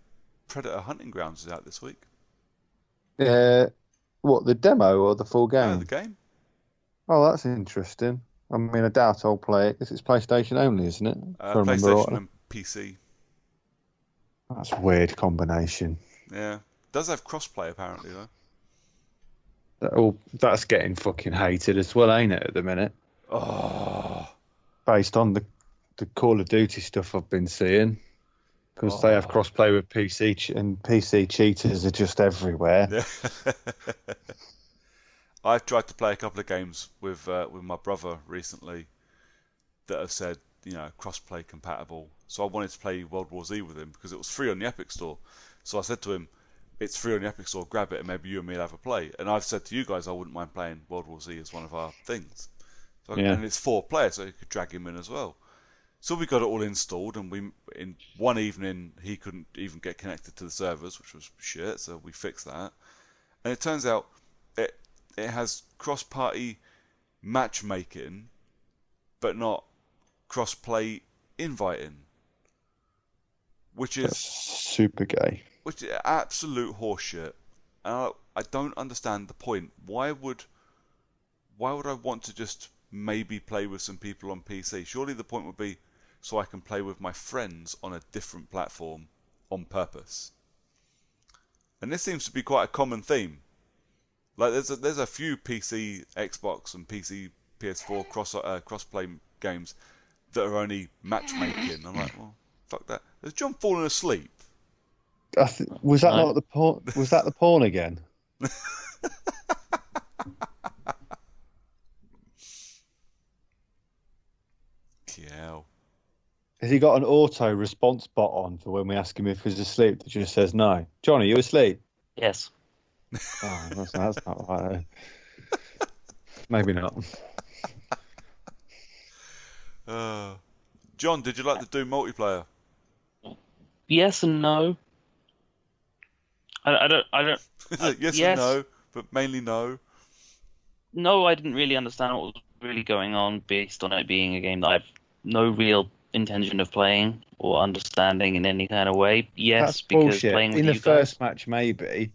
Predator Hunting Grounds is out this week. What, the demo or the full game? No, the game. Oh, that's interesting. I mean, I doubt I'll play it because it's PlayStation only, isn't it? PlayStation and PC. That's a weird combination. Yeah. It does have crossplay apparently though. Oh, that's getting fucking hated as well, ain't it, at the minute? Oh. Based on the Call of Duty stuff I've been seeing. Because they have crossplay with PC, and PC cheaters are just everywhere. Yeah. I've tried to play a couple of games with my brother recently that have said, crossplay compatible. So I wanted to play World War Z with him because it was free on the Epic Store. So I said to him, it's free on the Epic Store, grab it and maybe you and me will have a play. And I've said to you guys I wouldn't mind playing World War Z as one of our things. So and it's 4 players, so you could drag him in as well. So we got it all installed, and in one evening he couldn't even get connected to the servers, which was shit, so we fixed that. And it turns out it has cross-party matchmaking, but not cross-play inviting, which is super gay. which is absolute horseshit. And I don't understand the point. Why would I want to just maybe play with some people on PC? Surely the point would be so I can play with my friends on a different platform on purpose. And this seems to be quite a common theme. Like there's a few PC, Xbox, and PC, PS4 crossplay games that are only matchmaking. I'm like, well, fuck that. Has John fallen asleep? Was that not the porn? Was that the porn again? Yeah. Has he got an auto response bot on for when we ask him if he's asleep that just says no? John, are you asleep? Yes. Oh, that's not right. Maybe not. John, did you like the Doom multiplayer? Yes and no. I don't. Yes yes. and no, but mainly no. No, I didn't really understand what was really going on based on it being a game that I've no real intention of playing or understanding in any kind of way. Yes, That's because bullshit. playing with in you the guys. first match, maybe.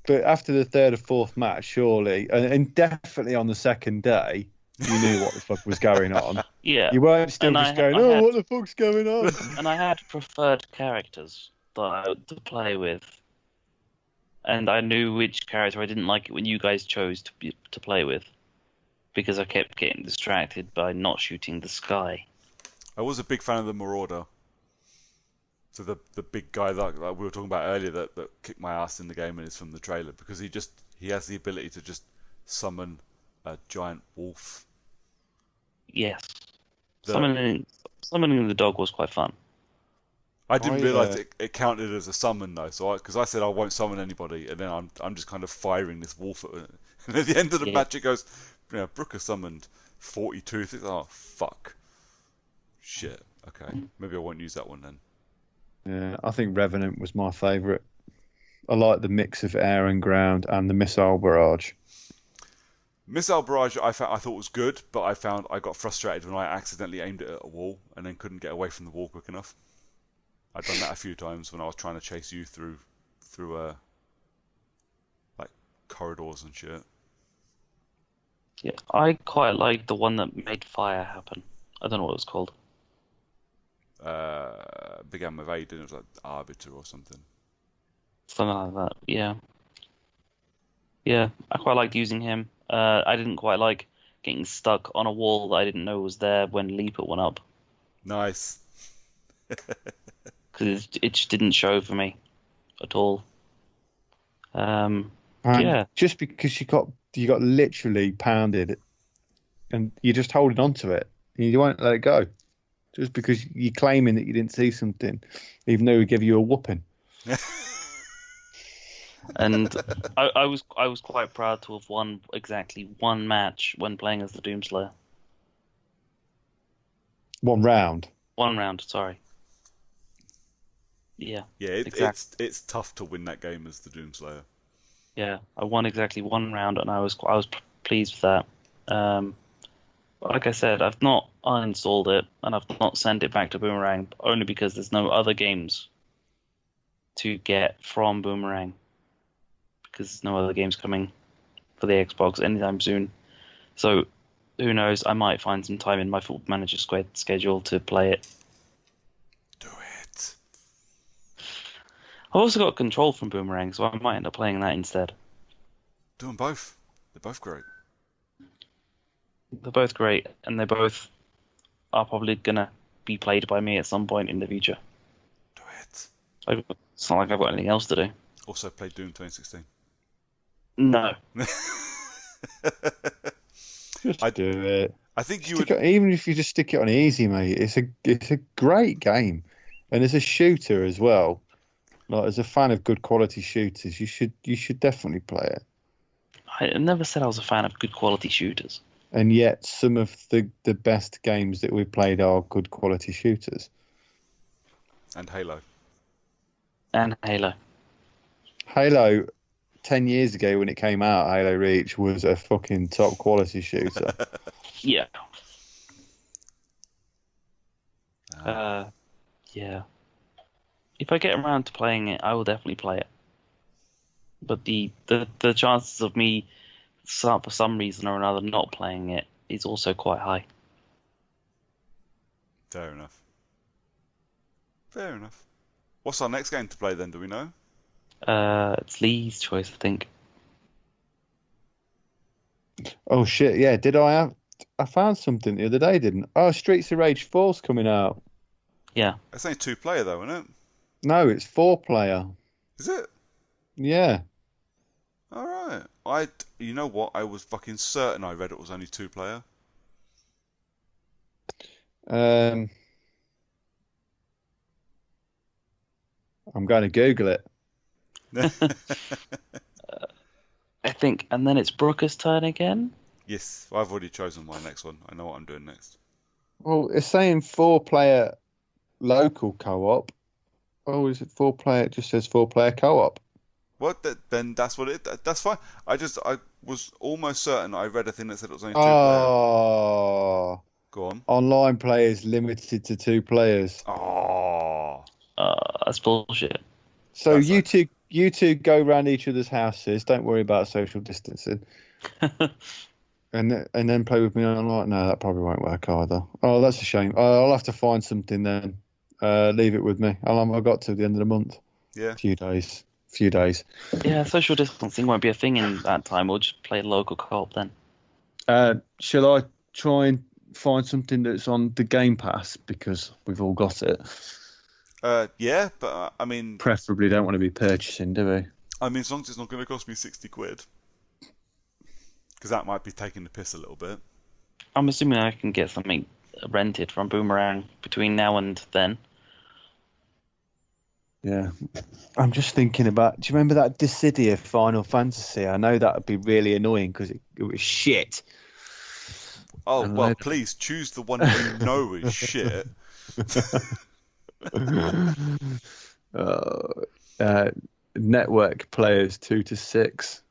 But after the third or fourth match, surely, and definitely on the second day, you knew what the fuck was going on. Yeah. You weren't still And just I going, had- what the fuck's going on? And I had preferred characters to play with. And I knew which character I didn't like it when you guys chose to play with. Because I kept getting distracted by not shooting the sky. I was a big fan of the Marauder. So the big guy that we were talking about earlier that kicked my ass in the game and is from the trailer, because he has the ability to just summon a giant wolf. Yes. Summoning the dog was quite fun. I didn't realise it counted as a summon though, so because I said I won't summon anybody, and then I'm just kind of firing this wolf at it. And at the end of the match it goes, Brooker summoned 42. Oh fuck, shit. Okay, maybe I won't use that one then. Yeah, I think Revenant was my favourite. I like the mix of air and ground and the missile barrage. Missile barrage I thought was good, but I got frustrated when I accidentally aimed it at a wall and then couldn't get away from the wall quick enough. I've done that a few times when I was trying to chase you through like corridors and shit. Yeah, I quite like the one that made fire happen. I don't know what it was called. Began with A, didn't it? It was like Arbiter or something. Something like that, yeah. Yeah, I quite liked using him. I didn't quite like getting stuck on a wall that I didn't know was there when Lee put one up. Nice. Because it just didn't show for me at all. And just because you got literally pounded and you're just holding on to it, you won't let it go. Just because you're claiming that you didn't see something, even though we give you a whooping. And I was quite proud to have won exactly one match when playing as the Doomslayer. One round. One round, sorry. Yeah. Yeah, exactly. it's tough to win that game as the Doomslayer. Yeah, I won exactly one round, and I was pleased with that. Like I said, I've not uninstalled it, and I've not sent it back to Boomerang, only because there's no other games to get from Boomerang. Because there's no other games coming for the Xbox anytime soon. So, who knows, I might find some time in my Football Manager schedule to play it. Do it. I've also got Control from Boomerang, so I might end up playing that instead. Do them both. They're both great. They're both great, and they both are probably gonna be played by me at some point in the future. Do it. It's not like I've got anything else to do. Also played Doom 2016. No. Just do it. I think even if you just stick it on easy, mate. It's a great game, and as a shooter as well. Like as a fan of good quality shooters, you should definitely play it. I never said I was a fan of good quality shooters. And yet, some of the best games that we've played are good quality shooters. And Halo. Halo, 10 years ago when it came out, Halo Reach was a fucking top quality shooter. Yeah. Yeah. If I get around to playing it, I will definitely play it. But the chances of me, for some reason or another, not playing it is also quite high. Fair enough. Fair enough. What's our next game to play then? Do we know? It's Lee's choice, I think. Oh shit! Yeah, I found something the other day, didn't? Oh, Streets of Rage 4's coming out. Yeah. It's only 2-player though, isn't it? No, it's 4-player. Is it? Yeah. All right. You know what? I was fucking certain I read it was only 2-player. I'm going to Google it. I think, and then it's Brooker's turn again. Yes, I've already chosen my next one. I know what I'm doing next. Well, it's saying 4-player local co-op. Oh, is it 4-player? It just says 4-player co-op. What? Then that's what that's fine. I was almost certain I read a thing that said it was only 2-player. Oh, Go on. online players limited to 2 players. Oh. That's bullshit. So That's you two go round each other's houses. Don't worry about social distancing. And then play with me online. No, that probably won't work either. Oh, that's a shame. I'll have to find something then. Leave it with me. How long have I got till the end of the month? Yeah. A few days. Yeah, social distancing won't be a thing in that time. We'll just play local co-op then. Shall I try and find something that's on the Game Pass because we've all got it? Yeah, but I mean, Preferably don't want to be purchasing, do we? I mean, as long as it's not going to cost me 60 quid, because that might be taking the piss a little bit. I'm assuming I can get something rented from Boomerang between now and then. Yeah. I'm just thinking about, do you remember that Dissidia Final Fantasy? I know that would be really annoying because it was shit. Oh, well, please choose the one you know is shit. Network players 2 to 6.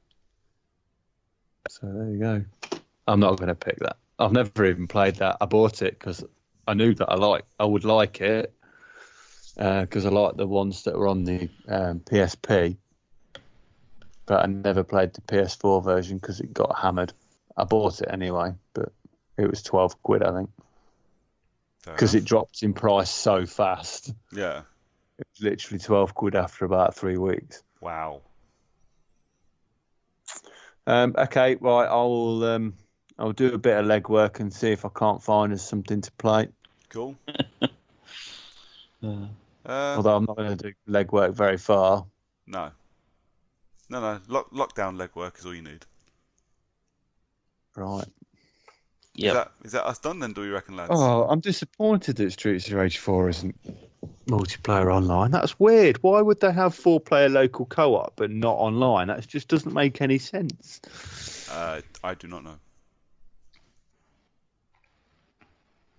So there you go. I'm not going to pick that. I've never even played that. I bought it because I knew that I would like it because I like the ones that were on the PSP, but I never played the PS4 version because it got hammered. I bought it anyway, but it was 12 quid, I think, because it dropped in price so fast. Yeah. It was literally 12 quid after about 3 weeks. Wow. Okay, right. I'll do a bit of legwork and see if I can't find us something to play. Cool. Although I'm not going to do legwork very far. No. Lockdown legwork is all you need. Right. Yeah. Is that us done then? Do we reckon, lads? Oh, I'm disappointed that Streets of Rage 4 isn't multiplayer online. That's weird. Why would they have 4-player local co-op but not online? That just doesn't make any sense. I do not know.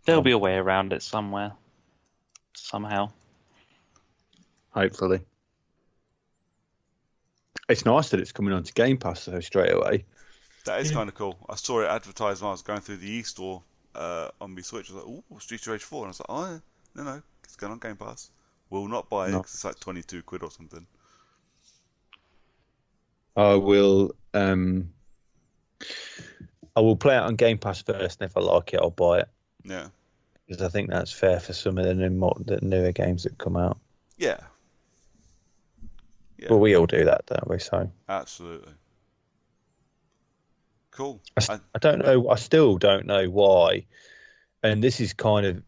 There'll be a way around it somewhere. Somehow. Hopefully. It's nice that it's coming onto Game Pass though straight away. That is kind of cool. I saw it advertised when I was going through the e-store on my Switch. I was like, ooh, Streets of Rage 4. And I was like, oh, no, it's going on Game Pass. Will not buy it because it's like 22 quid or something. I will play it on Game Pass first, and if I like it, I'll buy it. Yeah. Because I think that's fair for some of the newer games that come out. Yeah. Well, we all do that, don't we? So absolutely. Cool. I don't know. I still don't know why. And this is kind of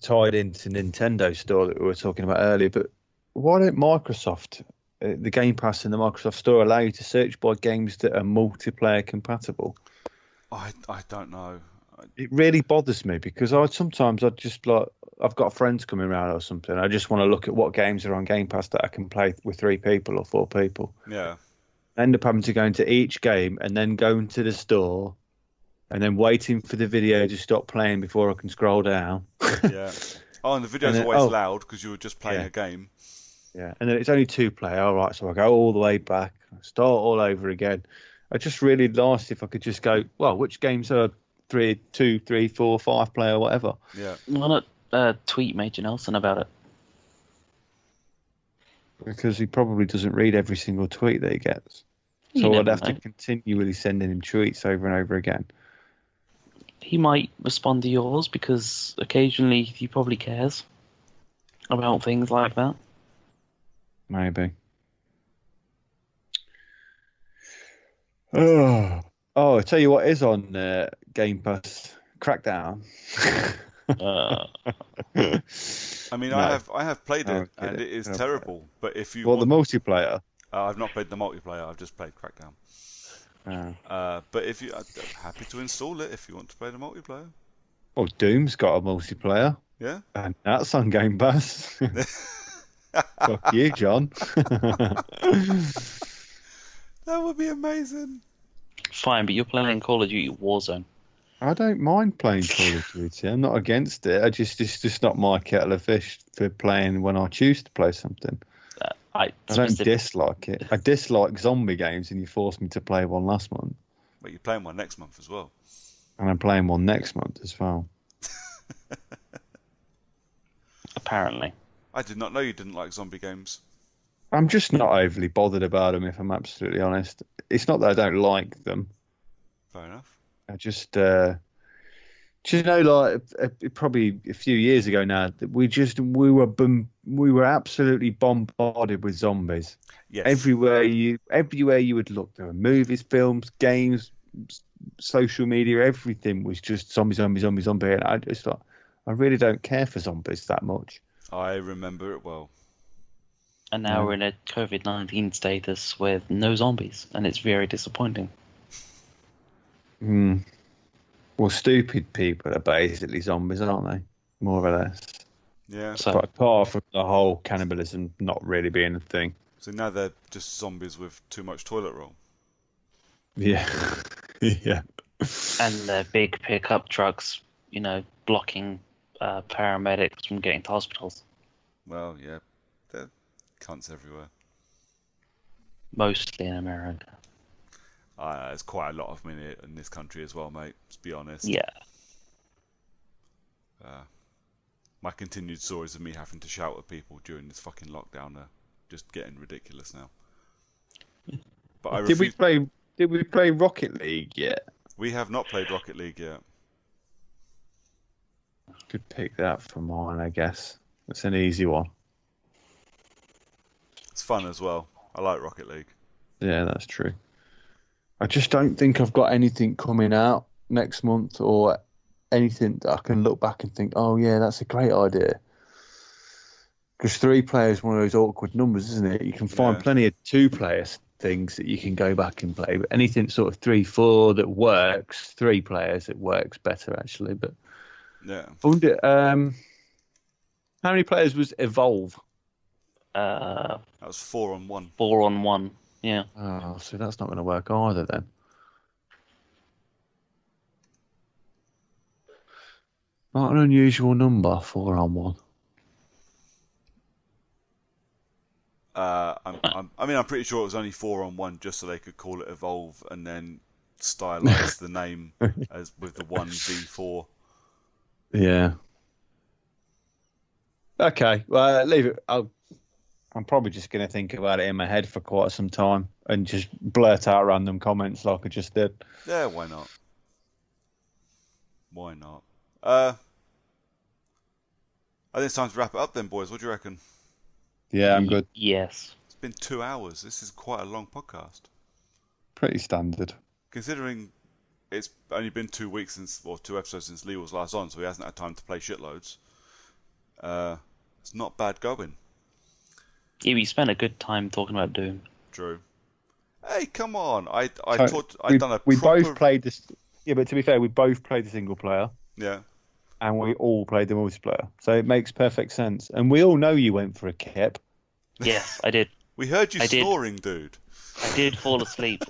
tied into Nintendo Store that we were talking about earlier. But why don't Microsoft, the Game Pass and the Microsoft Store, allow you to search by games that are multiplayer compatible? I don't know. It really bothers me because I've got friends coming around or something. I just want to look at what games are on Game Pass that I can play with 3 people or 4 people. Yeah. I end up having to go into each game and then go into the store and then waiting for the video to stop playing before I can scroll down. Yeah. Oh, and the video's always loud because you were just playing a game. Yeah. And then it's only 2-player. All right. So I go all the way back, start all over again. I just really nice if I could just go, well, which games are 2, 3, 4, 5-player, whatever. Yeah. Why not tweet Major Nelson about it? because he probably doesn't read every single tweet that he gets. So I'd have to continually sending him tweets over and over again. He might respond to yours because occasionally he probably cares about things like that. Maybe. Oh, I tell you what is on Game Pass: Crackdown. I mean, No. I have played it, get and it. it is I don't terrible. But if you Well, want, the multiplayer. I've not played the multiplayer. I've just played Crackdown. But if you, I'm happy to install it if you want to play the multiplayer. Well, Doom's got a multiplayer, Yeah. and that's on Game Pass. Fuck you, John. That would be amazing. Fine, but you're playing Call of Duty Warzone. I don't mind playing Call of Duty. I'm not against it. It's just not my kettle of fish for playing when I choose to play something. I don't dislike it. I dislike zombie games, and you forced me to play one last month. But you're playing one next month as well. And I'm playing one next month as well. Apparently. I did not know you didn't like zombie games. I'm just not overly bothered about them, if I'm absolutely honest. It's not that I don't like them. Fair enough. I just, do you know, like probably a few years ago now, we were absolutely bombarded with zombies. Yes. Everywhere you would look, there were movies, films, games, social media, everything was just zombie. And I just thought, I really don't care for zombies that much. I remember it well. And now we're in a COVID-19 status with no zombies, and it's very disappointing. Well, stupid people are basically zombies, aren't they? More or less. Yeah. So, But apart from the whole cannibalism not really being a thing. So now they're just zombies with too much toilet roll. Yeah. Yeah. and the big pickup trucks, blocking paramedics from getting to hospitals. Well, yeah. They're cunts everywhere. Mostly in America. There's quite a lot of them in this country as well, mate. Let's be honest. Yeah. My continued stories of me having to shout at people during this fucking lockdown are just getting ridiculous now. But Did we play Rocket League yet? We have not played Rocket League yet. Could pick that for mine, I guess. It's an easy one. It's fun as well. I like Rocket League. Yeah, that's true. I just don't think I've got anything coming out next month or anything that I can look back and think, oh yeah, that's a great idea. Because 3 players is one of those awkward numbers, isn't it? You can find plenty of 2 players things that you can go back and play, but anything sort of 3-4 that works, 3 players, it works better actually. But yeah, I wonder, how many players was Evolve? That was 4-on-1. 4-on-1. Yeah. Oh, so that's not going to work either then. Not an unusual number, 4-on-1. I'm pretty sure it was only 4-on-1 just so they could call it Evolve and then stylize the name as with the 1v4. Yeah. Okay, well, leave it. I'm probably just going to think about it in my head for quite some time and just blurt out random comments like I just did. Yeah, why not? Why not? I think it's time to wrap it up then, boys. What do you reckon? Yeah, I'm good. Yes. It's been 2 hours. This is quite a long podcast. Pretty standard. Considering it's only been 2 weeks or 2 episodes since Lee was last on, so he hasn't had time to play shitloads. It's not bad going. Yeah, we spent a good time talking about Doom. True. Hey, come on! We both played this. Yeah, but to be fair, we both played the single player. Yeah. And we all played the multiplayer, so it makes perfect sense. And we all know you went for a kip. Yes, I did. We heard you snoring, dude. I did fall asleep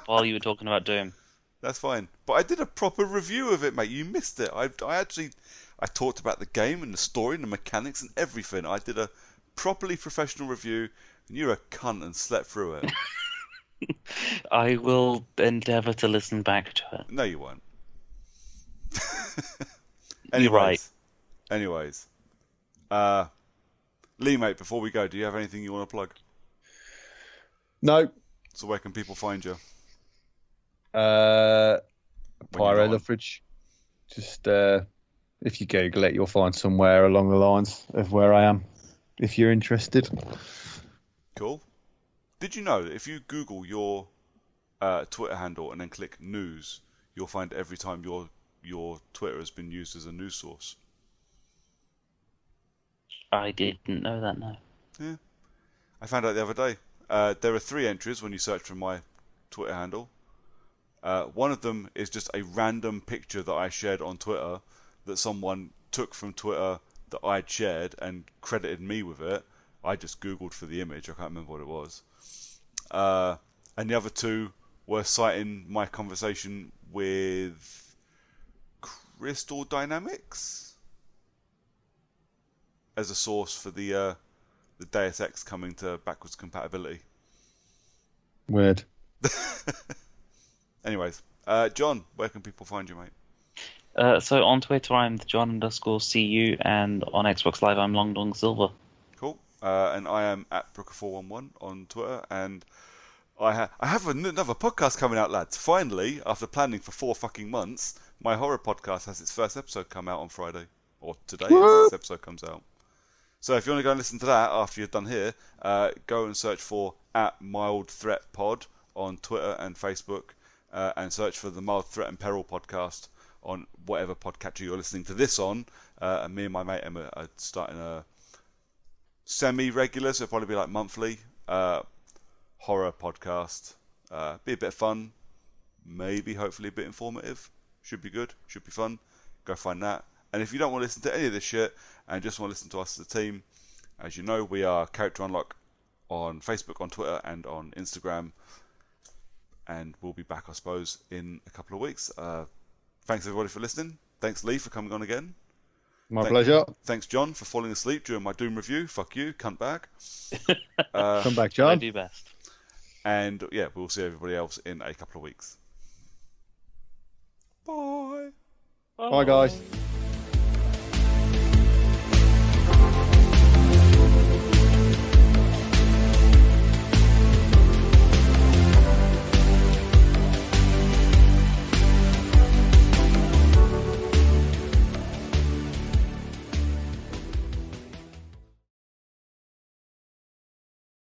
while you were talking about Doom. That's fine. But I did a proper review of it, mate. You missed it. I talked about the game and the story and the mechanics and everything. I did a properly professional review, and you're a cunt and slept through it. I will endeavour to listen back to it. No, you won't. You're right. Anyways, Lee, mate, before we go, do you have anything you want to plug? No. So where can people find you? Pyro When you're not on? Loveridge. Just if you Google it, you'll find somewhere along the lines of where I am, if you're interested. Cool. Did you know that if you Google your Twitter handle and then click news, you'll find every time your Twitter has been used as a news source? I didn't know that, no. Yeah. I found out the other day. There are 3 entries when you search for my Twitter handle. One of them is just a random picture that I shared on Twitter that someone took from Twitter that I'd shared and credited me with it. I just Googled for the image. I can't remember what it was. And the other 2 were citing my conversation with Crystal Dynamics as a source for the Deus Ex coming to backwards compatibility. Weird. Anyways, John, where can people find you, mate? So on Twitter, I'm John_CU, and on Xbox Live, I'm LongDongSilver. Cool. And I am at Brooker411 on Twitter, and I have another podcast coming out, lads. Finally, after planning for 4 fucking months, my horror podcast has its first episode come out on Friday, or today as this episode comes out. So if you want to go and listen to that after you're done here, go and search for @MildThreatPod on Twitter and Facebook, and search for the Mild Threat and Peril podcast on whatever podcatcher you're listening to this on. And me and my mate Emma are starting a semi-regular, so it'll probably be like monthly, horror podcast. Be a bit of fun, maybe hopefully a bit informative. Should be good, should be fun. Go find that. And if you don't want to listen to any of this shit and just want to listen to us as a team, as you know, we are Character Unlock on Facebook, on Twitter, and on Instagram. And we'll be back, I suppose, in a couple of weeks. Thanks everybody for listening. Thanks Lee for coming on again. My pleasure. Thanks John for falling asleep during my Doom review. Fuck you, cunt bag. Come back, I John. do best. And yeah, we'll see everybody else in a couple of weeks. Bye. Bye, guys.